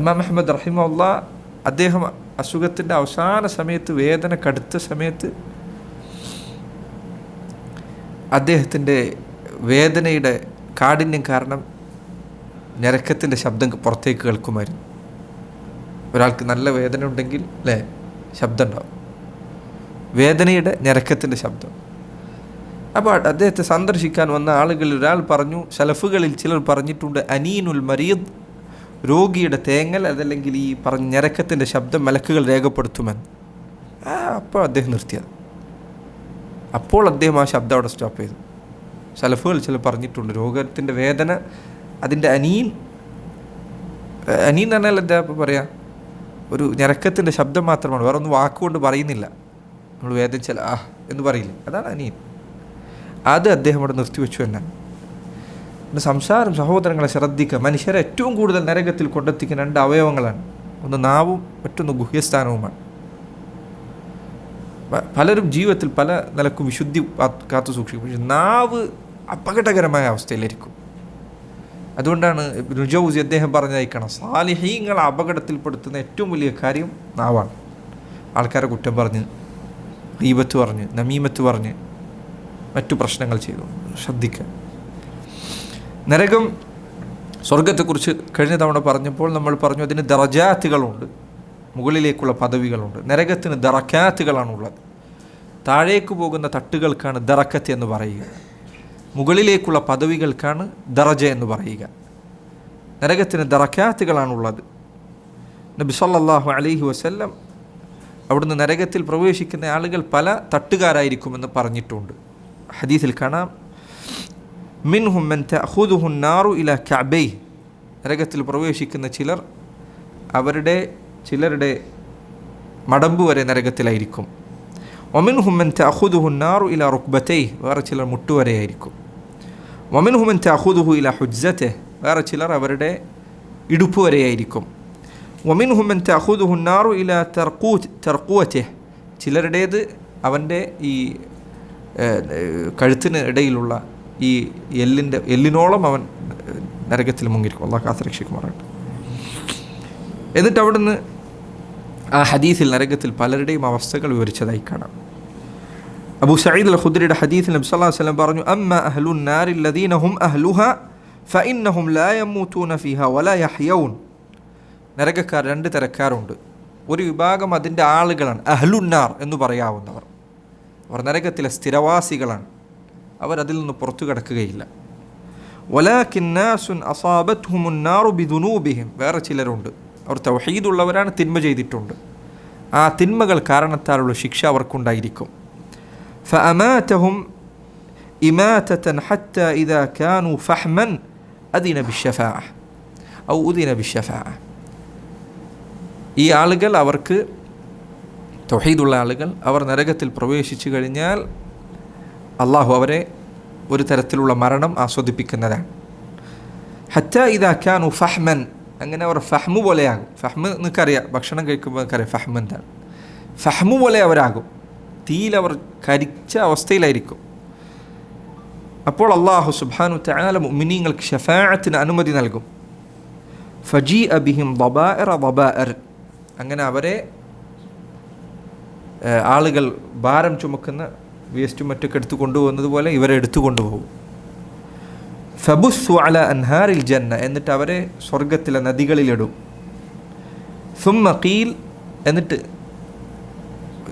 ഇമാം അഹ്മദ് റഹിമഹുല്ലാഹ് അദ്ദേഹം അസുഖത്തിൻ്റെ അവസാന സമയത്ത്, വേദന കടുത്ത സമയത്ത്, അദ്ദേഹത്തിൻ്റെ വേദനയുടെ കാഠിന്യം കാരണം ഞരക്കത്തിൻ്റെ ശബ്ദം പുറത്തേക്ക് കേൾക്കുമായിരുന്നു. ഒരാൾക്ക് നല്ല വേദന ഉണ്ടെങ്കിൽ അല്ലേ ശബ്ദം ഉണ്ടാവും, വേദനയുടെ ഞരക്കത്തിൻ്റെ ശബ്ദം. അപ്പോൾ അദ്ദേഹത്തെ സന്ദർശിക്കാൻ വന്ന ആളുകളിൽ ഒരാൾ പറഞ്ഞു, സലഫുകളിൽ ചിലർ പറഞ്ഞിട്ടുണ്ട്, അനീനുൽ മരീദ്, രോഗിയുടെ തേങ്ങൽ, അതല്ലെങ്കിൽ ഈ പറഞ്ഞ ഞരക്കത്തിൻ്റെ ശബ്ദം മലക്കുകൾ രേഖപ്പെടുത്തുമെന്ന്. അപ്പോൾ അദ്ദേഹം നിർത്തിയത്. അപ്പോൾ അദ്ദേഹം ആ ശബ്ദം അവിടെ സ്റ്റോപ്പ് ചെയ്തു. സലഫുകൾ ചിലർ പറഞ്ഞിട്ടുണ്ട് രോഗത്തിൻ്റെ വേദന അതിൻ്റെ അനീൻ എന്ന് പറഞ്ഞാൽ എന്താ പറയാം, ഒരു ഞരക്കത്തിൻ്റെ ശബ്ദം മാത്രമാണ്, വേറെ ഒന്നും വാക്കുകൊണ്ട് പറയുന്നില്ല. നമ്മൾ വേദനിച്ചാൽ എന്ന് പറയില്ലേ, അതാണ് അനീൻ. അത് അദ്ദേഹം അവിടെ നിർത്തിവെച്ചു എന്നാണ്. പിന്നെ സംസാരം സഹോദരങ്ങളെ ശ്രദ്ധിക്കുക. മനുഷ്യരെ ഏറ്റവും കൂടുതൽ നരകത്തിൽ കൊണ്ടെത്തിക്കുന്ന 2 അവയവങ്ങളാണ്. ഒന്ന് നാവും, മറ്റൊന്ന് ഗുഹ്യസ്ഥാനവുമാണ്. പലരും ജീവിതത്തിൽ പല നിലക്കും വിശുദ്ധി കാത്തു സൂക്ഷിക്കും, പക്ഷെ നാവ് അപകടകരമായ അവസ്ഥയിലായിരിക്കും. അതുകൊണ്ടാണ് ഇബ്നു ജൗസി അദ്ദേഹം പറഞ്ഞയക്കണം, സാലിഹീങ്ങളെ അപകടത്തിൽപ്പെടുത്തുന്ന ഏറ്റവും വലിയ കാര്യം നാവാണ്. ആൾക്കാരെ കുറ്റം പറഞ്ഞ്, ഗീബത്ത് പറഞ്ഞ്, നമീമത്ത് പറഞ്ഞ്, മറ്റു പ്രശ്നങ്ങൾ ചെയ്തു. ശ്രദ്ധിക്കുക. നരകം, സ്വർഗത്തെക്കുറിച്ച് കഴിഞ്ഞ തവണ പറഞ്ഞപ്പോൾ നമ്മൾ പറഞ്ഞു അതിന് ദറജാത്തുകളുണ്ട്, മുകളിലേക്കുള്ള പദവികളുണ്ട്. നരകത്തിന് ദറക്കാത്തുകളാണുള്ളത്. താഴേക്ക് പോകുന്ന തട്ടുകൾക്കാണ് ദറക്കത്ത് എന്ന് പറയുക, മുകളിലേക്കുള്ള പദവികൾക്കാണ് ദറജ എന്ന് പറയുക. നരകത്തിന് ദറക്കാത്തുകളാണുള്ളത്. നബി സല്ലല്ലാഹു അലൈഹി വസല്ലം അവിടുന്ന് നരകത്തിൽ പ്രവേശിക്കുന്ന ആളുകൾ പല തട്ടുകാരായിരിക്കുമെന്ന് പറഞ്ഞിട്ടുണ്ട്. ഹദീസിൽ കാണാം, മിൻഹും മൻ തഅഖുദുഹു അൻ-നാറു ഇലാ കഅബൈ, നരകത്തിൽ പ്രവേശിക്കുന്ന ചിലരുടെ മടമ്പ് വരെ നരകത്തിലായിരിക്കും. വമിൻഹും മൻ തഅഖുദുഹു അൻ-നാറു ഇലാ റുക്ബതൈ, വേറെ ചിലർ മുട്ടുവരെയായിരിക്കും. വമിൻഹും മൻ തഅഖുദുഹു ഇലാ ഹുജ്സതിഹി, വേറെ ചിലർ അവരുടെ ഇടുപ്പ് വരെയായിരിക്കും. വമിൻഹും മൻ തഅഖുദുഹു അൻ-നാറു ഇലാ തർഖുവതിഹി, ചിലരുടേത് അവൻ്റെ ഈ കഴുത്തിന് ഇടയിലുള്ള ഈ എല്ലിനോളം അവൻ നരകത്തിൽ മുങ്ങിയിരിക്കും. അല്ലാഹു കാത്തുരക്ഷിക്കുമാറാകട്ടെ. എന്നിട്ട് അവിടുന്ന് ആ ഹദീസിൽ നരകത്തിൽ പലരുടെയും അവസ്ഥകൾ വിവരിച്ചതായി കാണാം. അബൂ സഈദ് അൽ ഖുദ്രിയുടെ ഹദീസിൽ നബി സല്ലല്ലാഹു അലൈഹി വസല്ലം പറഞ്ഞു, അമ്മാ അഹ്ലുൻ നാരി അല്ലദീന ഹും അഹ്ലുഹാ ഫഇന്നഹും ലാ യമൂതൂന ഫീഹാ വലാ യഹ്യൗൻ. നരകക്കാർ 2 തരക്കാരുണ്ട്. ഒരു വിഭാഗം അതിൻ്റെ ആളുകളാണ്, അഹ്ലുന്നാർ എന്ന് പറയാവുന്നവർ. അവർ നരകത്തിലെ സ്ഥിരവാസികളാണ്, അവരതിൽ നിന്ന് പുറത്തു കിടക്കുകയില്ല. വലാകിൻ നാസുൻ അസാബത്ഹുമുൻ നാറു ബിദുനൂബിഹിം, വേറെ ചിലരുണ്ട്, അവർ തൗഹീദുള്ളവരാണ്, തിന്മ ചെയ്തിട്ടുണ്ട്, ആ തിന്മകൾ കാരണത്താലുള്ള ശിക്ഷ അവർക്കുണ്ടായിരിക്കും. ഫഅമാതഹും ഇമാതതൻ ഹത്താ ഇദാ കാനൂ ഫഹ്മൻ അദിന ബിശ്ശഫാഅ ഔ ഉദിന ബിശ്ശഫാഅ. ഈ ആളുകൾ, അവർക്ക് തൗഹീദുള്ള ആളുകൾ, അവർ നരകത്തിൽ പ്രവേശിച്ചു കഴിഞ്ഞാൽ അള്ളാഹു അവരെ ഒരു തരത്തിലുള്ള മരണം ആസ്വദിപ്പിക്കുന്നതാണ്. ഹത്താ ഇദാ കാനൂ ഫഹ്മൻ, അങ്ങനെ അവർ ഫഹ്മു പോലെയാകും. ഫഹ്മ് നിങ്ങൾക്കറിയാം, ഭക്ഷണം കഴിക്കുമ്പോൾ നിങ്ങൾക്കറിയാം ഫഹ്മ് എന്താണ്. ഫഹ്മു പോലെ അവരാകും, തീയിൽ അവർ കരിച്ച അവസ്ഥയിലായിരിക്കും. അപ്പോൾ അള്ളാഹു സുബ്ഹാനഹു വതആല മുഅ്മിനീങ്ങൾക്ക് ശഫാഅത്തിന് അനുമതി നൽകും. ഫജീഅ ബിഹിം ദബാഇർ, അങ്ങനെ അവരെ ആളുകൾ ഭാരം ചുമക്കുന്ന വേസ്റ്റും മറ്റൊക്കെ എടുത്തു കൊണ്ടുപോകുന്നത് പോലെ ഇവരെ എടുത്തു കൊണ്ടുപോകും. ഫബുസ്സു അല അൻഹാരിൽ ജന്ന, എന്നിട്ട് അവരെ സ്വർഗത്തിലെ നദികളിലിടും. സുമ്മ ഖീൽ, എന്നിട്ട്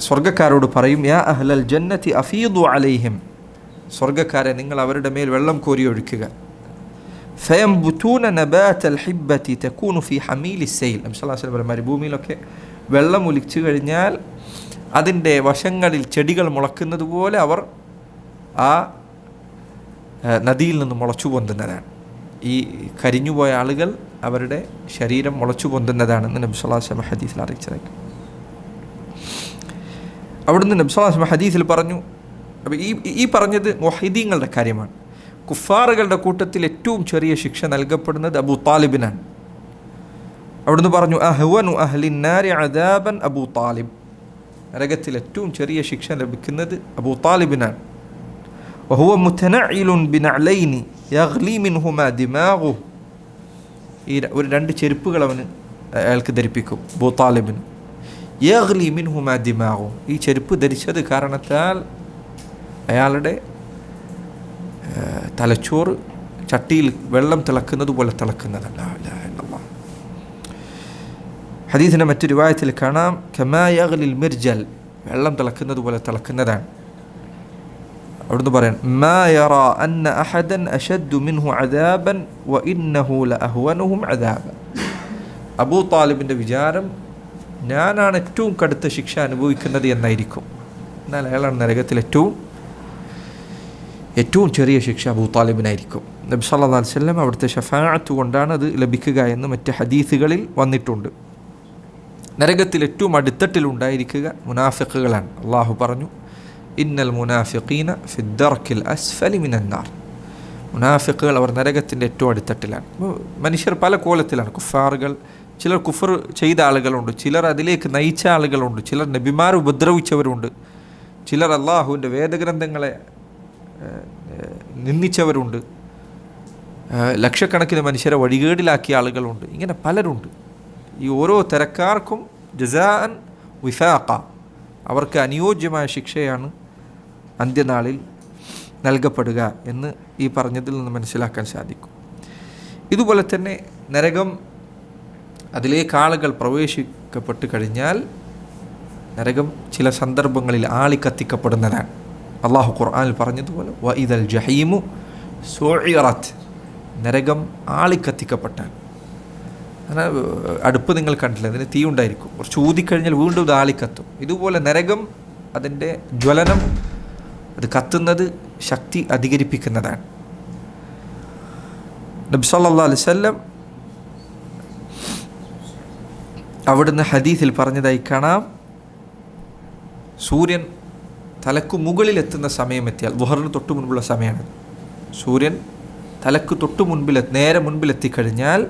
സ്വർഗക്കാരോട് പറയും, യാ അഹ്ലൽ ജന്നതി അഫീദു അലൈഹിം, സ്വർഗക്കാരെ നിങ്ങൾ അവരുടെ മേൽ വെള്ളം കോരി ഒഴിക്കുക. ഫയംബുതൂന നബാതൽ ഹിബ്ബതി തകൂനു ഫി ഹമീലിസ് സൈൽ. നബി സല്ലല്ലാഹു അലൈഹി വസല്ലം മരുഭൂമിയിലൊക്കെ വെള്ളം ഒലിച്ചു കഴിഞ്ഞാൽ അതിൻ്റെ വശങ്ങളിൽ ചെടികൾ മുളക്കുന്നത് പോലെ അവർ ആ നദിയിൽ നിന്ന് മുളച്ചു പൊന്തുന്നതാണ്. ഈ കരിഞ്ഞുപോയ ആളുകൾ അവരുടെ ശരീരം മുളച്ചു പൊന്തുന്നതാണെന്ന് നബി സല്ലല്ലാഹു അലൈഹി വസല്ലം ഹദീസിൽ അറിയിച്ചതായിരിക്കും. അവിടുന്ന് നബി സല്ലല്ലാഹു അലൈഹി വസല്ലം ഹദീസിൽ പറഞ്ഞു. അപ്പോൾ ഈ പറഞ്ഞത് മുവഹിദീങ്ങളുടെ കാര്യമാണ്. കുഫാറുകളുടെ കൂട്ടത്തിൽ ഏറ്റവും ചെറിയ ശിക്ഷ നൽകപ്പെടുന്നത് അബൂ താലിബിനാണ്. അവിടുന്ന് പറഞ്ഞു അഹ്വനു അഹ്ലിൻ നാരി അദാബൻ അബൂ താലിബ്. നരകത്തിൽ ഏറ്റവും ചെറിയ ശിക്ഷ ലഭിക്കുന്നത് അബൂ താലിബിനാണ്. വഹുവ മുതനഇലുൻ ബിനഅലൈനി യഗ്ലി മിൻഹുമാ ദിമാഗു. ഈ ഒരു രണ്ട് ചെരുപ്പുകൾ അയാൾക്ക് ധരിപ്പിക്കും അബൂ താലിബിന്. യഗ്ലി മിൻഹുമാ ദിമാഗു. ഈ ചെരുപ്പ് ധരിച്ചത് കാരണത്താൽ അയാളുടെ തലച്ചോറ് ചട്ടിയിൽ വെള്ളം തിളക്കുന്നത് പോലെ തിളക്കുന്നതല്ല. ഹദീസിൻ്റെ മറ്റു റിവായത്തിൽ കാണാം കമാ യഗ്ലിൽ മിർജൽ. വെള്ളം തിളക്കുന്നത് പോലെ തിളക്കുന്നതാണ്. അവിടുന്ന് പറയാൻ മാ യറാ അന്ന അഹദൻ അശദ്ദു മിൻഹു അദാബൻ വ ഇന്നഹു ലഅഹ്വനുഹും അദാബൻ. അബൂ താലിബിൻ്റെ വിചാരം ഞാനാണ് ഏറ്റവും കടുത്ത ശിക്ഷ അനുഭവിക്കുന്നത് എന്നായിരിക്കും. എന്നാൽ അയാളാണ് നരകത്തിൽ ഏറ്റവും ചെറിയ ശിക്ഷ അബൂ താലിബിനായിരിക്കും. നബി സല്ലല്ലാഹു അലൈഹി വസല്ലം അവിടുത്തെ ശഫാഅത്ത് കൊണ്ടാണ് അത് ലഭിക്കുക എന്ന് മറ്റ് ഹദീസുകളിൽ വന്നിട്ടുണ്ട്. നരകത്തിൽ ഏറ്റവും അടിത്തട്ടിലുണ്ടായിരിക്കുക മുനാഫിഖുകളാണ്. അള്ളാഹു പറഞ്ഞു ഇന്നൽ മുനാഫിഖീന ഫിദ്ദർക്കിൽ അസ്ഫലി മിനന്നാർ. മുനാഫിഖുകൾ അവർ നരകത്തിൻ്റെ ഏറ്റവും അടിത്തട്ടിലാണ്. മനുഷ്യർ പല കോലത്തിലാണ്. കുഫാറുകൾ, ചിലർ കുഫർ ചെയ്ത ആളുകളുണ്ട്, ചിലർ അതിലേക്ക് നയിച്ച ആളുകളുണ്ട്, ചിലർ നബിമാരെ ഉപദ്രവിച്ചവരുണ്ട്, ചിലർ അള്ളാഹുവിൻ്റെ വേദഗ്രന്ഥങ്ങളെ നിന്ദിച്ചവരുണ്ട്, ലക്ഷക്കണക്കിന് മനുഷ്യരെ വഴികേടിലാക്കിയ ആളുകളുണ്ട്. ഇങ്ങനെ പലരുണ്ട്. ഈ ഓരോ തരക്കാർക്കും ജസാഅൻ വിഫാഖ, അവർക്ക് അനുയോജ്യമായ ശിക്ഷയാണ് അന്ത്യനാളിൽ നൽകപ്പെടുക എന്ന് ഈ പറഞ്ഞതിൽ നിന്ന് മനസ്സിലാക്കാൻ സാധിക്കും. ഇതുപോലെ തന്നെ നരകം, അതിലേക്ക് ആളുകൾ പ്രവേശിക്കപ്പെട്ട് കഴിഞ്ഞാൽ നരകം ചില സന്ദർഭങ്ങളിൽ ആളിക്കത്തിക്കപ്പെടുന്നതാണ്. അള്ളാഹു ഖുർആനിൽ പറഞ്ഞതുപോലെ വഇദൽ ജഹീമു സുഇറത്ത്. നരകം ആളിക്കത്തിക്കപ്പെട്ടാൽ, അങ്ങനെ അടുപ്പ് നിങ്ങൾ കണ്ടില്ല, അതിന് തീ ഉണ്ടായിരിക്കും, കുറച്ച് ഊതിക്കഴിഞ്ഞാൽ വീണ്ടും ഇത് ആളിക്കത്തും. ഇതുപോലെ നരകം അതിൻ്റെ ജ്വലനം, അത് കത്തുന്നത് ശക്തി അധികരിപ്പിക്കുന്നതാണ്. നബി സല്ലല്ലാഹു അലൈഹി വസല്ലം അവിടുന്ന് ഹദീസിൽ പറഞ്ഞതായി കാണാം, സൂര്യൻ തലക്ക് മുകളിലെത്തുന്ന സമയമെത്തിയാൽ, ദുഹറിന് തൊട്ട് മുൻപുള്ള സമയമാണ്, സൂര്യൻ തലക്ക് തൊട്ട് നേരെ മുൻപിലെത്തിക്കഴിഞ്ഞാൽ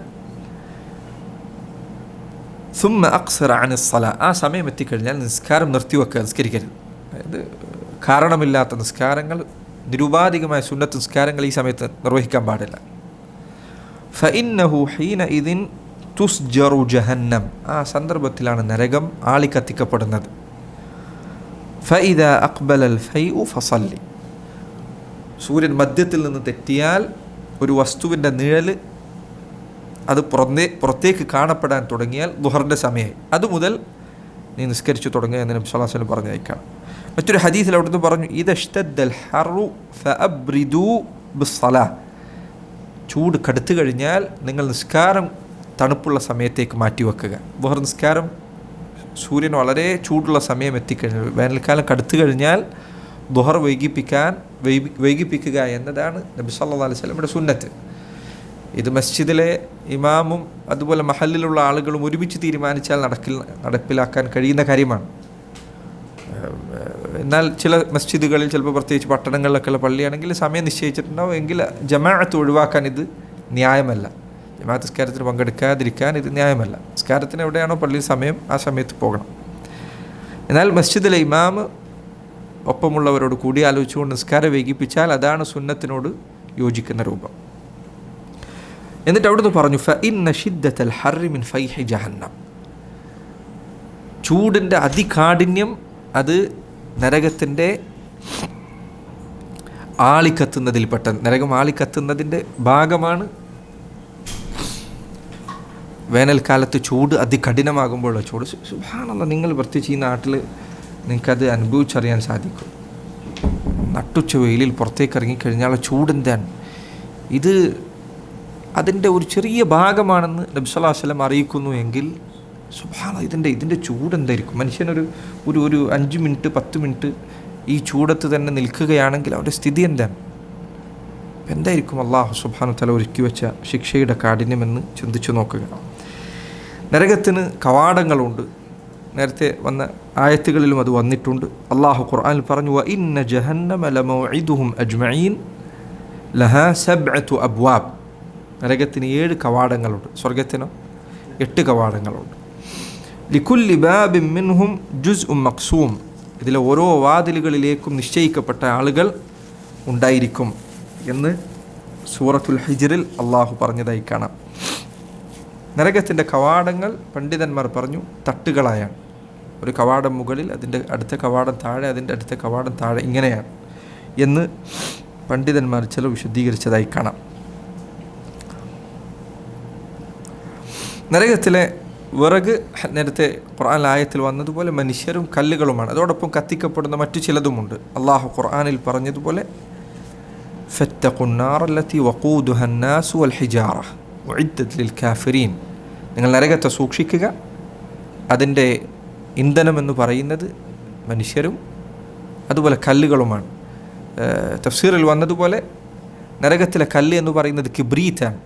സുമ്മ അക്സറ അനിസ് സലാ, ആ സമയം എത്തിക്കഴിഞ്ഞാൽ നിസ്കാരം നിർത്തിവെക്കുക, നിസ്കരിക്കരുത്. അതായത് കാരണമില്ലാത്ത നിസ്കാരങ്ങൾ, നിരുപാധികമായ സുന്നത്ത് നിസ്കാരങ്ങൾ ഈ സമയത്ത് നിർവഹിക്കാൻ പാടില്ല. ഫഇന്നഹു ഹീനഇദിൻ തുസ്ജറു ജഹന്നം, ആ സന്ദർഭത്തിലാണ് നരകം ആളിക്കത്തിക്കപ്പെടുന്നത്. ഫഇദാ അഖ്ബലൽ ഫൈഉ ഫസല്ലി, സൂര്യൻ മധ്യത്തിൽ നിന്ന് തെറ്റിയാൽ ഒരു വസ്തുവിൻ്റെ നിഴൽ അത് പുറത്തേക്ക് കാണപ്പെടാൻ തുടങ്ങിയാൽ ദുഹറിൻ്റെ സമയമായി, അതുമുതൽ നീ നിസ്കരിച്ചു തുടങ്ങുക എന്ന് നബി സല്ലല്ലാഹു അലൈഹി വസല്ലം പറഞ്ഞയക്കണം. മറ്റൊരു ഹദീസിൽ അവിടുന്ന് പറഞ്ഞു ഇദഷ്തദ്ദൽ ഹർറു ഫഅബ്രിദൂ ബിസ്സലാഹ്, ചൂട് കടുത്തു കഴിഞ്ഞാൽ നിങ്ങൾ നിസ്കാരം തണുപ്പുള്ള സമയത്തേക്ക് മാറ്റിവെക്കുക. ദുഹർ നിസ്കാരം സൂര്യൻ വളരെ ചൂടുള്ള സമയം എത്തിക്കഴിഞ്ഞാൽ, വേനൽക്കാലം കടുത്തു കഴിഞ്ഞാൽ ദുഹർ വൈകിപ്പിക്കുക എന്നതാണ് നബി സല്ലല്ലാഹു അലൈഹി വസല്ലമയുടെ സുന്നത്ത്. ഇത് മസ്ജിദിലെ ഇമാമും അതുപോലെ മഹല്ലിലുള്ള ആളുകളും ഒരുമിച്ച് തീരുമാനിച്ചാൽ നടപ്പിലാക്കാൻ കഴിയുന്ന കാര്യമാണ്. എന്നാൽ ചില മസ്ജിദുകളിൽ, ചിലപ്പോൾ പ്രത്യേകിച്ച് പട്ടണങ്ങളിലൊക്കെയുള്ള പള്ളിയാണെങ്കിൽ സമയം നിശ്ചയിച്ചിട്ടുണ്ടാവും, എങ്കിൽ ജമാഅത്ത് ഒഴിവാക്കാൻ ഇത് ന്യായമല്ല. ജമാഅത്ത് നിസ്കാരത്തിന് പങ്കെടുക്കാതിരിക്കാൻ ഇത് ന്യായമല്ല. നിസ്കാരത്തിന് എവിടെയാണോ പള്ളിയിൽ സമയം, ആ സമയത്ത് പോകണം. എന്നാൽ മസ്ജിദിലെ ഇമാമ് ഒപ്പമുള്ളവരോട് കൂടി ആലോചിച്ചുകൊണ്ട് നിസ്കാരം വൈകിപ്പിച്ചാൽ അതാണ് സുന്നത്തിനോട് യോജിക്കുന്ന രൂപം. എന്നിട്ട് അവിടുന്ന് പറഞ്ഞു ഫഇന്ന ഷിദ്ദത്തൽ ഹർരി മിൻ ഫൈഹി ജഹന്നം, ചൂടിൻ്റെ അതികാഠിന്യം അത് നരകത്തിൻ്റെ ആളിക്കത്തുന്നതിൽപ്പെട്ട, നരകം ആളിക്കത്തുന്നതിൻ്റെ ഭാഗമാണ്. വേനൽക്കാലത്ത് ചൂട് അതികഠിനമാകുമ്പോഴുള്ള ചൂട്, സുബ്ഹാനല്ലാഹ്, നിങ്ങൾ പ്രത്യേകിച്ച് ഈ നാട്ടിൽ നിങ്ങൾക്കത് അനുഭവിച്ചറിയാൻ സാധിക്കും. നട്ടുച്ച വെയിലിൽ പുറത്തേക്ക് ഇറങ്ങിക്കഴിഞ്ഞാൽ ചൂട് എന്താണ്, ഇത് അതിൻ്റെ ഒരു ചെറിയ ഭാഗമാണെന്ന് നബി സല്ലല്ലാഹു അലൈഹി വസല്ലം അറിയിക്കുന്നു എങ്കിൽ സുബ്ഹാനല്ലാഹ്, ഇതിൻ്റെ ചൂട് എന്തായിരിക്കും? മനുഷ്യനൊരു ഒരു 5 മിനിറ്റ് 10 മിനിറ്റ് ഈ ചൂടത്ത് തന്നെ നിൽക്കുകയാണെങ്കിൽ അവരുടെ സ്ഥിതി എന്താണ്? എന്തായിരിക്കും അല്ലാഹു സുബ്ഹാനഹു വ തആല ഒരുക്കി വെച്ച ശിക്ഷയുടെ കാഠിന്യമെന്ന് ചിന്തിച്ചു നോക്കുക. നരകത്തിന് കവാടങ്ങളുണ്ട്. നേരത്തെ വന്ന ആയത്തുകളിലും അത് വന്നിട്ടുണ്ട്. അല്ലാഹു ഖുർആനിൽ പറഞ്ഞു, വ ഇന്ന ജഹന്നമ ലമൗഇദുഹും അജ്മഈൻ ലഹാ സബ്അതു അബ്വാബ്. നരകത്തിന് 7 കവാടങ്ങളുണ്ട്, സ്വർഗത്തിനോ 8 കവാടങ്ങളുണ്ട്. ലികുല്ലി ബാബിൻ മിൻഹും ജുസ്ഉം മഖ്സൂം. ഇതിലെ ഓരോ വാതിലുകളിലേക്കും നിശ്ചയിക്കപ്പെട്ട ആളുകൾ ഉണ്ടായിരിക്കും എന്ന് സൂറത്തുൽ ഹിജ്റിൽ അള്ളാഹു പറഞ്ഞതായി കാണാം. നരകത്തിൻ്റെ കവാടങ്ങൾ പണ്ഡിതന്മാർ പറഞ്ഞു തട്ടുകളായാണ്. ഒരു കവാടം മുകളിൽ, അതിൻ്റെ അടുത്ത കവാടം താഴെ, അതിൻ്റെ അടുത്ത കവാടം താഴെ, ഇങ്ങനെയാണ് എന്ന് പണ്ഡിതന്മാർ ചില വിശദീകരിച്ചതായി കാണാം. നരകത്തിലെ വിറക് നേരത്തെ ഖുർആൻ ആയത്തിൽ വന്നതുപോലെ മനുഷ്യരും കല്ലുകളുമാണ്. അതോടൊപ്പം കത്തിക്കപ്പെടുന്ന മറ്റു ചിലതുമുണ്ട്. അള്ളാഹു ഖുർആനിൽ പറഞ്ഞതുപോലെ ഫത്തഖുന്നാറല്ലത്തി വഖൂദുഹന്നാസു വൽ ഹിജാറ ഉഇദ്ദത് ലിൽ കാഫിരീൻ. നിങ്ങൾ നരകത്തെ സൂക്ഷിക്കുക, അതിൻ്റെ ഇന്ധനമെന്ന് പറയുന്നത് മനുഷ്യരും അതുപോലെ കല്ലുകളുമാണ്. തഫ്സീറിൽ വന്നതുപോലെ നരകത്തിലെ കല്ല് എന്ന് പറയുന്നത് കിബ്രീത്താണ്.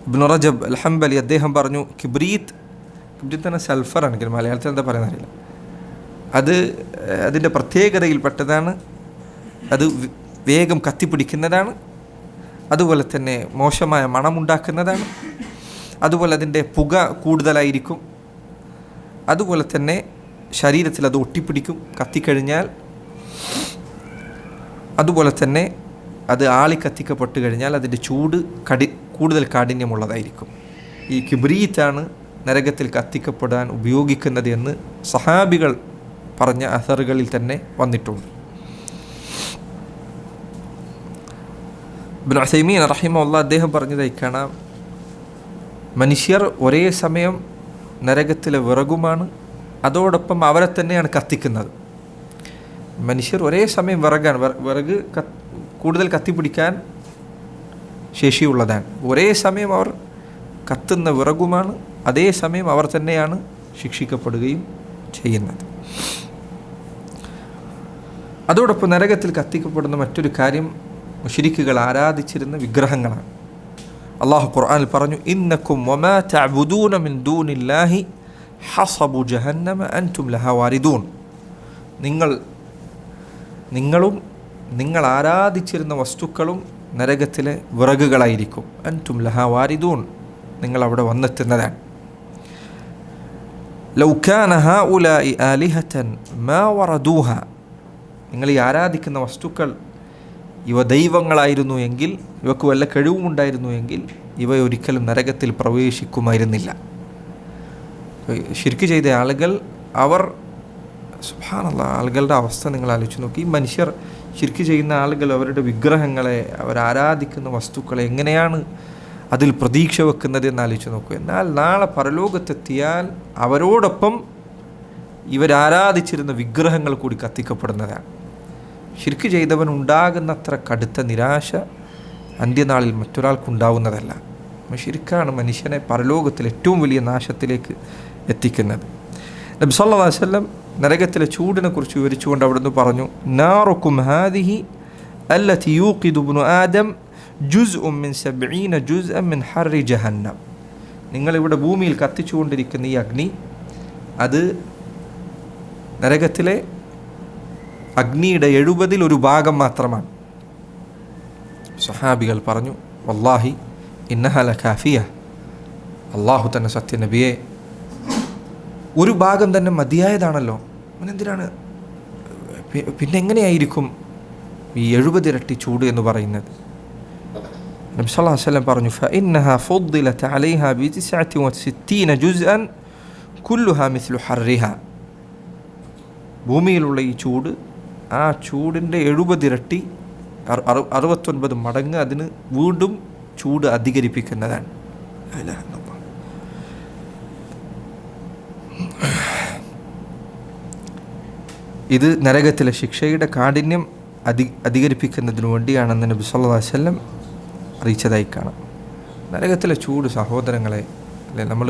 ഇബ്നു റജബ് അൽ ഹംബലി അദ്ദേഹം പറഞ്ഞു, കിബ്രീത്ത് തന്നെ സൾഫർ ആണെങ്കിൽ മലയാളത്തിൽ എന്താ പറയുന്നറിയില്ല, അത് അതിൻ്റെ പ്രത്യേകതയിൽപ്പെട്ടതാണ്. അത് വേഗം കത്തിപ്പിടിക്കുന്നതാണ്, അതുപോലെ തന്നെ മോശമായ മണമുണ്ടാക്കുന്നതാണ്, അതുപോലെ അതിൻ്റെ പുക കൂടുതലായിരിക്കും, അതുപോലെ തന്നെ ശരീരത്തിൽ അത് ഒട്ടിപ്പിടിക്കും കത്തിക്കഴിഞ്ഞാൽ, അതുപോലെ തന്നെ അത് കത്തിക്കപ്പെട്ട് കഴിഞ്ഞാൽ അതിൻ്റെ ചൂട് കൂടുതൽ കാഠിന്യമുള്ളതായിരിക്കും. ഈ കിബ്രീത്താണ് നരകത്തിൽ കത്തിക്കപ്പെടാൻ ഉപയോഗിക്കുന്നത് എന്ന് സഹാബികൾ പറഞ്ഞ അസറുകളിൽ തന്നെ വന്നിട്ടുണ്ട്. ഇബ്നു ഉസൈമീൻ റഹിമഹുല്ലാഹ് അദ്ദേഹം പറഞ്ഞതായി കാണാം, മനുഷ്യർ ഒരേ സമയം നരകത്തിലെ വിറകുമാണ്, അതോടൊപ്പം അവരെ തന്നെയാണ് കത്തിക്കുന്നത്. മനുഷ്യർ ഒരേ സമയം വിറക് കൂടുതൽ കത്തിപ്പിടിക്കാൻ ശേഷിയുള്ളതാണ്. ഒരേ സമയം അവർ കത്തുന്ന വിറകുമാണ്, അതേസമയം അവർ തന്നെയാണ് ശിക്ഷിക്കപ്പെടുകയും ചെയ്യുന്നത്. അതോടൊപ്പം നരകത്തിൽ കത്തിക്കപ്പെടുന്ന മറ്റൊരു കാര്യം മുശ്രിക്കുകൾ ആരാധിച്ചിരുന്ന വിഗ്രഹങ്ങളാണ്. അള്ളാഹു ഖുർആനിൽ പറഞ്ഞു, ഇന്നക്കും വമാ തഅബുദൂന മിൻ ദൂനില്ലാഹി ഹസബു ജഹന്നമ അൻതും ലഹാ വാരിദൂൻ. നിങ്ങളും നിങ്ങൾ ആരാധിച്ചിരുന്ന വസ്തുക്കളും നരകത്തിലെ വിറകുകളായിരിക്കും. അൻതും ലഹാ വാരിദൂൻ, നിങ്ങൾ അവിടെ വന്നെത്തുന്നതാണ്. ലൗ കാന ഹൗലാഇ ആലിഹതൻ മാ വറദൂഹ. നിങ്ങൾ ഈ ആരാധിക്കുന്ന വസ്തുക്കൾ ഇവ ദൈവങ്ങളായിരുന്നു എങ്കിൽ, ഇവക്ക് വല്ല കഴിവുമുണ്ടായിരുന്നു എങ്കിൽ ഇവ ഒരിക്കലും നരകത്തിൽ പ്രവേശിക്കുമായിരുന്നില്ല. ശിർക്ക് ചെയ്ത ആളുകൾ, അവർ സുബ്ഹാനല്ലാഹ്, ആളുകളുടെ അവസ്ഥ നിങ്ങൾ ആലോചിച്ച് നോക്കി. ഈ മനുഷ്യർ ശിർക്ക് ചെയ്യുന്ന ആളുകൾ അവരുടെ വിഗ്രഹങ്ങളെ, അവർ ആരാധിക്കുന്ന വസ്തുക്കളെ എങ്ങനെയാണ് അതിൽ പ്രതീക്ഷ വെക്കുന്നത് എന്ന് ആലോചിച്ച് നോക്കുക. എന്നാൽ നാളെ പരലോകത്തെത്തിയാൽ അവരോടൊപ്പം ഇവരാരാധിച്ചിരുന്ന വിഗ്രഹങ്ങൾ കൂടി കത്തിക്കപ്പെടുന്നതാണ്. ശിർക്ക് ചെയ്തവനുണ്ടാകുന്നത്ര കടുത്ത നിരാശ അന്ത്യനാളിൽ മറ്റൊരാൾക്കുണ്ടാവുന്നതല്ല. ശിർക്കാണ് മനുഷ്യനെ പരലോകത്തിൽ ഏറ്റവും വലിയ നാശത്തിലേക്ക് എത്തിക്കുന്നത്. നബി സല്ലല്ലാഹു അലൈഹി വസല്ലം നരകത്തിലെ ചൂടിനെ കുറിച്ച് വിവരിച്ചുകൊണ്ട് അവിടുന്ന് പറഞ്ഞു, നാറുക്കും ഹാദിഹി അല്ലതി യൂഖിദു ഇബ്നു ആദം ജുസ്ഉം മിൻ 70 ജുസ്അൻ മിൻ ഹർരി ജഹന്നം. നിങ്ങളിവിടെ ഭൂമിയിൽ കത്തിച്ചുകൊണ്ടിരിക്കുന്ന ഈ അഗ്നി, അത് നരകത്തിലെ അഗ്നിയുടെ 70 ഒരു ഭാഗം മാത്രമാണ്. സഹാബികൾ പറഞ്ഞു, വല്ലാഹി ഇന്നഹാ ലകാഫിയ. അള്ളാഹു തന്നെ സത്യനബിയെ, ഒരു ഭാഗം തന്നെ മതിയായതാണല്ലോ, എന്തിനാണ് പിന്നെ എങ്ങനെയായിരിക്കും ഈ 70 ഇരട്ടി ചൂട് എന്ന് പറയുന്നത്? നബി സല്ലല്ലാഹു അലൈഹി വസല്ലം പറഞ്ഞു, ഫഇന്നഹാ ഫുദ്ദിലത അലൈഹാ ബി69 ജുസ്അൻ കുല്ലുഹാ മിസ്ലു ഹർരിഹാ. ഭൂമിയിലുള്ള ഈ ചൂട്, ആ ചൂടിൻ്റെ 70 ഇരട്ടി 69 മടങ്ങ് അതിന് വീണ്ടും ചൂട് അധികരിപ്പിക്കുന്നതാണ്. ഇത് നരകത്തിലെ ശിക്ഷയുടെ കാഠിന്യം അധികരിപ്പിക്കുന്നതിന് വേണ്ടിയാണെന്ന് നബി സല്ലല്ലാഹു അലൈഹി വസല്ലം അറിയിച്ചതായി കാണാം. നരകത്തിലെ ചൂട് സഹോദരങ്ങളെ, അല്ലെ, നമ്മൾ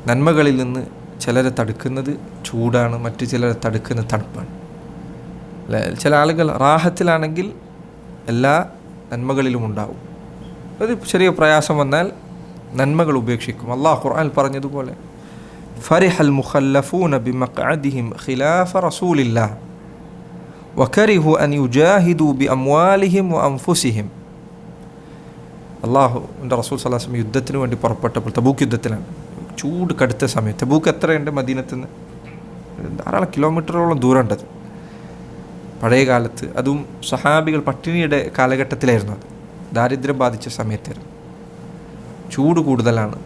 നന്മകളിൽ നിന്ന് ചിലരെ തടുക്കുന്നത് ചൂടാണ്, മറ്റു ചിലരെ തടുക്കുന്നത് തണുപ്പാണ്. അല്ലെ, ചില ആളുകൾ റാഹത്തിലാണെങ്കിൽ എല്ലാ നന്മകളിലും ഉണ്ടാവും. ഒരു ചെറിയ പ്രയാസം വന്നാൽ നന്മകൾ ഉപേക്ഷിക്കും. അല്ലാഹു ഖുർആനിൽ പറഞ്ഞതുപോലെ ഫരിഹൽ മുഖല്ലഫൂന ബിമഖഅദിഹിം ഖിലാഫ റസൂലില്ലാഹ് വകരിഹു അൻ യുജാഹിദു ബിഅംവാലിഹിം വഅൻഫുസിഹിം. അല്ലാഹുവിൻ്റെ റസൂൽ സ്വല്ലല്ലാഹു അലൈഹി വസല്ലം യുദ്ധത്തിന് വേണ്ടി പുറപ്പെട്ടപ്പോൾ, തബൂക്ക് യുദ്ധത്തിലാണ്, ചൂട് കടുത്ത സമയം. തബൂക്ക് എത്രയുണ്ട് മദീനത്തിൽ നിന്ന്? ധാരാളം കിലോമീറ്ററോളം ദൂരമുണ്ടത്. പഴയ കാലത്ത്, അതും സഹാബികൾ പട്ടിണിയുടെ കാലഘട്ടത്തിലായിരുന്നു, അത് ദാരിദ്ര്യം ബാധിച്ച സമയത്തായിരുന്നു. ചൂട് കൂടുതലാണ്,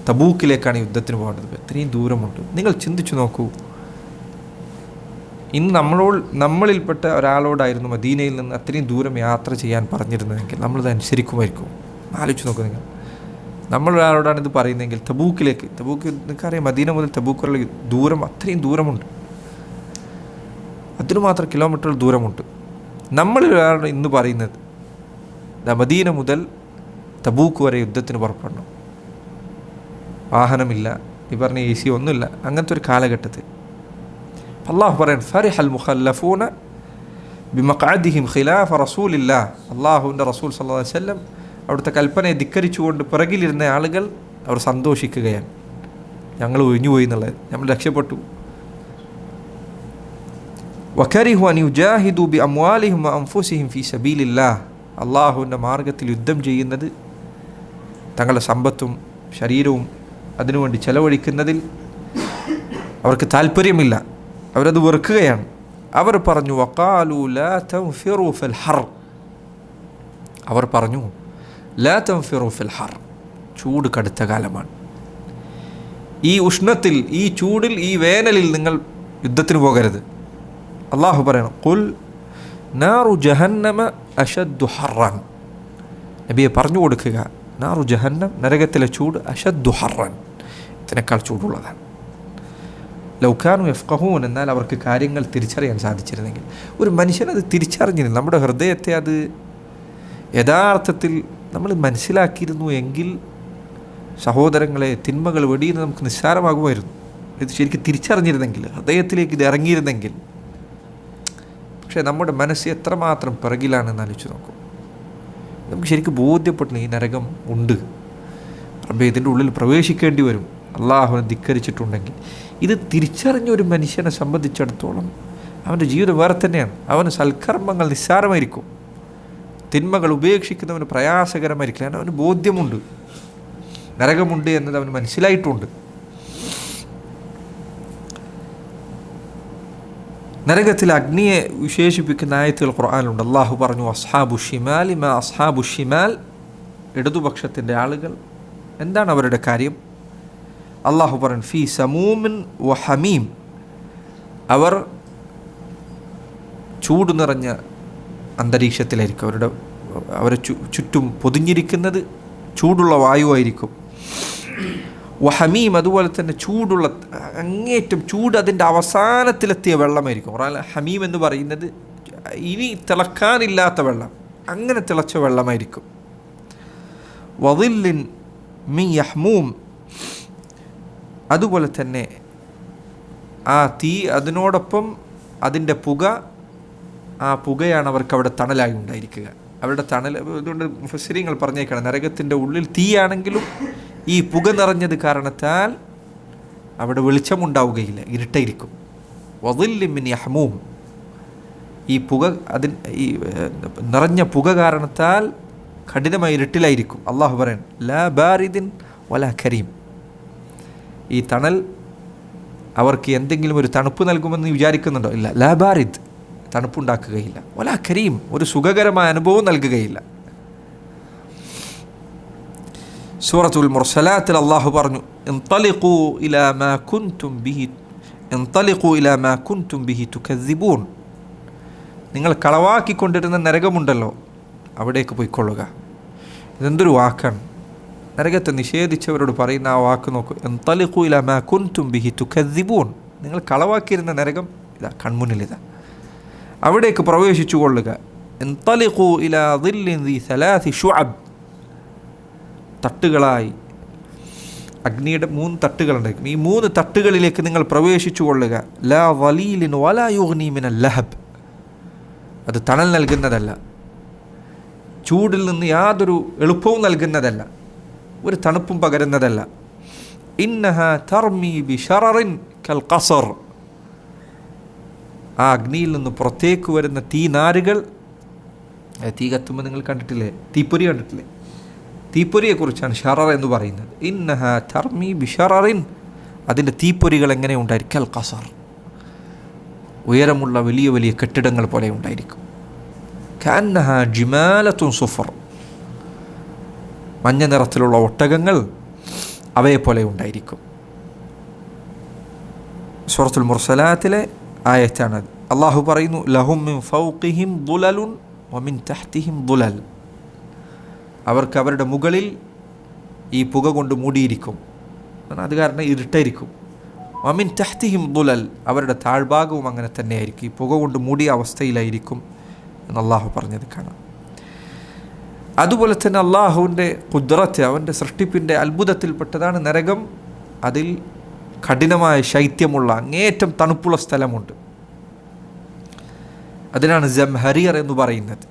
തബൂക്കിലേക്കാണ് യുദ്ധത്തിന് പോകേണ്ടത്. ഇത്രയും ദൂരമുണ്ട്. നിങ്ങൾ ചിന്തിച്ചു നോക്കൂ, ഇന്ന് നമ്മളിൽപ്പെട്ട ഒരാളോടായിരുന്നു മദീനയിൽ നിന്ന് അത്രയും ദൂരം യാത്ര ചെയ്യാൻ പറഞ്ഞിരുന്നതെങ്കിൽ നമ്മളിത് അനുസരിക്കുമായിരിക്കും. ആലോചിച്ച് നോക്കൂ നിങ്ങൾ. നമ്മളൊരാളോടാണ് ഇത് പറയുന്നതെങ്കിൽ തബൂക്ക് നിങ്ങൾക്കറിയാം, മദീന മുതൽ തബൂക്കുള്ള ദൂരം അത്രയും ദൂരമുണ്ട്, അതിനു മാത്രം കിലോമീറ്റർ ദൂരമുണ്ട്. നമ്മളൊരാളോട് ഇന്ന് പറയുന്നത് മദീന മുതൽ തബൂക്ക് വരെ യുദ്ധത്തിന് പുറപ്പെടണം, വാഹനമില്ല, ഈ പറഞ്ഞ AC ഒന്നുമില്ല, അങ്ങനത്തെ ഒരു കാലഘട്ടത്തിൽ. അല്ലാഹു പറയാൻ ഫരിഹൽ മുഖല്ലഫൂന ബിമഖഅദിഹിം ഖിലാഫ റസൂലില്ലാഹ്. അല്ലാഹുവിൻ്റെ റസൂൽ സല്ലല്ലാഹു അലൈഹി വസല്ലം അവിടുത്തെ കൽപ്പനയെ ധിക്കരിച്ചുകൊണ്ട് പിറകിലിരുന്ന ആളുകൾ അവർ സന്തോഷിക്കുകയാണ്, ഞങ്ങൾ ഒഴിഞ്ഞുപോയി എന്നുള്ളത്, നമ്മൾ രക്ഷപ്പെട്ടു. വകരിഹു അൻ യുജാഹിദു ബിഅംവാലിഹിം വഅൻഫുസിഹിം ഫീ സബീലില്ലാഹ്. അല്ലാഹുവിൻ്റെ മാർഗത്തിൽ യുദ്ധം ചെയ്യുന്നത്, തങ്ങളുടെ സമ്പത്തും ശരീരവും അതിനുവേണ്ടി ചെലവഴിക്കുന്നതിൽ അവർക്ക് താല്പര്യമില്ല, അവരത് വെറുക്കുകയാണ്. അവർ പറഞ്ഞു വഖാലു ലാ തൻഫിറു ഫിൽ ഹർ. അവർ പറഞ്ഞു ലാ തൻഫിറു ഫിൽ ഹർ, ചൂട് കടുത്ത കാലമാണ്, ഈ ഉഷ്ണത്തിൽ, ഈ ചൂടിൽ, ഈ വേനലിൽ നിങ്ങൾ യുദ്ധത്തിന് പോകരുത്. അല്ലാഹു പറയണം ഖുൽ നാറു ജഹന്നമ അശദ്ദു ഹർറൻ. നബിയെ പറഞ്ഞു കൊടുക്കുക, നാറു ജഹന്നം, നരകത്തിലെ ചൂട്, അശദ്ദു ഹർറൻ, ഇതിനേക്കാൾ ചൂടുള്ളതാണ്. ലൗകാനു യഫ്ഖഹൂൻ, എന്നാൽ അവർക്ക് കാര്യങ്ങൾ തിരിച്ചറിയാൻ സാധിച്ചിരുന്നെങ്കിൽ. ഒരു മനുഷ്യനത് തിരിച്ചറിഞ്ഞിരുന്നു, നമ്മുടെ ഹൃദയത്തെ അത് യഥാർത്ഥത്തിൽ നമ്മൾ മനസ്സിലാക്കിയിരുന്നു എങ്കിൽ സഹോദരങ്ങളെ, തിന്മകൾ വെടിയുന്നത് നമുക്ക് നിസ്സാരമാകുമായിരുന്നു. ഇത് ശരിക്കും തിരിച്ചറിഞ്ഞിരുന്നെങ്കിൽ, ഹൃദയത്തിലേക്ക് ഇത് ഇറങ്ങിയിരുന്നെങ്കിൽ. പക്ഷേ നമ്മുടെ മനസ്സ് എത്രമാത്രം പിറകിലാണെന്ന് ആലോചിച്ച് നോക്കും. നമുക്ക് ശരിക്കും ബോധ്യപ്പെടുന്നു ഈ നരകം ഉണ്ട്, റബ്ബേ ഇതിൻ്റെ ഉള്ളിൽ പ്രവേശിക്കേണ്ടി വരും, അള്ളാഹുവിനെ ധിക്കരിച്ചിട്ടുണ്ടെങ്കിൽ. ഇത് തിരിച്ചറിഞ്ഞ ഒരു മനുഷ്യനെ സംബന്ധിച്ചിടത്തോളം അവൻ്റെ ജീവിതം വേറെ തന്നെയാണ്. അവന് സൽക്കർമ്മങ്ങൾ നിസ്സാരമായിരിക്കും, തിന്മകൾ ഉപേക്ഷിക്കുന്നവന് പ്രയാസകരമായിരിക്കില്ല. അവന് ബോധ്യമുണ്ട്, നരകമുണ്ട് എന്നത് അവന് മനസ്സിലായിട്ടുണ്ട്. നരകത്തിൽ അഗ്നിയെ വിശേഷിപ്പിക്കുന്ന ആയത്തുകൾ ഖുർആനിലുണ്ട്. അല്ലാഹു പറഞ്ഞു അസ്ഹാബു ഷിമാലി മാ അസ്ഹാബു ഷിമാൽ, ഇടതുപക്ഷത്തിൻ്റെ ആളുകൾ, എന്താണ് അവരുടെ കാര്യം? അല്ലാഹു പറഞ്ഞു ഫീ സമൂമിൻ വ ഹമീം, അവർ ചൂട് നിറഞ്ഞ അന്തരീക്ഷത്തിലായിരിക്കും, അവരെ ചുറ്റും പൊതിഞ്ഞിരിക്കുന്നത് ചൂടുള്ള വായുവായിരിക്കും. വഹമീം, അതുപോലെ തന്നെ ചൂടുള്ള, അങ്ങേറ്റം ചൂട്, അതിൻ്റെ അവസാനത്തിലെത്തിയ വെള്ളമായിരിക്കും. ഹമീം എന്ന് പറയുന്നത് ഇനി തിളക്കാനില്ലാത്ത വെള്ളം, അങ്ങനെ തിളച്ച വെള്ളമായിരിക്കും. വദില്ലിൻ മിൻ യഹ്മൂം, അതുപോലെ തന്നെ ആ തീ, അതിനോടൊപ്പം അതിൻ്റെ പുക, ആ പുകയാണ് അവർക്ക് അവിടെ തണലായി ഉണ്ടായിരിക്കുക. അവരുടെ തണൽ, അതുകൊണ്ട് മുഫസ്സിരീങ്ങൾ പറഞ്ഞേക്കാണ്, നരകത്തിൻ്റെ ഉള്ളിൽ തീയാണെങ്കിലും ഈ പുക നിറഞ്ഞത് കാരണത്താൽ അവിടെ വെളിച്ചമുണ്ടാവുകയില്ല, ഇരുട്ടായിരിക്കും. വദില്ലിൻ മിൻ യഹ്മൂം, ഈ പുക, ഈ നിറഞ്ഞ പുക കാരണത്താൽ കഠിനമായ ഇരുട്ടിലായിരിക്കും. അല്ലാഹു പറയാൻ ലാ ബാരിദിൻ വലാ കരീം, ഈ തണൽ അവർക്ക് എന്തെങ്കിലും ഒരു തണുപ്പ് നൽകുമെന്ന് വിചാരിക്കുന്നുണ്ടോ? ഇല്ല. ലാ ബാരിദ്, തണുപ്പുണ്ടാക്കുകയില്ല. വലാ കരീം, ഒരു സുഖകരമായ അനുഭവം നൽകുകയില്ല. സൂറത്തുൽ മുർസലാത്തിൽ അല്ലാഹു പറഞ്ഞു ഇൻതലിഖൂ ഇലാ മാ കുൻതും ബിഹി തുകദ്ദിബൂൻ, നിങ്ങൾ കളവാക്കിക്കൊണ്ടിരുന്ന നരകമുണ്ടല്ലോ, അവിടേക്ക് പോയിക്കൊള്ളുക. ഇതെന്തൊരു വാക്കാണ്! നരകത്തെ നിഷേധിച്ചവരോട് പറയുന്ന ആ വാക്ക് നോക്കൂ. ഇൻതലിഖൂ ഇലാ മാ കുൻതും ബിഹി തുകദ്ദിബൂൻ, നിങ്ങൾ കളവാക്കിയിരുന്ന നരകം ഇതാ കൺമുന്നിലിതാ, അവിടേക്ക് പ്രവേശിച്ചു കൊള്ളുക. ഇൻതലിഖൂ ഇലാ ദില്ലിൻ ദി സലാസി ശുഅബ്, തട്ടുകളായി, അഗ്നിയുടെ 3 തട്ടുകളുണ്ടായിരിക്കും. ഈ 3 തട്ടുകളിലേക്ക് നിങ്ങൾ പ്രവേശിച്ചു കൊള്ളുക. ലാ വലീലിൻ വലാ യുഗ്നി മിനൽ ലഹബ്. അത് തണൽ നൽകുന്നതല്ല, ചൂടിൽ നിന്ന് യാതൊരു എളുപ്പവും നൽകുന്നതല്ല, ഒരു തണുപ്പും പകരുന്നതല്ല. ഇന്നഹ തർമി ബിശററിൻ കൽ ഖസർ. ആ അഗ്നിയിൽ നിന്ന് പുറത്തേക്ക് വരുന്ന തീനാരുകൾ, തീ കത്തുമ്പോൾ നിങ്ങൾ കണ്ടിട്ടില്ലേ, തീപ്പൊരി കണ്ടിട്ടില്ലേ? തീപ്പൊരിയെക്കുറിച്ചാണ് ഷറർ എന്ന് പറയുന്നത്. ഇന്നഹ തർമി ബിഷറിൻ. അതിൻ്റെ തീപ്പൊരികൾ എങ്ങനെ ഉണ്ടായിരിക്കും? അൽ ഖസർ, ഉയരമുള്ള വലിയ വലിയ കെട്ടിടങ്ങൾ പോലെ ഉണ്ടായിരിക്കും. കഅന്നഹ ജിമാലത്തുൻ സുഫർ. മഞ്ഞ നിറത്തിലുള്ള ഒട്ടകങ്ങൾ അവയെപ്പോലെ ഉണ്ടായിരിക്കും. സൂറത്തുൽ മുർസലാത്തിലെ ആയത്താണത്. അള്ളാഹു പറയുന്നു, ലഹും മിൻ ഫൗഖിഹിം ദുലലുൻ വമിൻ തഹ്തിഹിം ദുലൽ. അവർക്ക് അവരുടെ മുകളിൽ ഈ പുക കൊണ്ട് മൂടിയിരിക്കും, അത് കാരണം ഇരുട്ടായിരിക്കും. വമിൻ തഹ്തിഹിം ദുലൽ, അവരുടെ താഴ്ഭാഗവും അങ്ങനെ തന്നെയായിരിക്കും, ഈ പുക കൊണ്ട് മൂടിയ അവസ്ഥയിലായിരിക്കും എന്ന് അള്ളാഹു പറഞ്ഞത് കാണാം. അതുപോലെ തന്നെ അള്ളാഹുവിൻ്റെ ഖുദ്റത്ത്, അവൻ്റെ സൃഷ്ടിപ്പിൻ്റെ അത്ഭുതത്തിൽപ്പെട്ടതാണ് നരകം. അതിൽ കഠിനമായ ശൈത്യമുള്ള അങ്ങേയറ്റം തണുപ്പുള്ള സ്ഥലമുണ്ട്. അതിനാണ് ജംഹരിയർ എന്ന് പറയുന്നത്.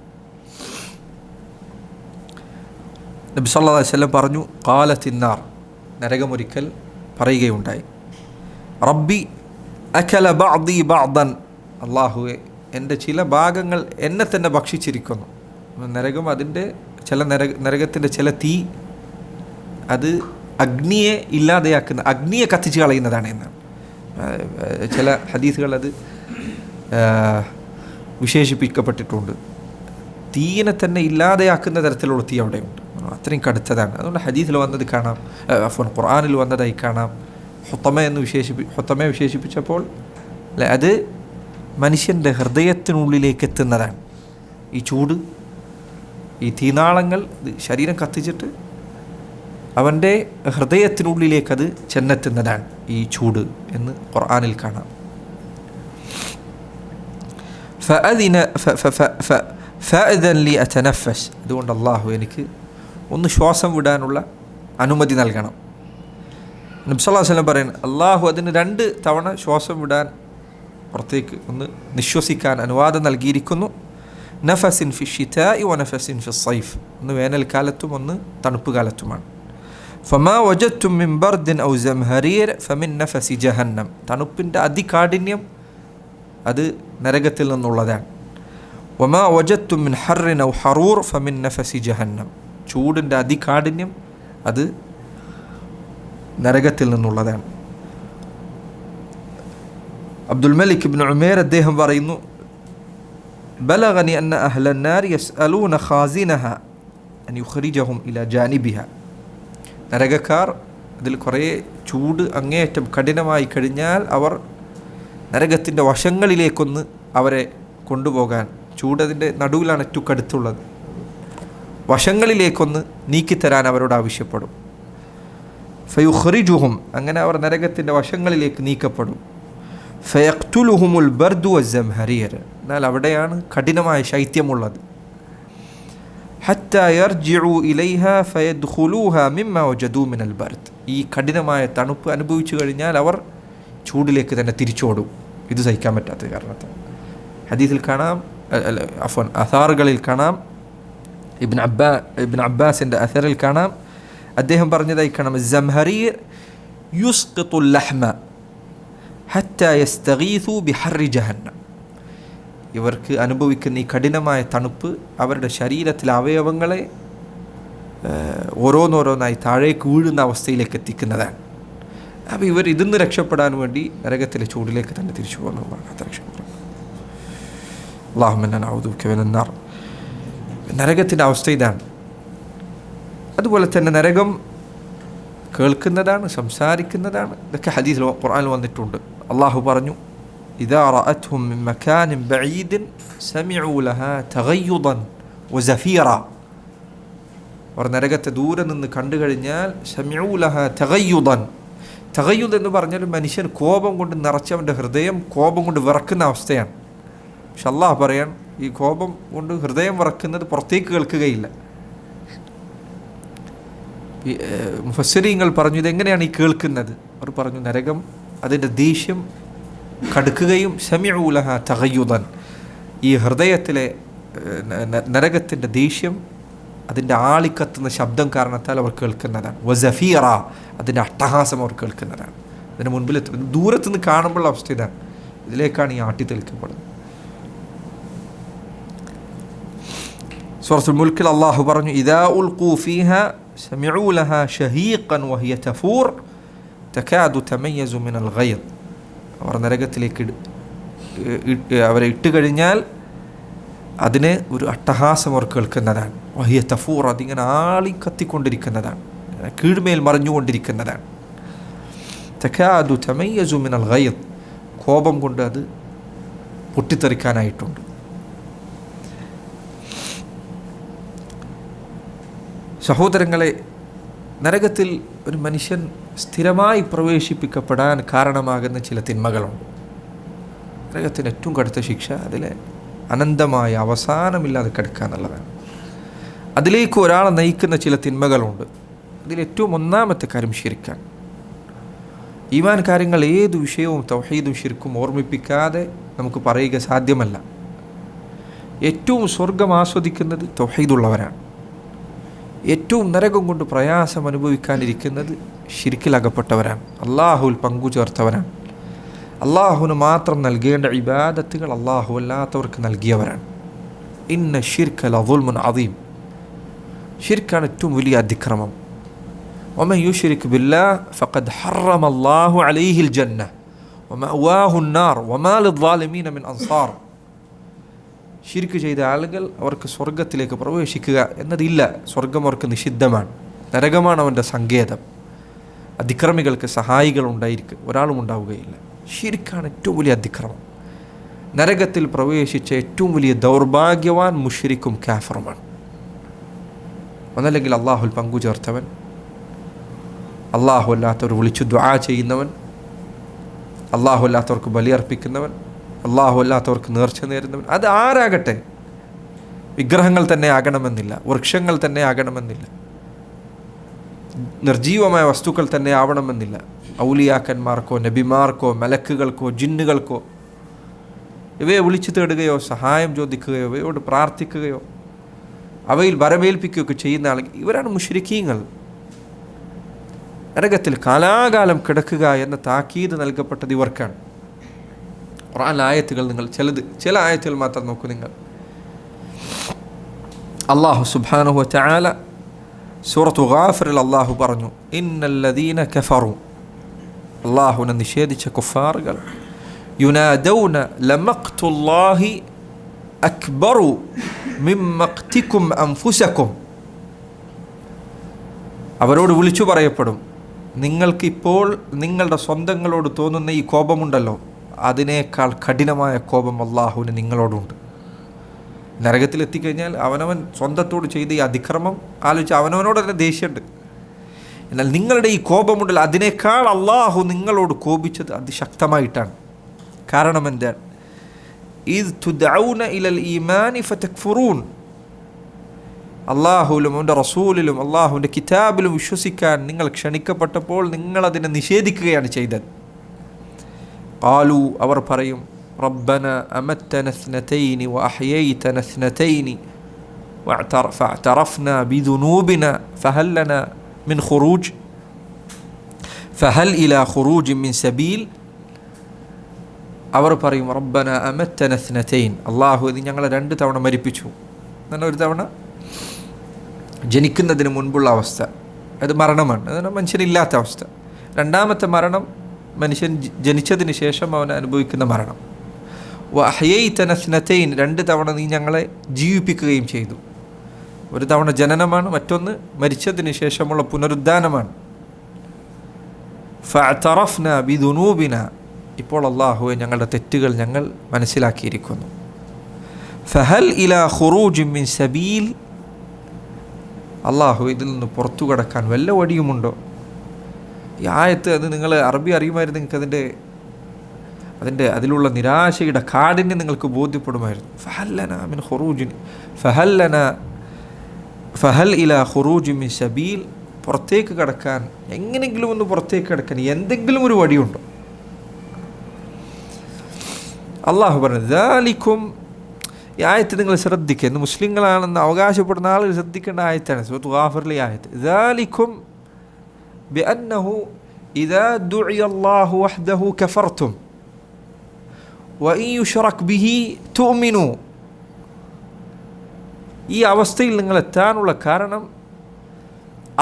നബി സല്ലല്ലാഹു അലൈഹി വസല്ലം പറഞ്ഞു, ഖാലത്തിന്നാർ, നരകമൊരിക്കൽ പറയുകയുണ്ടായി, റബ്ബി അകല ബഅദി ബഅദൻ. അള്ളാഹുവെ, എൻ്റെ ചില ഭാഗങ്ങൾ എന്നെ തന്നെ ഭക്ഷിച്ചിരിക്കുന്നു. നരകം അതിൻ്റെ നരകത്തിൻ്റെ ചില തീ അത് അഗ്നിയെ ഇല്ലാതെയാക്കുന്ന, അഗ്നിയെ കത്തിച്ച് കളയുന്നതാണ് എന്നാണ്. ചില ഹദീസുകൾ അത് വിശേഷിപ്പിക്കപ്പെട്ടിട്ടുണ്ട്. തീയിനെ തന്നെ ഇല്ലാതെയാക്കുന്ന തരത്തിലുള്ള തീ അവിടെയുണ്ട്, അത്രയും കടുത്തതാണ്. അതുകൊണ്ട് ഹദീസിൽ വന്നത് കാണാം, ഖുർആനിൽ വന്നതായി കാണാം. ഹുത്തമയെ വിശേഷിപ്പിച്ചപ്പോൾ അത് മനുഷ്യൻ്റെ ഹൃദയത്തിനുള്ളിലേക്ക് എത്തുന്നതാണ്. ഈ ചൂട്, ഈ തീനാളങ്ങൾ ശരീരം കത്തിച്ചിട്ട് അവൻ്റെ ഹൃദയത്തിനുള്ളിലേക്കത് ചെന്നെത്തുന്നതാണ് ഈ ചൂട് എന്ന് ഖുർആനിൽ കാണാം. ഫഅദൻ ലി അതനഫസ്. അതുകൊണ്ട് അള്ളാഹു എനിക്ക് ഒന്ന് ശ്വാസം വിടാനുള്ള അനുമതി നൽകണം. നബി സല്ലല്ലാഹു അലൈഹി വസല്ലം പറയുന്നത്, അള്ളാഹു അതിന് 2 തവണ ശ്വാസം വിടാൻ, പുറത്തേക്ക് ഒന്ന് നിശ്വസിക്കാൻ അനുവാദം നൽകിയിരിക്കുന്നു. നഫസിൻ ഫി ശിതാഇ വ നഫസിൻ ഫി സൈഫ്. ഒന്ന് വേനൽക്കാലത്തും ഒന്ന് തണുപ്പ് കാലത്തുമാണ്. ഫമാ വജദ്തും മിൻ ബർദിൻ ഔ സംഹരീർ ഫമിൻ നഫസി ജഹന്നം. തണുപ്പിൻ്റെ അതികാഠിന്യം അത് നരകത്തിൽ നിന്നുള്ളതാണ്. വമാ വജദ്തും മിൻ ഹർറിൻ ഔ ഹറൂർ ഫമിൻ നഫസി ജഹന്നം. ചൂടിൻ്റെ അതികാഠിന്യം അത് നരകത്തിൽ നിന്നുള്ളതാണ്. അബ്ദുൽ മലിക് ഇബ്നു ഉമൈർ അദ്ദേഹം പറയുന്നു, ബലഗനി അന്ന അഹ്ലൻ നാർ യസ്അലൂന ഖാസിനഹ അൻ യുഖ്രിജഹും ഇലാ ജാനിബിഹ. നരകക്കാർ അതിൽ കുറേ ചൂട് അങ്ങേയറ്റം കഠിനമായി കഴിഞ്ഞാൽ അവർ നരകത്തിൻ്റെ വശങ്ങളിലേക്കൊന്ന് അവരെ കൊണ്ടുപോകാൻ, ചൂടതിൻ്റെ നടുവിലാണ് ഏറ്റവും കടുത്തുള്ളത്, വശങ്ങളിലേക്കൊന്ന് നീക്കിത്തരാൻ അവരോട് ആവശ്യപ്പെടും. ഫയുഖ്രിജുഹും, അങ്ങനെ അവർ നരകത്തിൻ്റെ വശങ്ങളിലേക്ക് നീക്കപ്പെടും. ഫയഖ്തുലുഹുമുൽ ബർദു വസ്സംഹരീർ, എന്നാൽ അവിടെയാണ് കഠിനമായ ശൈത്യമുള്ളത്. ഹത്താ യർജിഉ ഇലൈഹാ ഫയദ്ഖുലൂഹാ മിമ്മാ വജദൂ മിനൽ ബർദ്. ഈ കഠിനമായ തണുപ്പ് അനുഭവിച്ചു കഴിഞ്ഞാൽ അവർ ചൂടിലേക്ക് തന്നെ തിരിച്ചോടും, ഇത് സഹിക്കാൻ പറ്റാത്ത കാരണത്താൽ. ഹദീസിൽ കാണാം, അസാറുകളിൽ കാണാം, ഇബ്ൻ അബ്ബാസിൻ്റെ അസറിൽ കാണാം, അദ്ദേഹം പറഞ്ഞതായി കാണാം, സംഹരീർ യുസ്ഖിതുൽ ലഹ്മ ഹത്താ യസ്തഗീസു ബിഹർരി ജഹന്നം. ഇവർക്ക് അനുഭവിക്കുന്ന ഈ കഠിനമായ തണുപ്പ് അവരുടെ ശരീരത്തിലെ അവയവങ്ങളെ ഓരോന്നോരോന്നായി താഴേക്ക് വീഴുന്ന അവസ്ഥയിലേക്ക് എത്തിക്കുന്നതാണ്. അപ്പോൾ ഇവർ ഇതിന്ന് രക്ഷപ്പെടാൻ വേണ്ടി നരകത്തിലെ ചൂടിലേക്ക് തന്നെ തിരിച്ചു പോകുന്നതാണ്. അല്ലാഹുമ്മ ഇന്നാ നഊദു ബിക മിനൻ നാർ. നരകത്തിൻ്റെ അവസ്ഥ ഇതാണ്. അതുപോലെ തന്നെ നരകം കേൾക്കുന്നതാണ്, സംസാരിക്കുന്നതാണ്. ഇതൊക്കെ ഹദീസിൽ ഖുർആനിൽ വന്നിട്ടുണ്ട്. അള്ളാഹു പറഞ്ഞു, ഇദാ റഅത്ഹും മിൻ മകാനിൻ ബഈദിൻ സമിഉ ലഹാ തഗയ്യുദൻ വസഫീറ. അവർ നരകത്തെ ദൂരെ നിന്ന് കണ്ടു കഴിഞ്ഞാൽ സമിഉ ലഹാ തഗയ്യുദൻ. തഗയ്യുദ് എന്ന് പറഞ്ഞാൽ മനുഷ്യൻ കോപം കൊണ്ട് നിറച്ചവൻ്റെ ഹൃദയം കോപം കൊണ്ട് വിറക്കുന്ന അവസ്ഥയാണ്. പക്ഷെ അള്ളാഹു പറയാൻ, ഈ കോപം കൊണ്ട് ഹൃദയം വിറക്കുന്നത് പുറത്തേക്ക് കേൾക്കുകയില്ല. മുഫസ്സിരീങ്ങൾ പറഞ്ഞു ഇതെങ്ങനെയാണ് ഈ കേൾക്കുന്നത്. അവർ പറഞ്ഞു നരകം അതിൻ്റെ ദേഷ്യം കടുക്കുകയും സമിഉ ലഹ തഗയ്യുദൻ, ഈ ഹൃദയത്തിലെ നരകത്തിൻ്റെ ദേഷ്യം അതിൻ്റെ ആളിക്കത്തുന്ന ശബ്ദം കാരണത്താൽ അവർ കേൾക്കുന്നതാണ്. വസഫീറ, അതിൻ്റെ അട്ടഹാസം അവർ കേൾക്കുന്നതാണ്. അതിന് മുൻപിൽ ദൂരത്തുനിന്ന് കാണുമ്പോഴുള്ള അവസ്ഥ ഇതാണ്. ഇതിലേക്കാണ് ഈ ആട്ടിത്തെളിക്കപ്പെടുന്നത്. സൂറത്തുൽ മുൽക്കിൽ അല്ലാഹു പറഞ്ഞു ഇദാ ഉൽഖൂ ഫീഹാ സമിഉ ലഹാ ഷഹീഖൻ വഹിയ തഫൂർ തകാദു തമയ്യസു മിനൽ ഗൈദ്. അവർ നരകത്തിലേക്ക് അവരെ ഇട്ട് കഴിഞ്ഞാൽ അതിന് ഒരു അട്ടഹാസം അവർ കേൾക്കുന്നതാണ്. വഹിയ തഫൂർ, അതിങ്ങനെ ആളി കത്തിക്കൊണ്ടിരിക്കുന്നതാണ്, കീഴ്മേൽ മറിഞ്ഞുകൊണ്ടിരിക്കുന്നതാണ്. തകാദു തമയ്യസു മിനൽ ഗൈദ്, കോപം കൊണ്ട് അത് പൊട്ടിത്തെറിക്കാനായിട്ടുണ്ട്. സഹോദരങ്ങളെ, നരകത്തിൽ ഒരു മനുഷ്യൻ സ്ഥിരമായി പ്രവേശിപ്പിക്കപ്പെടാൻ കാരണമാകുന്ന ചില തിന്മകളുണ്ട്. നരകത്തിന് ഏറ്റവും കടുത്ത ശിക്ഷ അതിലെ അനന്തമായ അവസാനമില്ലാതെ കിടക്കുക എന്നുള്ളതാണ്. അതിലേക്ക് ഒരാളെ നയിക്കുന്ന ചില തിന്മകളുണ്ട്. അതിലേറ്റവും ഒന്നാമത്തെ കാര്യം ശിർക്കാണ്. ഈമാൻ കാര്യങ്ങൾ ഏതു വിഷയവും തൗഹീദും ശിർക്കും ഓർമ്മിപ്പിക്കാതെ നമുക്ക് പറയുക സാധ്യമല്ല. ഏറ്റവും സ്വർഗം ആസ്വദിക്കുന്നത് തൗഹീദുള്ളവരാണ്. ഏറ്റവും നരകം കൊണ്ട് പ്രയാസം അനുഭവിക്കാനിരിക്കുന്നത് ശിർക്കിലകപ്പെട്ടവരാണ്, അള്ളാഹുവിൽ പങ്കു ചേർത്തവരാണ്. അള്ളാഹുവിന് മാത്രം നൽകേണ്ട ഇബാദത്തുകൾ അള്ളാഹു അല്ലാത്തവർക്ക് നൽകിയവരാണ്. ഇന്ന ശിർക ലദുൽമുൻ അദീം, ശിർക്കാണ് ഏറ്റവും വലിയ അതിക്രമം. വമൻ യുശ്രിക് ബില്ലാഹ് ഫഖദ് ഹറമ അല്ലാഹു അലൈഹിൽ ജന്ന വമഅവാഹു അന്നാർ വമാ ലിദ്ദാലിമീന മിൻ അൻസാർ. ശിർക്ക് ചെയ്ത ആളുകൾ അവർക്ക് സ്വർഗത്തിലേക്ക് പ്രവേശിക്കുക എന്നതില്ല. സ്വർഗം അവർക്ക് നിഷിദ്ധമാണ്, നരകമാണ് അവൻ്റെ സങ്കേതം. അതിക്രമികൾക്ക് സഹായികൾ ഒരാളും ഉണ്ടാവുകയില്ല. ശിർക്കാണ് ഏറ്റവും വലിയ അതിക്രമം. നരകത്തിൽ പ്രവേശിച്ച ഏറ്റവും വലിയ ദൗർഭാഗ്യവാൻ മുശ്രിക്കും കാഫറുമാണ്. ഒന്നല്ലെങ്കിൽ അള്ളാഹുൽ പങ്കു ചേർത്തവൻ, അള്ളാഹു അല്ലാത്തവർ വിളിച്ചു ദുആ ചെയ്യുന്നവൻ, അള്ളാഹു അല്ലാത്തവർക്ക് ബലിയർപ്പിക്കുന്നവൻ, അള്ളാഹു അല്ലാത്തവർക്ക് നേർച്ച നേരുന്നവൻ. അത് ആരാകട്ടെ, വിഗ്രഹങ്ങൾ തന്നെ ആകണമെന്നില്ല, വൃക്ഷങ്ങൾ തന്നെ ആകണമെന്നില്ല, നിർജീവമായ വസ്തുക്കൾ തന്നെ ആവണമെന്നില്ല. ഔലിയാക്കന്മാർക്കോ നബിമാർക്കോ മലക്കുകൾക്കോ ജിന്നുകൾക്കോ ഇവയെ വിളിച്ചു തേടുകയോ സഹായം ചോദിക്കുകയോ ഇവയോട് പ്രാർത്ഥിക്കുകയോ അവയിൽ വരമേൽപ്പിക്കുകയൊക്കെ ചെയ്യുന്ന ആളുകൾ ഇവരാണ് മുശ്രിക്കീങ്ങൾ. നരകത്തിൽ കാലാകാലം കിടക്കുക എന്ന താക്കീത് നൽകപ്പെട്ടത് ഇവർക്കാണ്. ഖുർആൻ ആയത്തുകൾ നിങ്ങൾ ചില ആയത്തുകൾ മാത്രം നോക്കൂ നിങ്ങൾ. അല്ലാഹു സുബ്ഹാനഹു വ തആല സൂറത്തു ഗാഫിറിൽ അല്ലാഹു പറഞ്ഞു ഇന്നല്ലദീന കഫറു, അല്ലാഹുവിനെ നിഷേധിച്ച കുഫാറുകൾ, യുനാദൗന ലമഖ്തുല്ലാഹി അക്ബറു മിൻ മഖ്തികും അൻഫുസകും, അവരോട് വിളിച്ചു പറയപ്പെടും നിങ്ങൾക്കിപ്പോൾ നിങ്ങളുടെ സ്വന്തങ്ങളോട് തോന്നുന്ന ഈ കോപമുണ്ടല്ലോ അതിനേക്കാൾ കഠിനമായ കോപം അള്ളാഹുവിന് നിങ്ങളോടുണ്ട്. നരകത്തിലെത്തിക്കഴിഞ്ഞാൽ അവനവൻ സ്വന്തത്തോട് ചെയ്ത ഈ അതിക്രമം ആലോചിച്ച് അവനവനോട് തന്നെ ദേഷ്യമുണ്ട്. എന്നാൽ നിങ്ങളുടെ ഈ കോപമുണ്ടല്ലോ അതിനേക്കാൾ അള്ളാഹു നിങ്ങളോട് കോപിച്ചത് അതിശക്തമായിട്ടാണ്. കാരണം എന്താണ്? ഇദ് തുദഊന ഇലൽ ഈമാനി ഫതക്ഫുറൂൻ, അള്ളാഹുവിലും അവൻ്റെ റസൂലിലും അള്ളാഹുവിൻ്റെ കിതാബിലും വിശ്വസിക്കാൻ നിങ്ങൾ ക്ഷണിക്കപ്പെട്ടപ്പോൾ നിങ്ങളതിനെ നിഷേധിക്കുകയാണ് ചെയ്തത്. ഖാലു, അവർ പറയും റബ്ബന അമത്തന സ്നതൈനി വഅഹ്യൈതന സ്നതൈനി ഫഅതറഫ്നാ ബിദുനൂബിന ഫഹൽ ലനാ മിൻ ഖുറൂജ് ഫഹൽ ഇലാ ഖുറൂജ് മിൻ സബീൽ. അവർ പറയും റബ്ബന അമത്തന സ്നതൈൻ, അള്ളാഹു ഇത് ഞങ്ങളെ 2 തവണ മരിപ്പിച്ചു. എന്നാൽ ഒരു തവണ ജനിക്കുന്നതിന് മുൻപുള്ള അവസ്ഥ, അത് മരണമാണ്, അതാണ് മനുഷ്യനില്ലാത്ത അവസ്ഥ. രണ്ടാമത്തെ മരണം മനുഷ്യൻ ജനിച്ചതിന് ശേഷം അവൻ അനുഭവിക്കുന്ന മരണം. വഅഹ്യൈതന സ്നതൈൻ, 2 തവണ നീ ഞങ്ങളെ ജീവിപ്പിക്കുകയും ചെയ്തു. ഒരു തവണ ജനനമാണ്, മറ്റൊന്ന് മരിച്ചതിന് ശേഷമുള്ള പുനരുദ്ധാനമാണ്. ഫഅതറഫ്നാ ബിദുനൂബിന, ഇപ്പോൾ അല്ലാഹുവേ ഞങ്ങളുടെ തെറ്റുകൾ ഞങ്ങൾ മനസ്സിലാക്കിയിരിക്കുന്നു. ഫഹൽ ഇലാ ഖുറൂജ് മിൻ സബീൽ, അള്ളാഹു ഇതിൽ നിന്ന് പുറത്തു കടക്കാൻ വല്ല വഴിയുമുണ്ടോ? ഈ ആയത്ത് അത് നിങ്ങൾ അറബി അറിയുമായിരുന്നു, നിങ്ങൾക്ക് അതിലുള്ള നിരാശയുടെ കാഠിന്യം നിങ്ങൾക്ക് ബോധ്യപ്പെടുമായിരുന്നു. ഫഹല്ലനാ മിൻ ഖുറൂജിൻ ഫഹൽ ഇലാ ഖുറൂജ് മിൻ സബീൽ, പുറത്തേക്ക് കടക്കാൻ, എങ്ങനെയെങ്കിലും ഒന്ന് പുറത്തേക്ക് കടക്കാൻ എന്തെങ്കിലും ഒരു വഴിയുണ്ടോ? അള്ളാഹു പറഞ്ഞു ദാലിക്കും. ഈ ആയത്ത് നിങ്ങൾ ശ്രദ്ധിക്കുക. ഇന്ന് മുസ്ലിങ്ങളാണെന്ന് അവകാശപ്പെടുന്ന ആളുകൾ ശ്രദ്ധിക്കേണ്ട ആയത്താണ്. സൂറത്ത് ഗാഫിറിലെ ആയത്ത്. ദാലിക്കും ബിഅന്നഹു ഇദാ ദുഇയ അല്ലാഹു വഹ്ദഹു കഫർതും വഇൻ യുശ്റക് ബിഹി തുഅ്മിനു. ഈ അവസ്ഥയിൽ നിങ്ങൾ എത്താനുള്ള കാരണം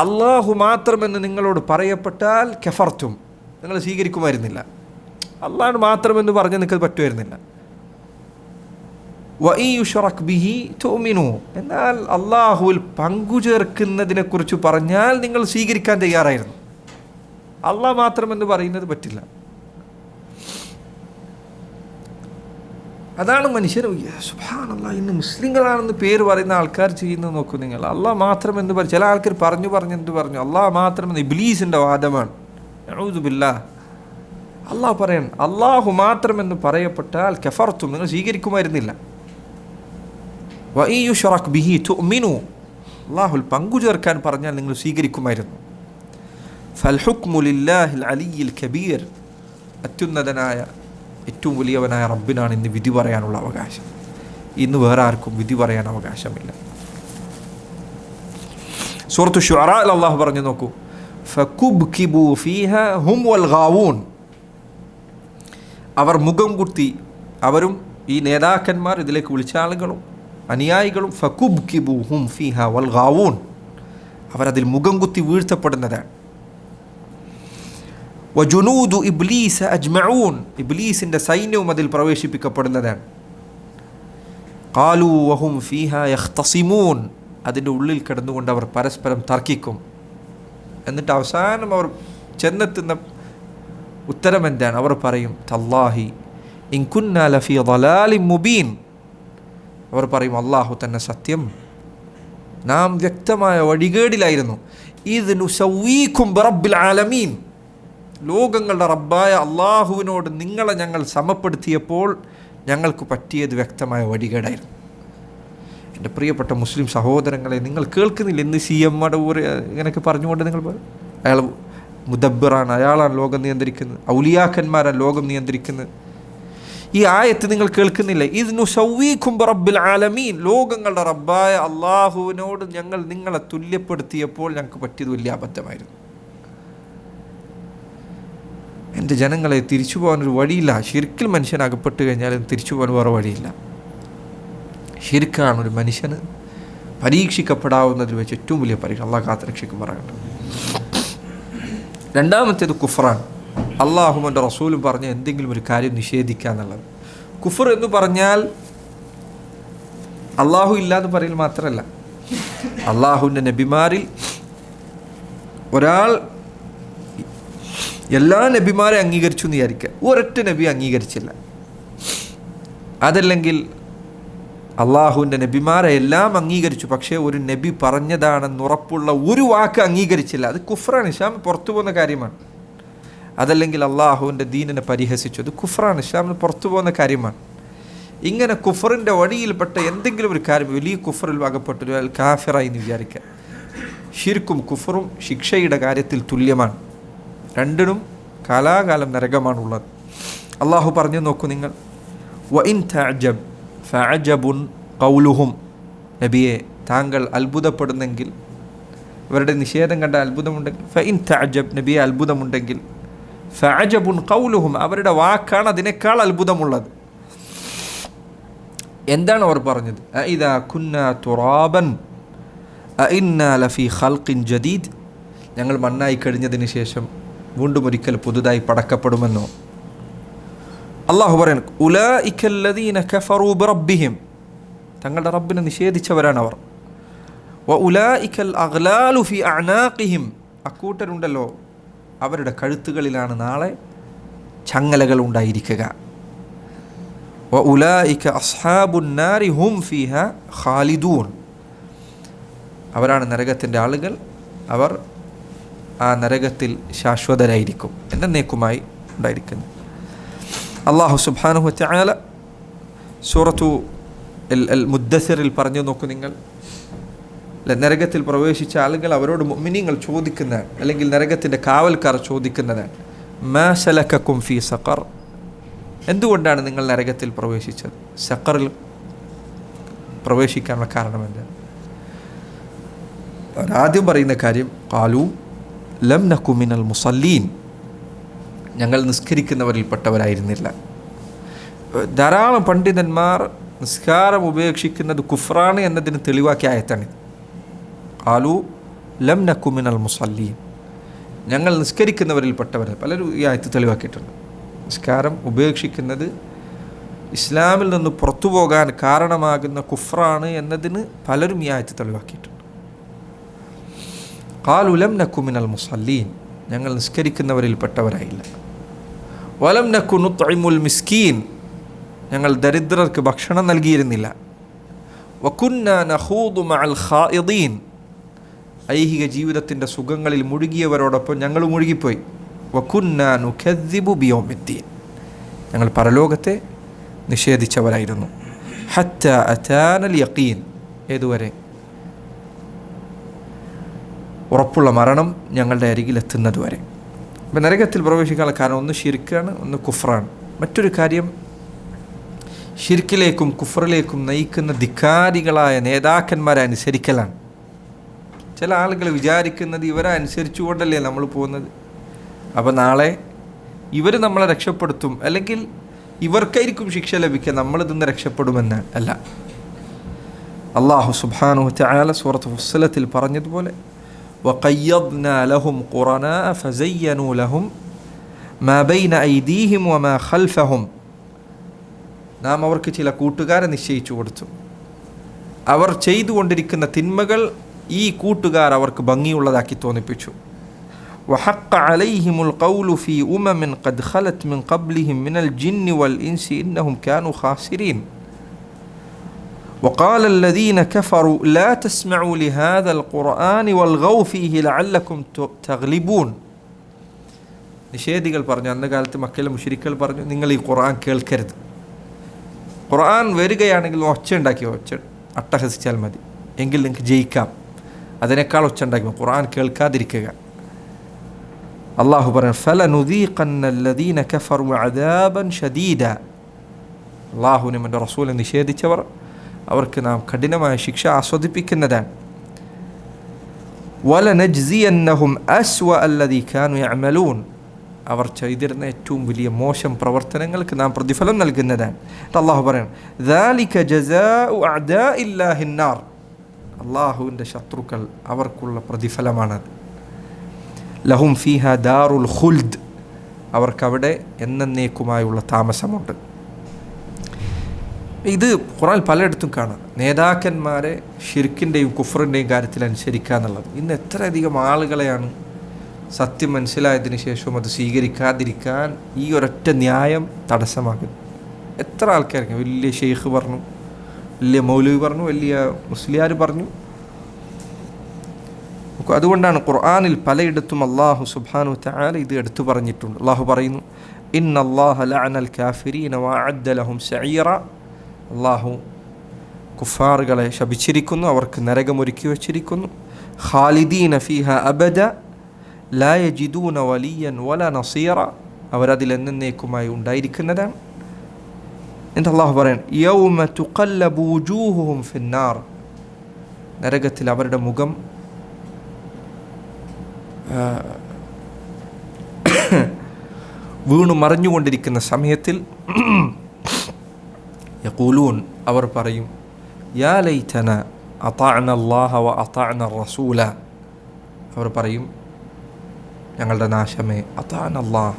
അള്ളാഹു മാത്രമെന്ന് നിങ്ങളോട് പറയപ്പെട്ടാൽ കഫർത്തും, നിങ്ങൾ സ്വീകരിക്കുമായിരുന്നില്ല. അള്ളാഹു മാത്രമെന്ന് പറഞ്ഞാൽ നിങ്ങൾക്ക് പറ്റുമായിരുന്നില്ല. വഇൻ യുശ്റക് ബിഹി തുഅ്മിനു, എന്നാൽ അള്ളാഹുവിൽ പങ്കുചേർക്കുന്നതിനെക്കുറിച്ച് പറഞ്ഞാൽ നിങ്ങൾ സ്വീകരിക്കാൻ തയ്യാറായിരുന്നു. അള്ളാഹ് മാത്രമെന്ന് പറയുന്നത് പറ്റില്ല. അതാണ് മനുഷ്യർ സുബ്ഹാനല്ലാഹ് ഇന്ന് മുസ്ലിങ്ങളാണെന്ന് പേര് പറയുന്ന ആൾക്കാർ ചെയ്യുന്നത് നോക്കൂ നിങ്ങൾ. അള്ളാഹ് മാത്രമെന്ന് പറഞ്ഞു. ചില ആൾക്കാർ പറഞ്ഞു എന്ത് പറഞ്ഞു? അള്ളാഹ് മാത്രമെന്ന്. ഇബ്ലീസിൻ്റെ വാദമാണ്. നഊദു ബില്ലാഹ്. അള്ളാഹ് പറയണം അള്ളാഹു മാത്രമെന്ന് പറയപ്പെട്ടാൽ കഫർത്തും, നിങ്ങൾ സ്വീകരിക്കുമായിരുന്നില്ല. വഇൻ യുശ്റക് ബിഹി തുഅ്മിനു, അള്ളാഹുൽ പങ്കു ചേർക്കാൻ പറഞ്ഞാൽ നിങ്ങൾ സ്വീകരിക്കുമായിരുന്നു. ഫൽ ഹുക്മു ലില്ലാഹിൽ അലിയ്യിൽ കബീർ, അത്യുന്നതനായ ഏറ്റവും വലിയവനായ റബ്ബിനാണ് ഇന്ന് വിധി പറയാനുള്ള അവകാശം. ഇന്ന് വേറെ ആർക്കും വിധി പറയാൻ അവകാശമില്ല. സൂറത്തു ശുഅറായിൽ അള്ളാഹു പറഞ്ഞു നോക്കൂ, ഫകുബ്കിബു ഫീഹാ ഹും വൽ ഗാവൂൻ. അവർ മുഖം കുത്തി, അവരും ഈ നേതാക്കന്മാർ, ഇതിലേക്ക് വിളിച്ച ആളുകളും അനുയായികളും, ഫകുബ്കിബു ഹും ഫീഹാ വൽ ഗാവൂൻ, അവരതിൽ മുഖം കുത്തി വീഴ്ത്തപ്പെടുന്നതാണ്. വജുനൂദു ഇബ്ലീസ അജ്മഊൻ, ഇബ്ലീസിൻ്റെ സൈന്യവും അതിൽ പ്രവേശിപ്പിക്കപ്പെടുന്നതാണ്. ഖാലൂ വഹും ഫീഹാ യഖ്തസിമൂൻ, അതിൻ്റെ ഉള്ളിൽ കിടന്നുകൊണ്ട് അവർ പരസ്പരം തർക്കിക്കും. എന്നിട്ട് അവസാനം അവർ ചെന്നെത്തുന്ന ഉത്തരം എന്താണ്? അവർ പറയും തല്ലാഹി ഇൻ കുന്നാ ലഫീ ളലാലിൻ മുബീൻ, അവർ പറയും അല്ലാഹു തന്നെ സത്യം, നാം വ്യക്തമായ വഴികേടിലായിരുന്നു. ഇദ് നുസവ്വീകും ബിറബ്ബിൽ ആലമീൻ, ലോകങ്ങളുടെ റബ്ബായ അള്ളാഹുവിനോട് നിങ്ങളെ ഞങ്ങൾ സമപ്പെടുത്തിയപ്പോൾ ഞങ്ങൾക്ക് പറ്റിയത് വ്യക്തമായ വഴികേടായിരുന്നു. എൻ്റെ പ്രിയപ്പെട്ട മുസ്ലിം സഹോദരങ്ങളെ, നിങ്ങൾ കേൾക്കുന്നില്ല ഇന്ന് CM മടവൂർ ഇങ്ങനെയൊക്കെ പറഞ്ഞുകൊണ്ട് നിങ്ങൾ അയാൾ മുദബ്ബറാണ്, അയാളാണ് ലോകം നിയന്ത്രിക്കുന്നത്, ഔലിയാക്കന്മാരാണ് ലോകം നിയന്ത്രിക്കുന്നത്. ഈ ആയത്ത് നിങ്ങൾ കേൾക്കുന്നില്ല? ഇദ് നുസവ്വീകും ബിറബ്ബിൽ ആലമീൻ, ലോകങ്ങളുടെ റബ്ബായ അള്ളാഹുവിനോട് ഞങ്ങൾ നിങ്ങളെ തുല്യപ്പെടുത്തിയപ്പോൾ ഞങ്ങൾക്ക് പറ്റിയത് വലിയ അബദ്ധമായിരുന്നു. എൻ്റെ ജനങ്ങളെ, തിരിച്ചു പോകാനൊരു വഴിയില്ല. ഷിർക്കിൽ മനുഷ്യൻ അകപ്പെട്ട് കഴിഞ്ഞാൽ തിരിച്ചു പോകാൻ വേറെ വഴിയില്ല. ഷിർക്കാണ് ഒരു മനുഷ്യന് പരീക്ഷിക്കപ്പെടാവുന്നതിൽ വെച്ച് ഏറ്റവും വലിയ പരീക്ഷ. അള്ളാഹ് കാത്തുരക്ഷിക്കുമാറാകട്ടെ. രണ്ടാമത്തേത് കുഫറാണ്. അള്ളാഹും എൻ്റെ റസൂലും പറഞ്ഞ എന്തെങ്കിലും ഒരു കാര്യം നിഷേധിക്കുക എന്നുള്ളത്. കുഫർ എന്ന് പറഞ്ഞാൽ അള്ളാഹു ഇല്ലാന്ന് പറയൽ മാത്രമല്ല, അള്ളാഹുവിൻ്റെ നബിമാരിൽ ഒരാൾ എല്ലാ നബിമാരെ അംഗീകരിച്ചു എന്ന് വിചാരിക്കുക, ഒരൊറ്റ നബി അംഗീകരിച്ചില്ല. അതല്ലെങ്കിൽ അള്ളാഹുവിൻ്റെ നബിമാരെ എല്ലാം അംഗീകരിച്ചു, പക്ഷേ ഒരു നബി പറഞ്ഞതാണെന്ന് ഉറപ്പുള്ള ഒരു വാക്ക് അംഗീകരിച്ചില്ല. അത് കുഫ്റാണ്, ഇസ്ലാം പുറത്തു പോകുന്ന കാര്യമാണ്. അതല്ലെങ്കിൽ അള്ളാഹുവിൻ്റെ ദീനിനെ പരിഹസിച്ചു, അത് കുഫ്റാണ്, ഇസ്ലാമിന് പുറത്തു പോകുന്ന കാര്യമാണ്. ഇങ്ങനെ കുഫറിൻ്റെ വഴിയിൽപ്പെട്ട എന്തെങ്കിലും ഒരു കാര്യം, വലിയ കുഫറിൽ അകപ്പെട്ടൊരു കാഫിറായി എന്ന് വിചാരിക്കുക. ഷിർക്കും കുഫറും ശിക്ഷയുടെ കാര്യത്തിൽ തുല്യമാണ്. രണ്ടിനും കാലാകാലം നരകമാണുള്ളത്. അള്ളാഹു പറഞ്ഞു നോക്കൂ നിങ്ങൾ, വഇൻ തഅജബ് ഫഅജബുൻ ഖൗലുഹും, നബിയെ താങ്കൾ അത്ഭുതപ്പെടുന്നെങ്കിൽ, അവരുടെ നിഷേധം കണ്ട അത്ഭുതമുണ്ടെങ്കിൽ, ഫഇൻ തഅജബ്, നബിയെ അത്ഭുതമുണ്ടെങ്കിൽ, ഫഅജബുൻ ഖൗലുഹും, അവരുടെ വാക്കാണ് അതിനേക്കാൾ അത്ഭുതമുള്ളത്. എന്താണ് അവർ പറഞ്ഞത്? അഇദാ കുന്നാ തുറാബൻ അഇന്നാ ലഫീ ഖൽഖിൻ ജദീദ്, ഞങ്ങൾ മണ്ണായി കഴിഞ്ഞതിന് ശേഷം വീണ്ടും ഒരിക്കൽ പുതുതായി പടക്കപ്പെടുമെന്നോ? അള്ളാഹു പറയണം ഉലൈകല്ലദീന കഫറൂ ബിറബ്ബിഹിം, തങ്ങളുടെ റബ്ബിനെ നിഷേധിച്ചവരാണ് അവർ. വഉലൈകൽ അഗ്ലാലു ഫീ അഅനാഖിഹിം, അക്കൂട്ടരുണ്ടല്ലോ അവരുടെ കഴുത്തുകളിലാണ് നാളെ ചങ്ങലകൾ ഉണ്ടായിരിക്കുക. വഉലൈക അസ്ഹാബുൻ നാരി ഹും ഫീഹാ ഖാലിദൂൻ, അവരാണ് നരകത്തിൻ്റെ ആളുകൾ, അവർ ആ നരകത്തിൽ ശാശ്വതരായിരിക്കും, എന്നേക്കുമായി ഉണ്ടായിരിക്കുന്നു. അല്ലാഹു സുബ്ഹാനഹു വതആല സൂറത്തു അൽ മുദ്ദസിറിൽ പറഞ്ഞു നോക്കൂ നിങ്ങൾ, നരകത്തിൽ പ്രവേശിച്ച ആളുകൾ അവരോട് മുഅ്മിനീങ്ങൾ ചോദിക്കുന്നതാണ്, അല്ലെങ്കിൽ നരകത്തിൻ്റെ കാവൽക്കാർ ചോദിക്കുന്നതാണ്, മാ സലകക്കും ഫീ സഖർ, എന്തുകൊണ്ടാണ് നിങ്ങൾ നരകത്തിൽ പ്രവേശിച്ചത്? സഖറിൽ പ്രവേശിക്കാനുള്ള കാരണം എന്താണ്? അവരാദ്യം പറയുന്ന കാര്യം ഖാലു ലം നകു മിനൽ മുസല്ലീൻ, ഞങ്ങൾ നിസ്കരിക്കുന്നവരിൽപ്പെട്ടവരായിരുന്നില്ല. ധാരാളം പണ്ഡിതന്മാർ നിസ്കാരം ഉപേക്ഷിക്കുന്നത് കുഫ്റാണ് എന്നതിന് തെളിവാക്കിയ ആയത്താണ്. ഖാലു ലം നകു മിനൽ മുസല്ലീൻ, ഞങ്ങൾ നിസ്കരിക്കുന്നവരിൽപ്പെട്ടവർ. പലരും ഈ ആയത്ത് തെളിവാക്കിയിട്ടുണ്ട്. നിസ്കാരം ഉപേക്ഷിക്കുന്നത് ഇസ്ലാമിൽ നിന്ന് പുറത്തു പോകാൻ കാരണമാകുന്ന കുഫ്റാണ് എന്നതിന് പലരും ഈ ആയത്ത് തെളിവാക്കിയിട്ടുണ്ട്. ഖാലു ലം നകു മിനൽ മുസല്ലീൻ, ഞങ്ങൾ നിസ്കരിക്കുന്നവരിൽപ്പെട്ടവരായില്ല. വലം നകു നുത്ഇമുൽ മിസ്കീൻ, ഞങ്ങൾ ദരിദ്രർക്ക് ഭക്ഷണം നൽകിയിരുന്നില്ല. വകുന്നാ നഖൂദു മഅൽ ഖായിദീൻ, ഐഹിക ജീവിതത്തിൻ്റെ സുഖങ്ങളിൽ മുഴുകിയവരോടൊപ്പം ഞങ്ങൾ മുഴുകിപ്പോയി. വകുന്നാ നുകദ്ദിബു ബിയൗമിദ്ദീൻ, ഞങ്ങൾ പരലോകത്തെ നിഷേധിച്ചവരായിരുന്നു. ഹത്താ അതാനൽ യഖീൻ, ഏതുവരെ? ഉറപ്പുള്ള മരണം ഞങ്ങളുടെ അരികിലെത്തുന്നത് വരെ. അപ്പം നരകത്തിൽ പ്രവേശിക്കാനുള്ള കാരണം ഒന്ന് ശിർക്കാണ്, ഒന്ന് കുഫ്റാണ്. മറ്റൊരു കാര്യം, ഷിർക്കിലേക്കും കുഫറിലേക്കും നയിക്കുന്ന ധിക്കാരികളായ നേതാക്കന്മാരെ അനുസരിക്കലാണ്. ചില ആളുകൾ വിചാരിക്കുന്നത് ഇവരെ അനുസരിച്ചുകൊണ്ടല്ലേ നമ്മൾ പോകുന്നത്, അപ്പോൾ നാളെ ഇവർ നമ്മളെ രക്ഷപ്പെടുത്തും, അല്ലെങ്കിൽ ഇവർക്കായിരിക്കും ശിക്ഷ ലഭിക്കുക, നമ്മളിതിന്ന് രക്ഷപ്പെടുമെന്നാണ്. അല്ല, അല്ലാഹു സുബ്ഹാനഹു വതആല സൂറത്ത് ഫുസ്സിലത്തിൽ പറഞ്ഞതുപോലെ وَقَيَّضْنَا لَهُمْ قُرَنَاءَ فَزَيَّنُوا لَهُمْ مَا بَيْنَ أَيْدِيهِمْ وَمَا خَلْفَهُمْ, നാം അവർക്ക് ചില കൂട്ടുകാരെ നിശ്ചയിച്ചു കൊടുത്തു. അവർ ചെയ്തുകൊണ്ടിരിക്കുന്ന തിന്മകൾ ഈ കൂട്ടുകാർ അവർക്ക് ഭംഗിയുള്ളതാക്കി തോന്നിപ്പിച്ചു. وَحَقَّ عَلَيْهِمُ الْقَوْلُ فِي أُمَمٍ قَدْ خَلَتْ مِنْ قَبْلِهِمْ مِنَ الْجِنِّ وَالْإِنسِ إِنَّهُمْ كَانُوا خَاسِرِينَ وقال الذين كفروا لا تسمعوا لهذا القرآن والغوا فيه لعلكم تغلبون. നിഷേധികൾ പറഞ്ഞു, അന്ന കാലത്ത് മക്കയിലെ മുശ്രിക്കുകൾ പറഞ്ഞു, നിങ്ങൾ ഈ ഖുർആൻ കേൾക്കരുത്. ഖുർആൻ വരികയാണെങ്കിൽ ഒച്ച ഉണ്ടാക്കി, ഒച്ച അട്ടഹസിച്ചാൽ മതി, എങ്കിൽ നിങ്ങൾക്ക് ജയിക്കാം. അതിനേക്കാൾ ഒച്ച ഉണ്ടാക്കി ഖുർആൻ കേൾക്കാതിരിക്കുക. അള്ളാഹു പറഞ്ഞു ഫലനുദീഖന്ന അല്ലദീന കഫറു അദാബൻ ശദീദ, അള്ളാഹുവിനും എൻ്റെ റസൂലിനെ നിഷേധിച്ചവർ അവർക്ക് നാം കഠിനമായ ശിക്ഷ ആസ്വദിപ്പിക്കുന്നതാണ്. വലനജ്സിയന്നഹും അസ്വഅ അല്ലദീ കാനൂ യഅമലൂൻ, അവർ ചെയ്തിരുന്ന ഏറ്റവും വലിയ മോശം പ്രവർത്തനങ്ങൾക്ക് നാം പ്രതിഫലം നൽകുന്നതാണ്. അല്ലാഹു പറയാണ് ദാലിക ജസാഉ അഅദാഇല്ലാഹിൻ നാർ, അല്ലാഹുവിൻ്റെ ശത്രുക്കൾ അവർക്കുള്ള പ്രതിഫലമാണത്. ലഹും ഫീഹാ ദാറുൽ ഖുൽദ്, അവർക്കവിടെ എന്നേക്കുമായുള്ള താമസമുണ്ട്. ഇത് ഖുർആൻ പലയിടത്തും കാണാം, നേതാക്കന്മാരെ ഷിർക്കിൻ്റെയും കുഫറിൻ്റെയും കാര്യത്തിൽ അനുസരിക്കുക എന്നുള്ളത്. ഇന്ന് എത്രയധികം ആളുകളെയാണ് സത്യം മനസ്സിലായതിന് ശേഷവും അത് സ്വീകരിക്കാതിരിക്കാൻ ഈ ഒരൊറ്റ ന്യായം തടസ്സമാകുന്നു. എത്ര ആൾക്കാർക്ക് വലിയ ഷെയ്ഖ് പറഞ്ഞു, വലിയ മൗലവി പറഞ്ഞു, വലിയ മുസ്ലിയാർ പറഞ്ഞു. അതുകൊണ്ടാണ് ഖുർആനിൽ പലയിടത്തും അല്ലാഹു സുബ്ഹാനഹു വതആല ഇത് എടുത്തു പറഞ്ഞിട്ടുണ്ട്. അല്ലാഹു പറയുന്നു ഇന്നല്ലാഹ ലഅനൽ കാഫിരീന വഅഅദ്ദ ലഹും സഈറ, അല്ലാഹു കുഫാറുകളെ ശപിച്ചിരിക്കുന്നു, അവർക്ക് നരകമൊരുക്കി വച്ചിരിക്കുന്നു. ഖാലിദീന ഫീഹ അബദ ലാ യജിദൂന വലിയൻ വലാ നസീറ, അവരതിൽ എന്നേക്കുമായി ഉണ്ടായിരിക്കുന്നതാണ്. എന്നിട്ട് അല്ലാഹു പറയാൻ യൗമ തുഖല്ലബു വുജൂഹുഹും ഫിന്നാർ, നരകത്തിൽ അവരുടെ മുഖം വീണു മറിഞ്ഞുകൊണ്ടിരിക്കുന്ന സമയത്തിൽ യഖൂലൂൻ, അവർ പറയും യാ ലൈതന അതാഅന അല്ലാഹ വ അതാഅന റസൂല, അവർ പറയും ഞങ്ങളുടെ നാശമേ, അതാഅന അല്ലാഹ്,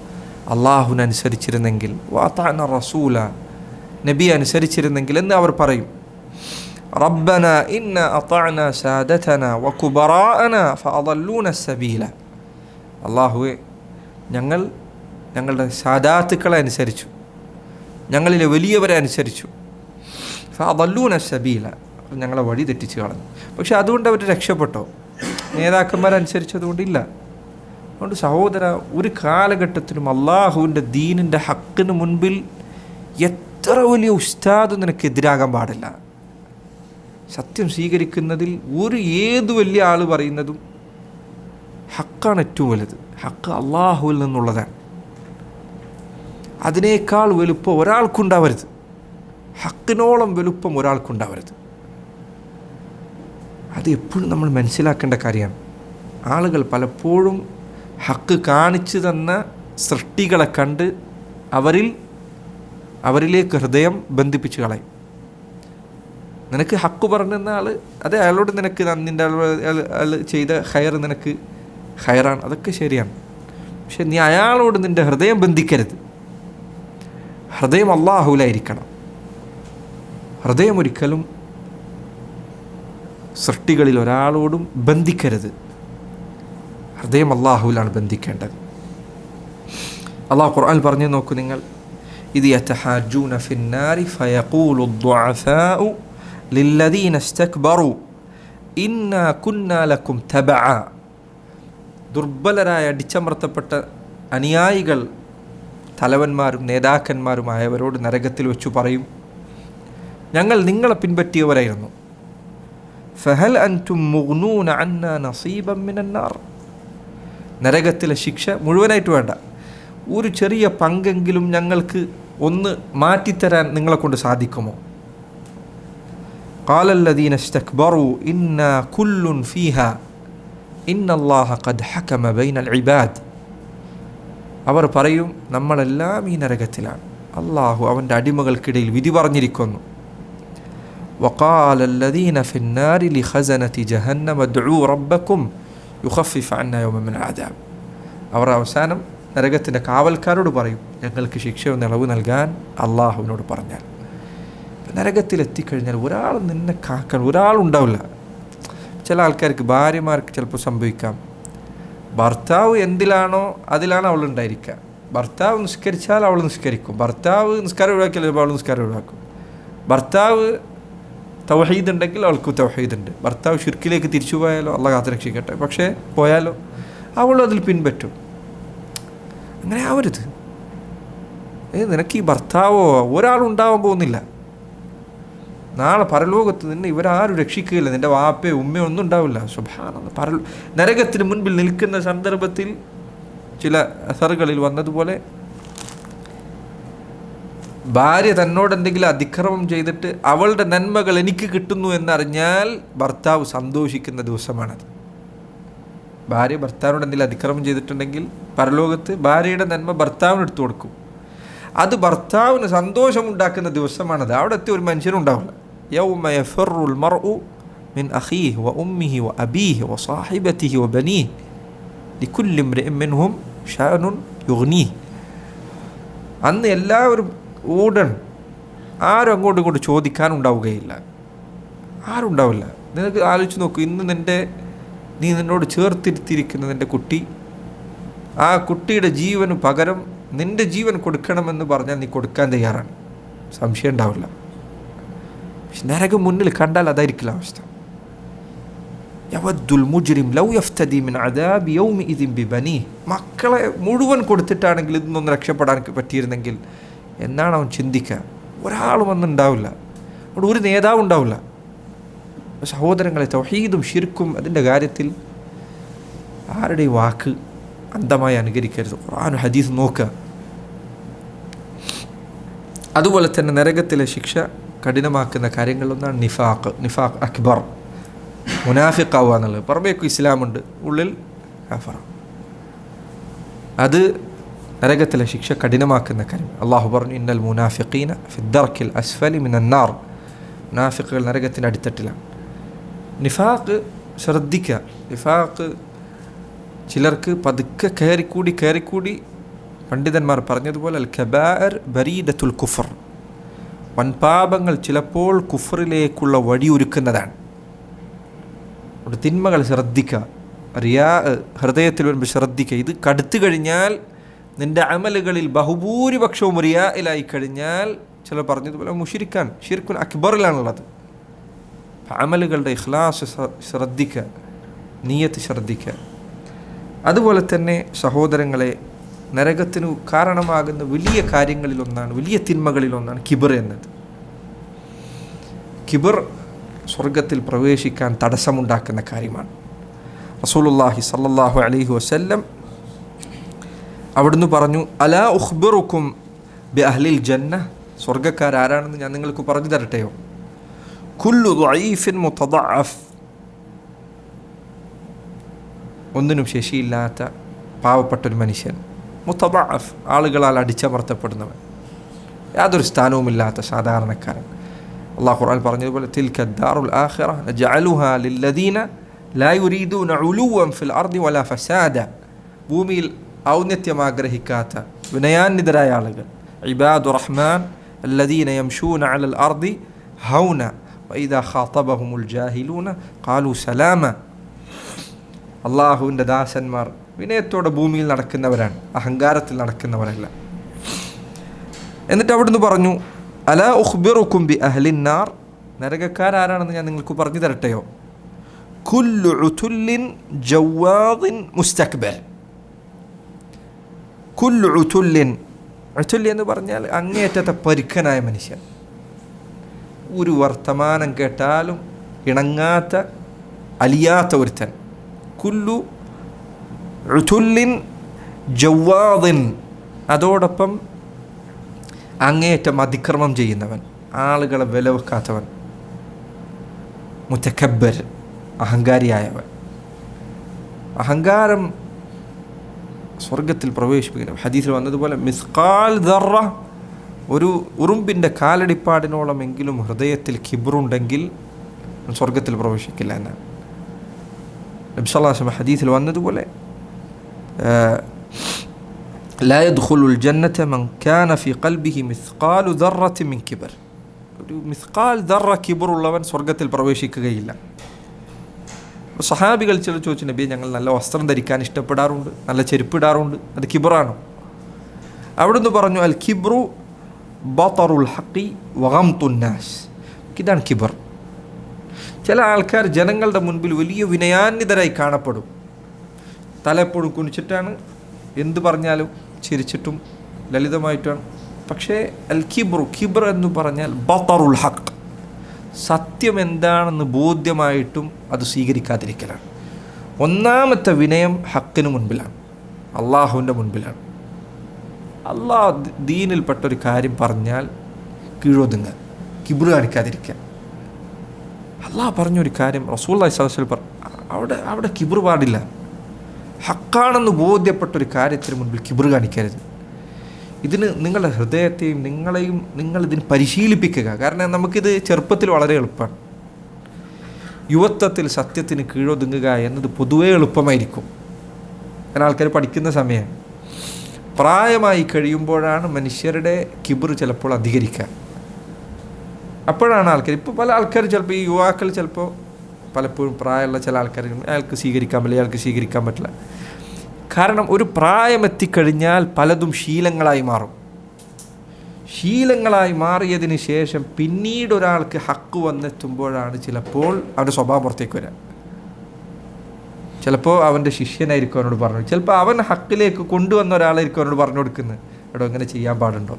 അല്ലാഹുവിനെ അനുസരിച്ചിരുന്നെങ്കിൽ, വ അതാഅന റസൂല, നബി അനുസരിച്ചിരുന്നെങ്കിൽ എന്ന് അവർ പറയും. റബ്ബന ഇന്ന അതാഅന സാദതന വ കുബറാഅന ഫഅദല്ലൂന സബീല, അല്ലാഹുവേ ഞങ്ങൾ ഞങ്ങളുടെ സാദാത്തുക്കളെ അനുസരിച്ചു, ഞങ്ങളിലെ വലിയവരെ അനുസരിച്ചു. ഫഅദല്ലൂന സബീല, ഞങ്ങളെ വഴി തെറ്റിച്ച് കളഞ്ഞു. പക്ഷെ അതുകൊണ്ട് അവർ രക്ഷപ്പെട്ടോ? നേതാക്കന്മാരനുസരിച്ചതുകൊണ്ടില്ല. അതുകൊണ്ട് സഹോദര, ഒരു കാലഘട്ടത്തിലും അള്ളാഹുവിൻ്റെ ദീനിൻ്റെ ഹക്കിന് മുൻപിൽ എത്ര വലിയ ഉസ്താദ് നിനക്കെതിരാകാൻ പാടില്ല. സത്യം സ്വീകരിക്കുന്നതിൽ ഏത് വലിയ ആൾ പറയുന്നതും ഹക്കാണ് ഏറ്റവും വലുത്. ഹക്ക് അള്ളാഹുവിൽ നിന്നുള്ളതാണ്. അതിനേക്കാൾ വലുപ്പം ഒരാൾക്കുണ്ടാവരുത്. ഹക്കിനോളം വലുപ്പം ഒരാൾക്കുണ്ടാവരുത്. അത് എപ്പോഴും നമ്മൾ മനസ്സിലാക്കേണ്ട കാര്യമാണ്. ആളുകൾ പലപ്പോഴും ഹക്ക് കാണിച്ചു തന്ന സൃഷ്ടികളെ കണ്ട് അവരിലേക്ക് ഹൃദയം ബന്ധിപ്പിച്ച് കളയും. നിനക്ക് ഹക്ക് പറഞ്ഞെന്ന ആൾ, അത് അയാളോട് നിനക്ക് നിൻ്റെ അയാൾ ചെയ്ത ഹയർ നിനക്ക് ഹയറാണ്, അതൊക്കെ ശരിയാണ്. പക്ഷെ നീ അയാളോട് നിൻ്റെ ഹൃദയം ബന്ധിക്കരുത്. ഹൃദയം അള്ളാഹുവിലായിരിക്കണം. ഹൃദയം ഒരിക്കലും സൃഷ്ടികളിൽ ഒരാളോടും ബന്ധിക്കരുത്. ഹൃദയം അള്ളാഹുവിലാണ് ബന്ധിക്കേണ്ടത്. അള്ളാഹു ഖുർആനിൽ പറഞ്ഞു നോക്കൂ നിങ്ങൾ, ഇദ് യതഹാജൂന ഫിന്നാരി ഫയഖൂലു الضعفاء للذين استكبروا إنا كنا لكم تبعا. ദുർബലരായ അടിച്ചമർത്തപ്പെട്ട അനുയായികൾ തലവന്മാരും നേതാക്കന്മാരുമായവരോട് നരകത്തിൽ വെച്ചു പറയും, ഞങ്ങൾ നിങ്ങളെ പിൻപറ്റിയവരായിരുന്നു. ഫഹൽ അൻതും മുഗ്നൂന അന്നാ നസീബൻ മിനൻ നാർ. നരകത്തിലെ ശിക്ഷ മുഴുവനായിട്ട് വേണ്ട, ഒരു ചെറിയ പങ്കെങ്കിലും ഞങ്ങൾക്ക് ഒന്ന് മാറ്റിത്തരാൻ നിങ്ങളെ കൊണ്ട് സാധിക്കുമോ? ഖാലല്ലദീന ഇസ്തക്ബറു ഇന്നാ കുല്ലുൻ ഫീഹാ ഇന്നല്ലാഹ ഖദ് ഹകമ ബൈനൽ ഇബാദ്. അവർ പറയും, നമ്മളെല്ലാം ഈ നരകത്തിലാണ്, അള്ളാഹു അവൻ്റെ അടിമകൾക്കിടയിൽ വിധി പറഞ്ഞിരിക്കുന്നു. വഖാലല്ലദീന ഫിന്നാരി ലിഖസനതി ജഹന്നമ ദഉ റബ്ബക്കും യുഖഫിഫ് അന്നാ യൗമൻ മിനൽ അദാബ്. അവർ അവസാനം നരകത്തിൻ്റെ കാവൽക്കാരോട് പറയും, ഞങ്ങൾക്ക് ശിക്ഷയൊന്ന് ഇളവ് നൽകാൻ അള്ളാഹുവിനോട് പറഞ്ഞാൽ. നരകത്തിലെത്തിക്കഴിഞ്ഞാൽ ഒരാൾ നിന്നെ കാക്കാൻ ഒരാളുണ്ടാവില്ല. ചില ആൾക്കാർക്ക്, ഭാര്യമാർക്ക് ചിലപ്പോൾ സംഭവിക്കാം, ഭർത്താവ് എന്തിലാണോ അതിലാണ് അവൾ ഉണ്ടായിരിക്കുക. ഭർത്താവ് നിസ്കരിച്ചാൽ അവൾ നിസ്കരിക്കും, ഭർത്താവ് നിസ്കാരം ഒഴിവാക്കിയാൽ അവൾ നിസ്കാരം ഒഴിവാക്കും. ഭർത്താവ് തൗഹീദ് ഉണ്ടെങ്കിൽ അവൾക്ക് തൗഹീദ് ഉണ്ട്. ഭർത്താവ് ശിർക്കിലേക്ക് തിരിച്ചു പോയാലോ, അള്ളാഹു കാത്തുരക്ഷിക്കട്ടെ, പക്ഷേ പോയാലോ അവളും അതിൽ പിൻപറ്റും. അങ്ങനെ ആവരുത്. നിനക്ക് ഈ ഭർത്താവോ ഒരാളുണ്ടാവാൻ പോകുന്നില്ല. നാളെ പരലോകത്ത് നിന്നെ ഇവരാരും രക്ഷിക്കുകയില്ല. നിൻ്റെ വാപ്പയോ ഉമ്മയോ ഒന്നും ഉണ്ടാവില്ല. സുബ്ഹാനല്ലാഹ്. നരകത്തിന് മുൻപിൽ നിൽക്കുന്ന സന്ദർഭത്തിൽ ചില അസറുകളിൽ വന്നതുപോലെ, ഭാര്യ തന്നോട് എന്തെങ്കിലും അതിക്രമം ചെയ്തിട്ട് അവളുടെ നന്മകൾ എനിക്ക് കിട്ടുന്നു എന്നറിഞ്ഞാൽ ഭർത്താവ് സന്തോഷിക്കുന്ന ദിവസമാണത്. ഭാര്യ ഭർത്താവിനോട് എന്തെങ്കിലും അതിക്രമം ചെയ്തിട്ടുണ്ടെങ്കിൽ പരലോകത്ത് ഭാര്യയുടെ നന്മ ഭർത്താവിന് എടുത്തു കൊടുക്കും. അത് ഭർത്താവിന് സന്തോഷമുണ്ടാക്കുന്ന ദിവസമാണത്. അവിടെ എത്തി ഒരു മനുഷ്യനുണ്ടാവില്ല. യൗമ യഫിറുൽ മർഉ മിൻ അഖീഹി വ ഉമ്മിഹി വ അബീഹി വ സാഹിബതിഹി വ ബനീഹി ലികുല്ലി ഇംറിഇൻ മിൻഹും ശഅനുൻ യുഗ്നീഹി. അന്ന് എല്ലാവരും ഓടണം. ആരും അങ്ങോട്ടും ഇങ്ങോട്ട് ചോദിക്കാനുണ്ടാവുകയില്ല. ആരുണ്ടാവില്ല. നിനക്ക് ആലോചിച്ച് നോക്കൂ, ഇന്ന് നീ നിന്നോട് ചേർത്തിരുത്തിയിരിക്കുന്ന നിൻ്റെ കുട്ടി, ആ കുട്ടിയുടെ ജീവന് പകരം നിൻ്റെ ജീവൻ കൊടുക്കണമെന്ന് പറഞ്ഞാൽ നീ കൊടുക്കാൻ തയ്യാറാണ്. സംശയം ഉണ്ടാവില്ല. പക്ഷെ നരകം മുന്നിൽ കണ്ടാൽ അതായിരിക്കില്ല അവസ്ഥ. യവദ്ദുൽ മുജ്രിം ലൗ യഫ്തദി മിൻ അദാബി യൗമിഇദിൻ ബിബനീഹി. മക്കളെ മുഴുവൻ കൊടുത്തിട്ടാണെങ്കിൽ ഇതൊന്നും രക്ഷപ്പെടാൻ പറ്റിയിരുന്നെങ്കിൽ എന്നാണ് അവൻ ചിന്തിക്കുക. ഒരാളും വന്നുണ്ടാവില്ല, അവിടെ ഒരു നേതാവും ഉണ്ടാവില്ല. സഹോദരങ്ങളെ, തൗഹീദും ശിർക്കും അതിൻ്റെ കാര്യത്തിൽ ആരുടെയും വാക്ക് അന്ധമായി അനുകരിക്കരുത്. ഖുർആനും ഹദീസ് നോക്കുക. അതുപോലെ തന്നെ നരകത്തിലെ ശിക്ഷ കഠിനമാക്കുന്ന കാര്യങ്ങളിലൊന്നാണ് നിഫാഖ് അക്ബർ, മുനാഫിഖാവുക എന്നുള്ളത്. പുറമേക്കും ഇസ്ലാമുണ്ട്, ഉള്ളിൽ കാഫിർ. അത് നരകത്തിലെ ശിക്ഷ കഠിനമാക്കുന്ന കാര്യം. അള്ളാഹു പറഞ്ഞു, ഇന്നൽ മുനാഫിഖീന ഫിദ്ദർക്കിൽ അസ്ഫലി മിനൻ നാർ. മുനാഫിഖുകൾ നരകത്തിൻ്റെ അടിത്തട്ടിലാണ്. നിഫാഖ് ശ്രദ്ധിക്കുക. നിഫാഖ് ചിലർക്ക് പതുക്കെ കയറിക്കൂടി പണ്ഡിതന്മാർ പറഞ്ഞതുപോലെ അൽ കബാഇർ ബരീദത്തുൽ കുഫർ. വൻപാപങ്ങൾ ചിലപ്പോൾ കുഫറിലേക്കുള്ള വഴിയൊരുക്കുന്നതാണ്. ഒരു തിന്മകൾ ശ്രദ്ധിക്കുക. റിയാ ഹൃദയത്തിൽ വരുമ്പോൾ ശ്രദ്ധിക്കുക. ഇത് കടുത്തു കഴിഞ്ഞാൽ നിൻ്റെ അമലുകളിൽ ബഹുഭൂരിപക്ഷവും റിയായിലായി കഴിഞ്ഞാൽ ചിലർ പറഞ്ഞതുപോലെ മുശ്രിക്കാൻ ഷിർക്കുൻ അക്ബറിലാണുള്ളത്. അമലുകളുടെ ഇഖ്ലാസ് ശ്രദ്ധിക്കുക, നിയ്യത്ത് ശ്രദ്ധിക്കുക. അതുപോലെ തന്നെ സഹോദരങ്ങളെ, നരകത്തിനു കാരണമാകുന്ന വലിയ കാര്യങ്ങളിലൊന്നാണ്, വലിയ തിന്മകളിലൊന്നാണ് കിബർ എന്നത്. കിബർ സ്വർഗത്തിൽ പ്രവേശിക്കാൻ തടസ്സമുണ്ടാക്കുന്ന കാര്യമാണ്. റസൂലുള്ളാഹി സ്വല്ലല്ലാഹു അലൈഹി വസല്ലം അവിടുന്ന് പറഞ്ഞു, അലാ ഉഖ്ബിറുക്കും ബി അഹ്ലിൽ ജന്ന, സ്വർഗ്ഗക്കാരാരാണെന്ന് ഞാൻ നിങ്ങൾക്ക് പറഞ്ഞു തരട്ടെയോ? കുല്ലു ദഈഫിൻ മുതദഅഫ്, ഒന്നിനും ശേഷിയില്ലാത്ത പാവപ്പെട്ടൊരു മനുഷ്യൻ, മുതദഅഫ്, ആളുകളാൽ അടിച്ചമർത്തപ്പെടുന്നവൻ, യാതൊരു സ്ഥാനവുമില്ലാത്ത സാധാരണക്കാരൻ. അല്ലാഹു ഖുർആൻ പറഞ്ഞതുപോലെ തിൽക ദാറുൽ ആഖിറ നജഅലുഹാ ലില്ലദീന ലാ യുരീദൂന ഉലുവൻ ഫിൽ അർദി വലാ ഫസാദ, ഭൂമിയിൽ ഔന്നത്യം ആഗ്രഹിക്കാത്ത വിനയാന്വിതരായ ആളുകൾ, ഇബാദുർ റഹ്മാൻ അല്ലദീന യംശൂന അലൽ അർദി ഹൗന വഇദാ ഖാതബഹുമുൽ ജാഹിലൂന ഖാലു സലാമ. അള്ളാഹുവിൻ്റെ ദാസന്മാർ വിനയത്തോടെ ഭൂമിയിൽ നടക്കുന്നവരാണ്, അഹങ്കാരത്തിൽ നടക്കുന്നവരല്ല. എന്നിട്ട് അവിടുന്ന് പറഞ്ഞു, അലാ ഉഖ്ബിറുക്കും ബി അഹ്ലിൻ നാർ, നരകക്കാരാരാണെന്ന് ഞാൻ നിങ്ങൾക്ക് പറഞ്ഞു തരട്ടെയോ? കുല്ലു ഉതുല്ലിൻ ജവാദിൻ മുസ്തക്ബർ. കുല്ലു ഉതുല്ലിൻ, ഉതുല്ല് എന്ന് പറഞ്ഞാൽ അങ്ങേയറ്റത്തെ പരുക്കനായ മനുഷ്യൻ, ഒരു വർത്തമാനം കേട്ടാലും ഇണങ്ങാത്ത അലിയാത്ത ഒരുത്തൻ. കുല്ലു ഉതുല്ലിൻ ജവാദിൻ, അതോടൊപ്പം അങ്ങേയറ്റം അതിക്രമം ചെയ്യുന്നവൻ, ആളുകളെ വില വെക്കാത്തവൻ, മുതക്കബ്ബർ, അഹങ്കാരിയായവൻ. അഹങ്കാരം സ്വർഗത്തിൽ പ്രവേശിപ്പിക്കണം. ഹദീസിൽ വന്നതുപോലെ മിസ്കാൽ ദർറ, ഒരു ഉറുമ്പിൻ്റെ കാലടിപ്പാടിനോളമെങ്കിലും ഹൃദയത്തിൽ കിബ്റുണ്ടെങ്കിൽ സ്വർഗത്തിൽ പ്രവേശിക്കില്ല എന്നാണ്. നബി സല്ലല്ലാഹു അലൈഹി വസല്ലം ഹദീസിൽ വന്നതുപോലെ ലാ യദ്ഖുലുൽ ജന്നത മൻ കാന ഫീ ഖൽബിഹി മിസ്കാലു ദർറത്തിൻ മിൻ കിബർ, ഒരു മിസ്കാൽ ദർറ കിബറുള്ളവൻ സ്വർഗത്തിൽ പ്രവേശിക്കുകയില്ല. സഹാബികൾ ചില ചോദിച്ചു, നബിയെ ഞങ്ങൾ നല്ല വസ്ത്രം ധരിക്കാൻ ഇഷ്ടപ്പെടാറുണ്ട്, നല്ല ചെരുപ്പിടാറുണ്ട്, അത് കിബറാണോ? അവിടുന്ന് പറഞ്ഞു, അൽ കിബ്രു ബതറുൽ ഹഖി വഗംതുൻ നാസ്, ഇതാണ് കിബർ. ചില ആൾക്കാർ ജനങ്ങളുടെ മുൻപിൽ വലിയ വിനയാന്വിതരായി കാണപ്പെടും, തല എപ്പോഴും കുനിച്ചിട്ടാണ്, എന്ത് പറഞ്ഞാലും ചിരിച്ചിട്ടും ലളിതമായിട്ടാണ്. പക്ഷേ അൽ കിബ്രു, കിബ്ർ എന്ന് പറഞ്ഞാൽ ബതറുൽ ഹഖ്, സത്യം എന്താണെന്ന് ബോധ്യമായിട്ടും അത് സ്വീകരിക്കാതിരിക്കലാണ്. ഒന്നാമത്തെ വിനയം ഹക്കിന് മുൻപിലാണ്, അള്ളാഹുവിൻ്റെ മുൻപിലാണ്. അള്ളാഹ് ദീനിൽപ്പെട്ടൊരു കാര്യം പറഞ്ഞാൽ കീഴൊതുങ്ങുക, കിബ്ർ കാണിക്കാതിരിക്കുക. അള്ളാഹ് പറഞ്ഞൊരു കാര്യം റസൂലുള്ളാഹി സ്വല്ലല്ലാഹു അലൈഹി വസല്ലം അവിടെ കിബ്ർ പാടില്ല. ഹക്കാണെന്ന് ബോധ്യപ്പെട്ടൊരു കാര്യത്തിന് മുൻപിൽ കിബ്ർ കാണിക്കരുത്. ഇതിന് നിങ്ങളുടെ ഹൃദയത്തെയും നിങ്ങളെയും നിങ്ങളിതിന് പരിശീലിപ്പിക്കുക. കാരണം നമുക്കിത് ചെറുപ്പത്തിൽ വളരെ എളുപ്പമാണ്. യുവത്വത്തിൽ സത്യത്തിന് കീഴൊതുങ്ങുക എന്നത് പൊതുവേ എളുപ്പമായിരിക്കും, കാരണം ആൾക്കാർ പഠിക്കുന്ന സമയം. പ്രായമായി കഴിയുമ്പോഴാണ് മനുഷ്യരുടെ കിബ്ർ ചിലപ്പോൾ അധികരിക്കുക. അപ്പോഴാണ് ആൾക്കാർ, ഇപ്പോൾ പല ആൾക്കാർ ചിലപ്പോൾ ഈ യുവാക്കൾ ചിലപ്പോൾ പലപ്പോഴും പ്രായമുള്ള ചില ആൾക്കാർ അയാൾക്ക് സ്വീകരിക്കാൻ പറ്റില്ല, അയാൾക്ക് സ്വീകരിക്കാൻ പറ്റില്ല. കാരണം ഒരു പ്രായം എത്തിക്കഴിഞ്ഞാൽ പലതും ശീലങ്ങളായി മാറും. ശീലങ്ങളായി മാറിയതിന് ശേഷം പിന്നീട് ഒരാൾക്ക് ഹക്ക് വന്നെത്തുമ്പോഴാണ് ചിലപ്പോൾ അവൻ്റെ സ്വഭാവം പുറത്തേക്ക് വരിക. ചിലപ്പോൾ അവൻ്റെ ശിഷ്യനായിരിക്കും അവനോട് പറഞ്ഞു, ചിലപ്പോൾ അവൻ ഹക്കിലേക്ക് കൊണ്ടുവന്ന ഒരാളായിരിക്കും അവനോട് പറഞ്ഞു കൊടുക്കുന്നത്, എടോ ഇങ്ങനെ ചെയ്യാൻ പാടുണ്ടോ.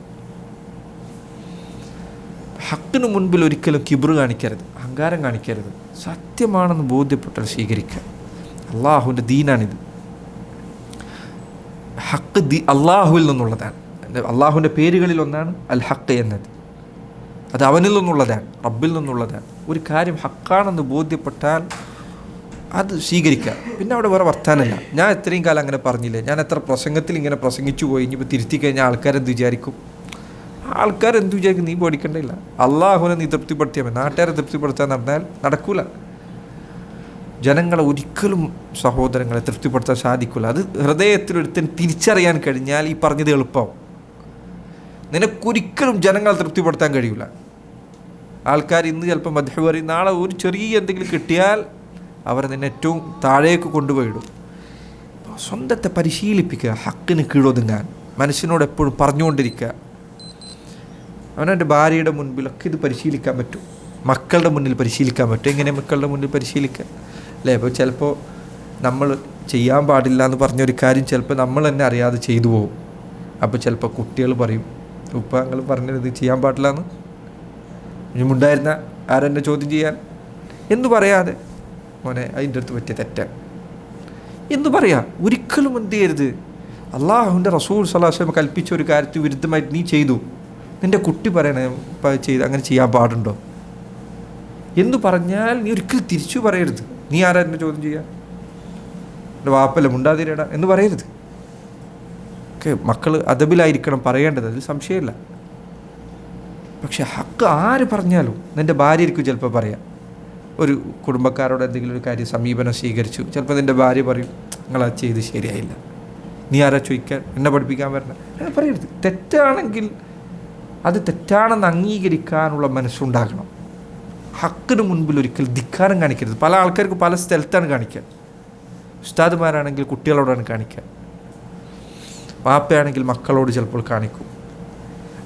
ഹക്കിന് മുൻപിൽ ഒരിക്കലും കിബ്ർ കാണിക്കരുത്, അഹങ്കാരം കാണിക്കരുത്. സത്യമാണെന്ന് ബോധ്യപ്പെട്ടാൽ സ്വീകരിക്കുക. അള്ളാഹുവിൻ്റെ ദീനാണിത്. ഹക്ക് അള്ളാഹുവിൽ നിന്നുള്ളതാണ്. അള്ളാഹുവിൻ്റെ പേരുകളിൽ ഒന്നാണ് അൽ ഹക്ക് എന്നത്. അത് അവനിൽ നിന്നുള്ളതാണ്, റബ്ബിൽ നിന്നുള്ളതാണ്. ഒരു കാര്യം ഹക്കാണെന്ന് ബോധ്യപ്പെട്ടാൽ അത് സ്വീകരിക്കുക. പിന്നെ അവിടെ വേറെ വർത്താനല്ല. ഞാൻ ഇത്രയും കാലം അങ്ങനെ പറഞ്ഞില്ലേ, ഞാൻ എത്ര പ്രസംഗത്തിൽ ഇങ്ങനെ പ്രസംഗിച്ചു പോയി, ഇനിയിപ്പോൾ തിരുത്തി കഴിഞ്ഞാൽ ആൾക്കാരെന്ത് വിചാരിക്കും? ആൾക്കാരെന്ത് വിചാരിക്കും? നീ പേടിക്കണ്ടില്ല. അള്ളാഹുവിനെ നീ തൃപ്തിപ്പെടുത്തിയാൽ മതി. നാട്ടുകാരെ തൃപ്തിപ്പെടുത്താൻ നടന്നാൽ നടക്കൂല. ജനങ്ങളെ ഒരിക്കലും സഹോദരങ്ങളെ തൃപ്തിപ്പെടുത്താൻ സാധിക്കില്ല. അത് ഹൃദയത്തിലൊരുത്തൻ തിരിച്ചറിയാൻ കഴിഞ്ഞാൽ ഈ പറഞ്ഞത് എളുപ്പമാവും. നിനക്കൊരിക്കലും ജനങ്ങളെ തൃപ്തിപ്പെടുത്താൻ കഴിയില്ല. ആൾക്കാർ ഇന്ന് ചിലപ്പോൾ മദ്ഹ് പറയും, നാളെ ഒരു ചെറിയ എന്തെങ്കിലും കിട്ടിയാൽ അവരെ നിന്നെ ഏറ്റവും താഴേക്ക് കൊണ്ടുപോയിടും. സ്വന്തത്തെ പരിശീലിപ്പിക്കുക, ഹക്കിന് കീഴൊതുങ്ങാൻ, മനുഷ്യനോട് എപ്പോഴും പറഞ്ഞുകൊണ്ടിരിക്കുക. അവനെൻ്റെ ഭാര്യയുടെ മുൻപിലൊക്കെ ഇത് പരിശീലിക്കാൻ പറ്റും, മക്കളുടെ മുന്നിൽ പരിശീലിക്കാൻ പറ്റും. എങ്ങനെ മക്കളുടെ മുന്നിൽ പരിശീലിക്കുക അല്ലേ? അപ്പോൾ ചിലപ്പോൾ നമ്മൾ ചെയ്യാൻ പാടില്ല എന്ന് പറഞ്ഞൊരു കാര്യം ചിലപ്പോൾ നമ്മൾ തന്നെ അറിയാതെ ചെയ്തു പോകും. അപ്പോൾ ചിലപ്പോൾ കുട്ടികൾ പറയും, ഉപ്പ നിങ്ങൾ പറഞ്ഞത് ഇത് ചെയ്യാൻ പാടില്ല എന്ന്. ഇനി ഉണ്ടായിരുന്ന ആരെന്നെ ചോദ്യം ചെയ്യാൻ? എന്ന് പറയാതെ മോനെ അതിൻ്റെ അടുത്ത് പറ്റിയ തെറ്റാണ് എന്ന് പറയാം. ഒരിക്കലും എന്ത് ചെയ്യരുത്. അള്ളാഹുവിൻ്റെ റസൂൽ സ്വല്ലല്ലാഹു അലൈഹി വസല്ലം കൽപ്പിച്ച ഒരു കാര്യത്തിൽ വിരുദ്ധമായിട്ട് നീ ചെയ്തു, നിൻ്റെ കുട്ടി പറയണേ ചെയ്ത് അങ്ങനെ ചെയ്യാൻ പാടുണ്ടോ എന്ന് പറഞ്ഞാൽ നീ ഒരിക്കലും തിരിച്ചു പറയരുത്. നീ ആരാ എന്നെ ചോദ്യം ചെയ്യാൻ, എൻ്റെ വാപ്പല്ല മുണ്ടാതിരടാ എന്ന് പറയരുത്. ഓക്കെ, മക്കൾ അദബിലായിരിക്കണം പറയേണ്ടത്, അതിൽ സംശയമില്ല. പക്ഷെ ഹക്ക് ആര് പറഞ്ഞാലും നിൻ്റെ ഭാര്യയ്ക്കും ചിലപ്പോൾ പറയാം. ഒരു കുടുംബക്കാരോട് എന്തെങ്കിലും ഒരു കാര്യം സമീപനം സ്വീകരിച്ചു, ചിലപ്പോൾ നിൻ്റെ ഭാര്യ പറയും നിങ്ങളത് ചെയ്ത് ശരിയായില്ല, നീ ആരാ ചോദിക്കാൻ, എന്നെ പഠിപ്പിക്കാൻ വരണം, അങ്ങനെ പറയരുത്. തെറ്റാണെങ്കിൽ അത് തെറ്റാണെന്ന് അംഗീകരിക്കാനുള്ള മനസ്സുണ്ടാകണം. ഹക്കിന് മുൻപിൽ ഒരിക്കൽ ധിക്കാരം കാണിക്കരുത്. പല ആൾക്കാർക്ക് പല സ്ഥലത്താണ് കാണിക്കുക. ഉസ്താദുമാരാണെങ്കിൽ കുട്ടികളോടാണ് കാണിക്കുക, വാപ്പയാണെങ്കിൽ മക്കളോട് ചിലപ്പോൾ കാണിക്കും.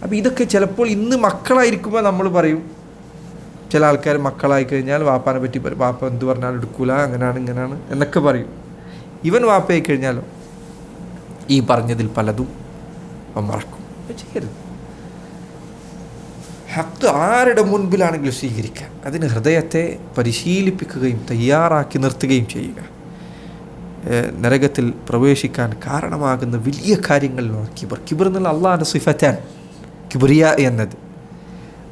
അപ്പോൾ ഇതൊക്കെ ചിലപ്പോൾ ഇന്ന് മക്കളായിരിക്കുമ്പോൾ നമ്മൾ പറയും. ചില ആൾക്കാർ മക്കളായി കഴിഞ്ഞാൽ വാപ്പാനെ പറ്റി പറയും, വാപ്പ എന്ത് പറഞ്ഞാലും എടുക്കൂല, അങ്ങനെയാണ് ഇങ്ങനെയാണ് എന്നൊക്കെ പറയും. ഇവൻ വാപ്പയായി കഴിഞ്ഞാലോ ഈ പറഞ്ഞതിൽ പലതും അവൻ മറക്കും. ചെയ്യരുത്. ഹക്ക് ആരുടെ മുൻപിലാണെങ്കിലും സ്വീകരിക്കുക. അതിന് ഹൃദയത്തെ പരിശീലിപ്പിക്കുകയും തയ്യാറാക്കി നിർത്തുകയും ചെയ്യുക. നരകത്തിൽ പ്രവേശിക്കാൻ കാരണമാകുന്ന വലിയ കാര്യങ്ങളിലാണ് കിബർ. കിബർ എന്നുള്ള അള്ളാഹിൻ്റെ സിഫത്താണ് കിബ്രിയ എന്നത്.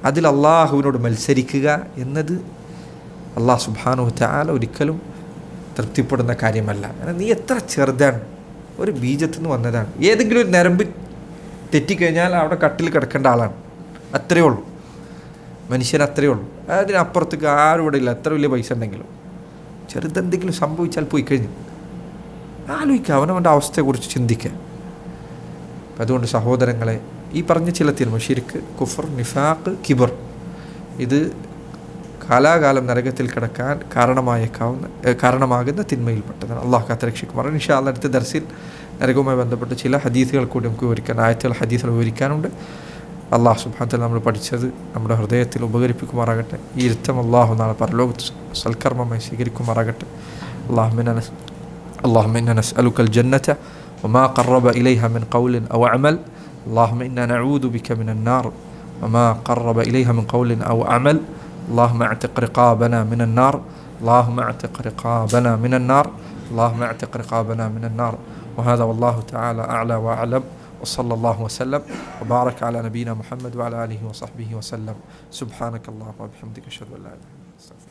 അതിൽ അള്ളാഹുവിനോട് മത്സരിക്കുക എന്നത് അള്ളാഹു സുബ്ഹാനഹു വ തആല ഒരിക്കലും തൃപ്തിപ്പെടുന്ന കാര്യമല്ല. നീ എത്ര ചെറുതാണ്, ഒരു ബീജത്തിൽ നിന്ന് വന്നതാണ്. ഏതെങ്കിലും ഒരു നരമ്പ് തെറ്റിക്കഴിഞ്ഞാൽ അവിടെ കട്ടിൽ കിടക്കേണ്ട ആളാണ്. അത്രയേ ഉള്ളൂ മനുഷ്യൻ, അത്രയേ ഉള്ളൂ. അതിനപ്പുറത്തേക്ക് ആരും ഇവിടെ ഇല്ല. എത്ര വലിയ പൈസ ഉണ്ടെങ്കിലും ചെറുതെന്തെങ്കിലും സംഭവിച്ചാൽ പോയി കഴിഞ്ഞു. ആലോചിക്കുക, അവനവൻ്റെ അവസ്ഥയെക്കുറിച്ച് ചിന്തിക്കുക. അപ്പം അതുകൊണ്ട് സഹോദരങ്ങളെ, ഈ പറഞ്ഞ ചില തിന്മ ശിർക്ക്, കുഫർ, നിഫാഖ്, കിബർ, ഇത് കാലാകാലം നരകത്തിൽ കിടക്കാൻ കാരണമാകുന്ന തിന്മയിൽപ്പെട്ടതാണ്. അള്ളാഹു കാത്തുരക്ഷിക്കുമാറാണ്. ഇൻഷാ അല്ലാഹ് അടുത്ത ദർസിൽ നരകവുമായി ബന്ധപ്പെട്ട് ചില ഹദീസുകൾ കൂടി നമുക്ക് വിവരിക്കാൻ, ആയത്തുകൾ ഹദീസുകൾ വിവരിക്കാനുണ്ട്. അള്ളാഹു സുബ്ഹാനഹു വ തആല നമ്മൾ പഠിച്ചത് നമ്മുടെ ഹൃദയത്തിൽ ഉപകരിപ്പിക്കുമാറാകട്ടെ. ഈ ഇരുത്തം അള്ളാഹു നാളെ പരലോകത്ത് സൽക്കർമ്മമായി സ്വീകരിക്കുമാറാകട്ടെ. اللهم إنا نسألك الجنة وما قرب إليها من قول أو عمل. اللهم إنا نعوذ بك من النار وما قرب إليها من قول أو عمل. اللهم اعتق رقابنا من النار. اللهم اعتق رقابنا من النار. اللهم اعتق رقابنا من النار. وهذا والله تعالى أعلى وأعلم. وصلى الله وسلم وبارك على نبينا محمد وعلى آله وصحبه وسلم. سبحانك اللهم وبحمدك أشهد أن لا إله إلا أنت.